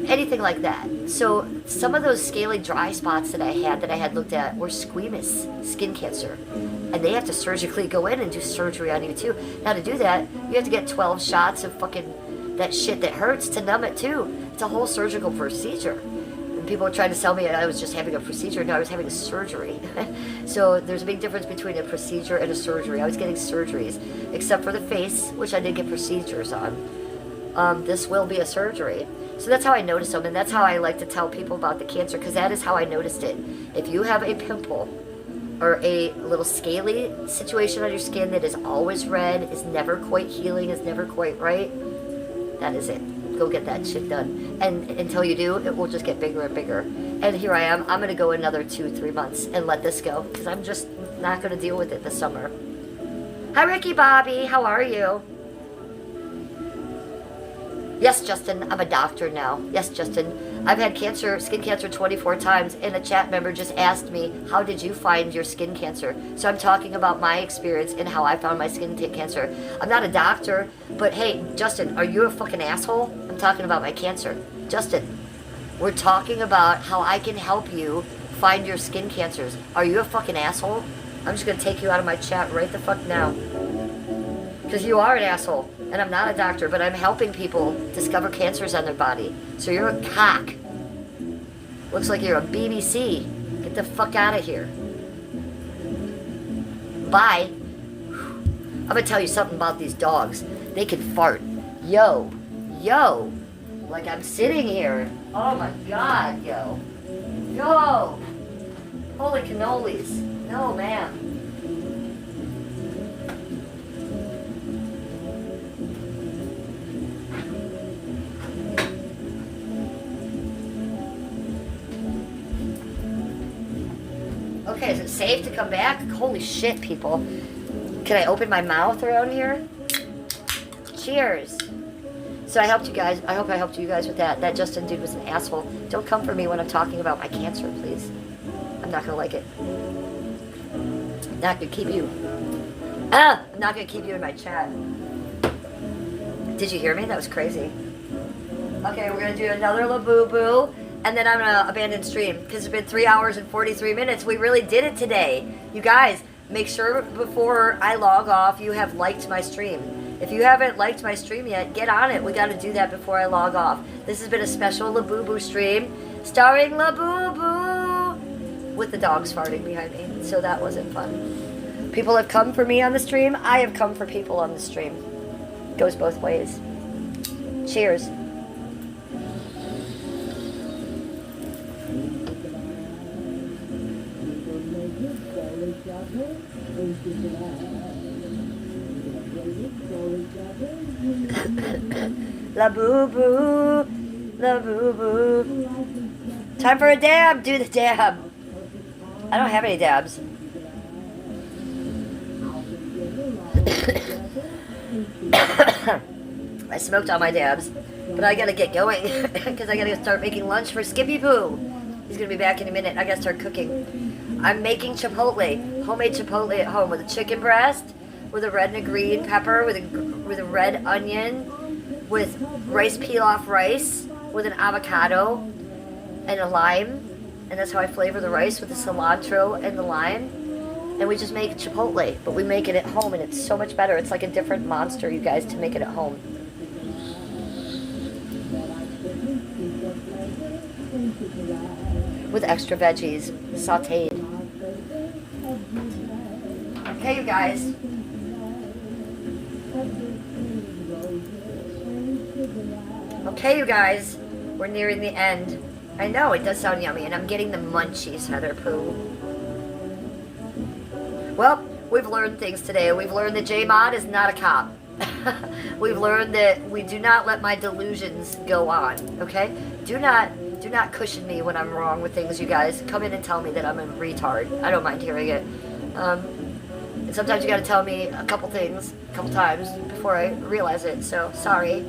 Anything like that. So some of those scaly dry spots that I had looked at were squamous skin cancer. And they have to surgically go in and do surgery on you too. Now to do that, you have to get 12 shots of fucking that shit that hurts to numb it too. It's a whole surgical procedure. And people are trying to sell me I was just having a procedure. No, I was having a surgery. So there's a big difference between a procedure and a surgery. I was getting surgeries, except for the face, which I did get procedures on. This will be a surgery. So that's how I noticed them, and that's how I like to tell people about the cancer, because that is how I noticed it. If you have a pimple or a little scaly situation on your skin that is always red, is never quite healing, is never quite right, that is it. Go get that shit done. And until you do, it will just get bigger and bigger. And here I am. I'm going to go another 2-3 months and let this go, because I'm just not going to deal with it this summer. Hi, Ricky Bobby. How are you? Yes, Justin, I'm a doctor now. Yes, Justin. I've had skin cancer 24 times, and a chat member just asked me, how did you find your skin cancer? So I'm talking about my experience and how I found my skin cancer. I'm not a doctor, but hey, Justin, are you a fucking asshole? I'm talking about my cancer. Justin, we're talking about how I can help you find your skin cancers. Are you a fucking asshole? I'm just going to take you out of my chat right the fuck now. Because you are an asshole. And I'm not a doctor, but I'm helping people discover cancers on their body. So you're a cock. Looks like you're a BBC. Get the fuck out of here. Bye. I'm gonna tell you something about these dogs. They can fart. Yo. Like I'm sitting here. Oh my god, yo. Yo. Holy cannolis. No, ma'am. Okay, is it safe to come back? Holy shit, people. Can I open my mouth around here? Cheers. So I helped you guys. I hope I helped you guys with that. That Justin dude was an asshole. Don't come for me when I'm talking about my cancer, please. I'm not going to like it. Not going to keep you. I'm not going to keep you in my chat. Did you hear me? That was crazy. Okay, we're going to do another Labubu. And then I'm going to abandon stream because it's been 3 hours and 43 minutes. We really did it today. You guys, make sure before I log off you have liked my stream. If you haven't liked my stream yet, get on it. We got to do that before I log off. This has been a special Labubu stream starring Labubu with the dogs farting behind me. So that wasn't fun. People have come for me on the stream. I have come for people on the stream. Goes both ways. Cheers. La boo boo, la boo boo. Time for a dab. Do the dab. I don't have any dabs. I smoked all my dabs, but I gotta get going because I gotta start making lunch for Skippy Poo. He's gonna be back in a minute. I gotta start cooking. I'm making chipotle, homemade chipotle at home with a chicken breast, with a red and a green pepper, with a red onion, with rice pilaf rice, with an avocado and a lime, and that's how I flavor the rice, with the cilantro and the lime. And we just make chipotle, but we make it at home, and it's so much better. It's like a different monster, you guys, to make it at home. With extra veggies, sauteed. Okay, you guys. Okay, you guys. We're nearing the end. I know, it does sound yummy, and I'm getting the munchies, Heather Pooh. Well, we've learned things today. We've learned that J-Mod is not a cop. We've learned that we do not let my delusions go on, okay? Do not cushion me when I'm wrong with things, you guys. Come in and tell me that I'm a retard. I don't mind hearing it. And sometimes you gotta tell me a couple things, a couple times, before I realize it, so sorry.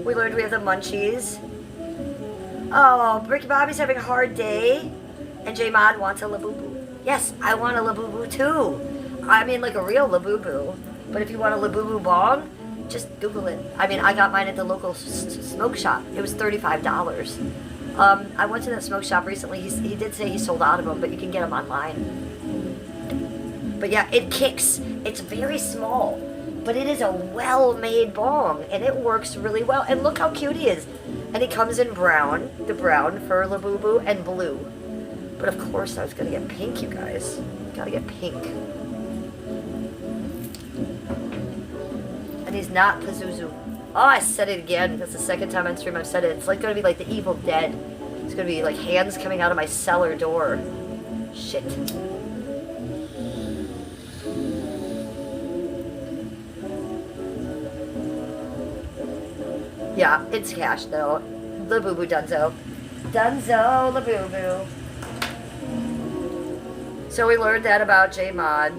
We learned we have the munchies. Oh, Ricky Bobby's having a hard day, and J-Mod wants a Labubu. Yes, I want a Labubu too. I mean, like a real Labubu. But if you want a Labubu bong, just Google it. I mean, I got mine at the local smoke shop. It was $35. I went to that smoke shop recently. He did say he sold out of them, but you can get them online. But yeah, it kicks. It's very small, but it is a well-made bong, and it works really well. And look how cute he is. And he comes in brown, the brown for Labubu, and blue. But of course I was going to get pink, you guys. Gotta get pink. And he's not Pazuzu. Oh, I said it again. That's the second time on stream I've said it. It's like going to be like the Evil Dead. It's going to be like hands coming out of my cellar door. Shit. Yeah, it's cash though. Labubu Dunzo. Dunzo Labubu. So we learned that about J-Mod.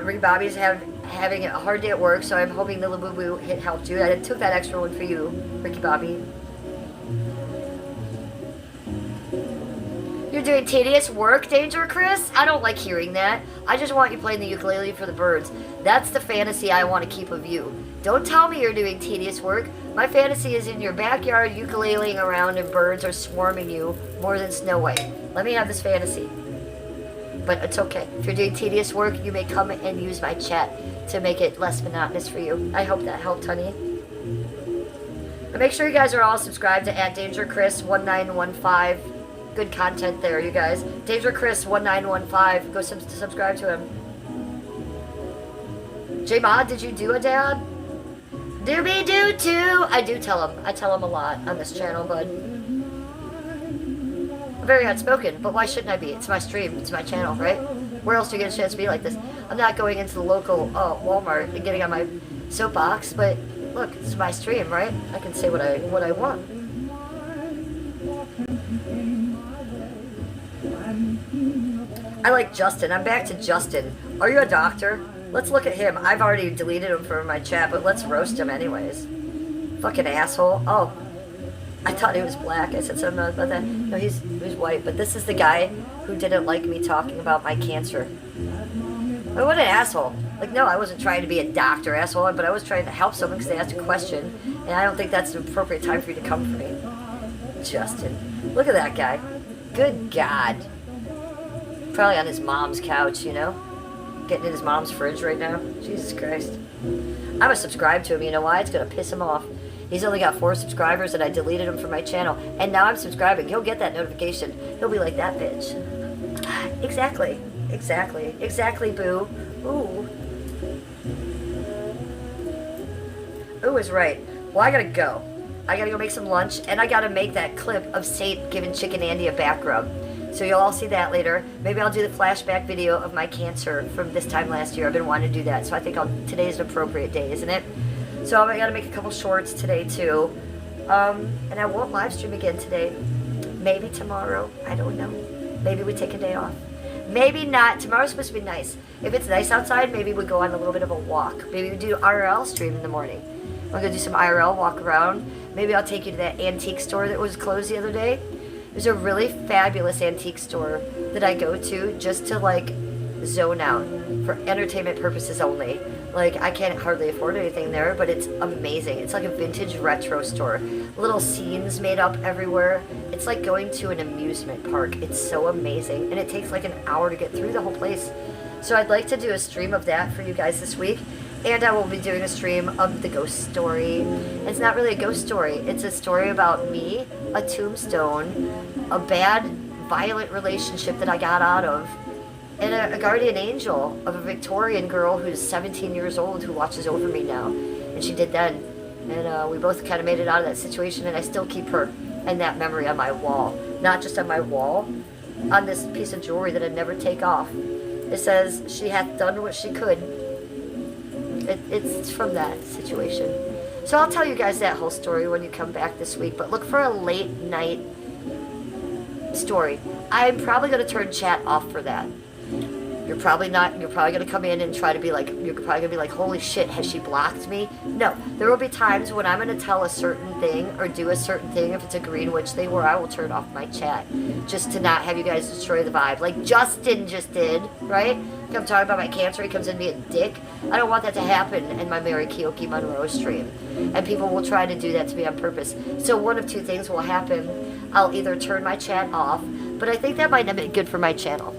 Ricky Bobby's having a hard day at work, so I'm hoping the Labubu hit helped you. I took that extra one for you, Ricky Bobby. You're doing tedious work, Danger Chris? I don't like hearing that. I just want you playing the ukulele for the birds. That's the fantasy I want to keep of you. Don't tell me you're doing tedious work. My fantasy is in your backyard ukuleleing around and birds are swarming you more than Snow White. Let me have this fantasy. But it's okay. If you're doing tedious work, you may come and use my chat to make it less monotonous for you. I hope that helped, honey. But make sure you guys are all subscribed to @DangerChris1915. Good content there, you guys. DangerChris1915. Go subscribe to him. J-Mod, did you do a dad? Do me do too. I do tell him. I tell him a lot on this channel, bud. Very outspoken, but why shouldn't I be? It's my stream, it's my channel, right? Where else do you get a chance to be like this? I'm not going into the local Walmart and getting on my soapbox, but look, it's my stream, right? I can say what I want. I like Justin. I'm back to Justin. Are you a doctor? Let's look at him. I've already deleted him from my chat, but let's roast him anyways. Fucking asshole. Oh. I thought he was black. I said something about that. No, he's white. But this is the guy who didn't like me talking about my cancer. Oh, what an asshole. Like, no, I wasn't trying to be a doctor, asshole, but I was trying to help someone because they asked a question. And I don't think that's the appropriate time for you to come for me. Justin. Look at that guy. Good God. Probably on his mom's couch, you know? Getting in his mom's fridge right now. Jesus Christ. I'm going to subscribe to him. You know why? It's going to piss him off. He's only got 4 subscribers and I deleted him from my channel. And now I'm subscribing. He'll get that notification. He'll be like, that bitch. Exactly. Exactly. Exactly, boo. Ooh. Ooh is right. Well, I gotta go. I gotta go make some lunch. And I gotta make that clip of Saint giving Chicken Andy a back rub. So you'll all see that later. Maybe I'll do the flashback video of my cancer from this time last year. I've been wanting to do that. So I think today's an appropriate day, isn't it? So I gotta make a couple shorts today too. And I won't live stream again today. Maybe tomorrow. I don't know. Maybe we take a day off. Maybe not. Tomorrow's supposed to be nice. If it's nice outside, maybe we go on a little bit of a walk. Maybe we do IRL stream in the morning. We're gonna do some IRL walk around. Maybe I'll take you to that antique store that was closed the other day. There's a really fabulous antique store that I go to just to like zone out for entertainment purposes only. Like, I can't hardly afford anything there, but it's amazing. It's like a vintage retro store. Little scenes made up everywhere. It's like going to an amusement park. It's so amazing. And it takes like an hour to get through the whole place. So I'd like to do a stream of that for you guys this week. And I will be doing a stream of the ghost story. It's not really a ghost story. It's a story about me, a tombstone, a bad, violent relationship that I got out of, and a guardian angel of a Victorian girl who's 17 years old who watches over me now. And she did then. And we both kind of made it out of that situation, and I still keep her and that memory on my wall. Not just on my wall, on this piece of jewelry that I never take off. It says, "She hath done what she could." It's from that situation. So I'll tell you guys that whole story when you come back this week, but look for a late night story. I'm probably going to turn chat off for that. You're probably going to come in and try to be like, you're probably going to be like, holy shit, has she blocked me? No, there will be times when I'm going to tell a certain thing or do a certain thing, if it's a green witch thing, where I will turn off my chat just to not have you guys destroy the vibe. Like Justin just did, right? I'm talking about my cancer, he comes in being a dick. I don't want that to happen in my Mary Keoki Monroe stream. And people will try to do that to me on purpose. So one of two things will happen. I'll either turn my chat off, but I think that might not be good for my channel.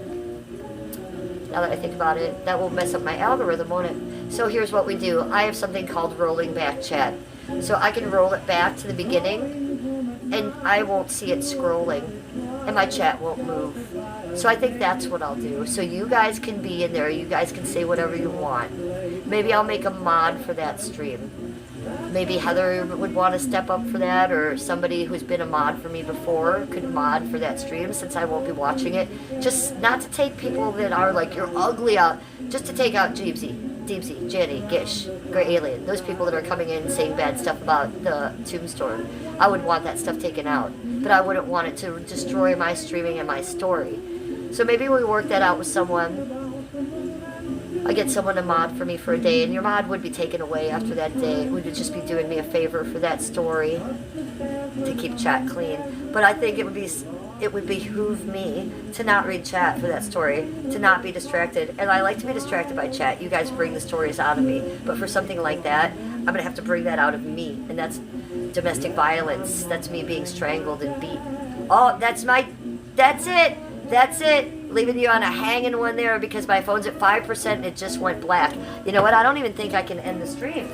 Now that I think about it, that will mess up my algorithm, won't it? So here's what we do. I have something called rolling back chat. So I can roll it back to the beginning, and I won't see it scrolling, and my chat won't move. So I think that's what I'll do. So you guys can be in there. You guys can say whatever you want. Maybe I'll make a mod for that stream. Maybe Heather would want to step up for that, or somebody who's been a mod for me before could mod for that stream, since I won't be watching it. Just not to take people that are like, you're ugly out, just to take out Deepsy, Jenny, Gish, Grey Alien, those people that are coming in and saying bad stuff about the tombstone. I would want that stuff taken out, but I wouldn't want it to destroy my streaming and my story. So maybe we work that out with someone. I get someone to mod for me for a day, and your mod would be taken away after that day. It would just be doing me a favor for that story to keep chat clean. But I think it would behoove me to not read chat for that story, to not be distracted. And I like to be distracted by chat. You guys bring the stories out of me. But for something like that, I'm going to have to bring that out of me. And that's domestic violence. That's me being strangled and beat. Oh, that's it. That's it. Leaving you on a hanging one there because my phone's at 5% and it just went black. You know what? I don't even think I can end the stream.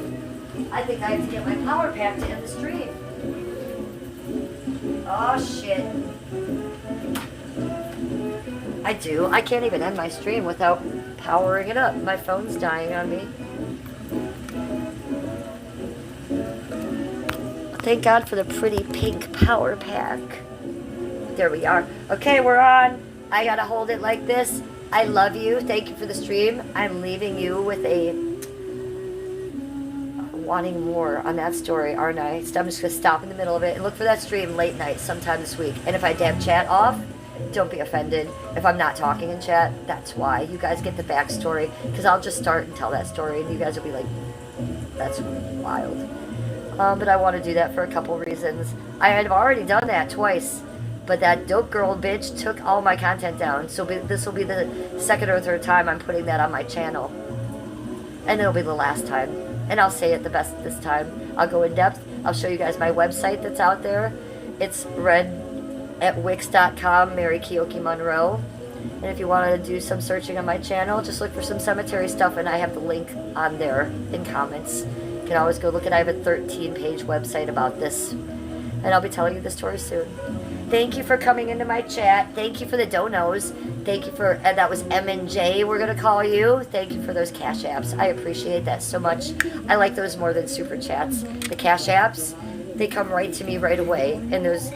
I think I have to get my power pack to end the stream. Oh, shit. I do. I can't even end my stream without powering it up. My phone's dying on me. Thank God for the pretty pink power pack. There we are. Okay, we're on. I gotta hold it like this. I love you. Thank you for the stream. I'm leaving you with a wanting more on that story, aren't I? So I'm just gonna stop in the middle of it and look for that stream late night sometime this week. And if I have chat off, don't be offended. If I'm not talking in chat, that's why. You guys get the backstory, because I'll just start and tell that story and you guys will be like, that's wild. But I want to do that for a couple reasons. I have already done that twice. But that dope girl bitch took all my content down. So this will be the second or third time I'm putting that on my channel. And it'll be the last time. And I'll say it the best this time. I'll go in depth. I'll show you guys my website that's out there. It's read at wix.com, Mary Keoki Monroe. And if you want to do some searching on my channel, just look for some cemetery stuff. And I have the link on there in comments. You can always go look at it. I have a 13-page website about this. And I'll be telling you the story soon. Thank you for coming into my chat. Thank you for the donos. Thank you for, that was M&J, we're going to call you. Thank you for those cash apps. I appreciate that so much. I like those more than super chats. The cash apps, they come right to me right away. And those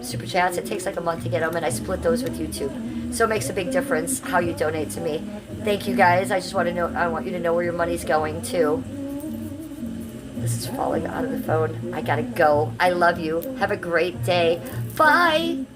super chats, it takes like a month to get them, and I split those with YouTube. So it makes a big difference how you donate to me. Thank you guys. I just want to know, I want you to know where your money's going to. This is falling out of the phone. I gotta go. I love you. Have a great day. Bye.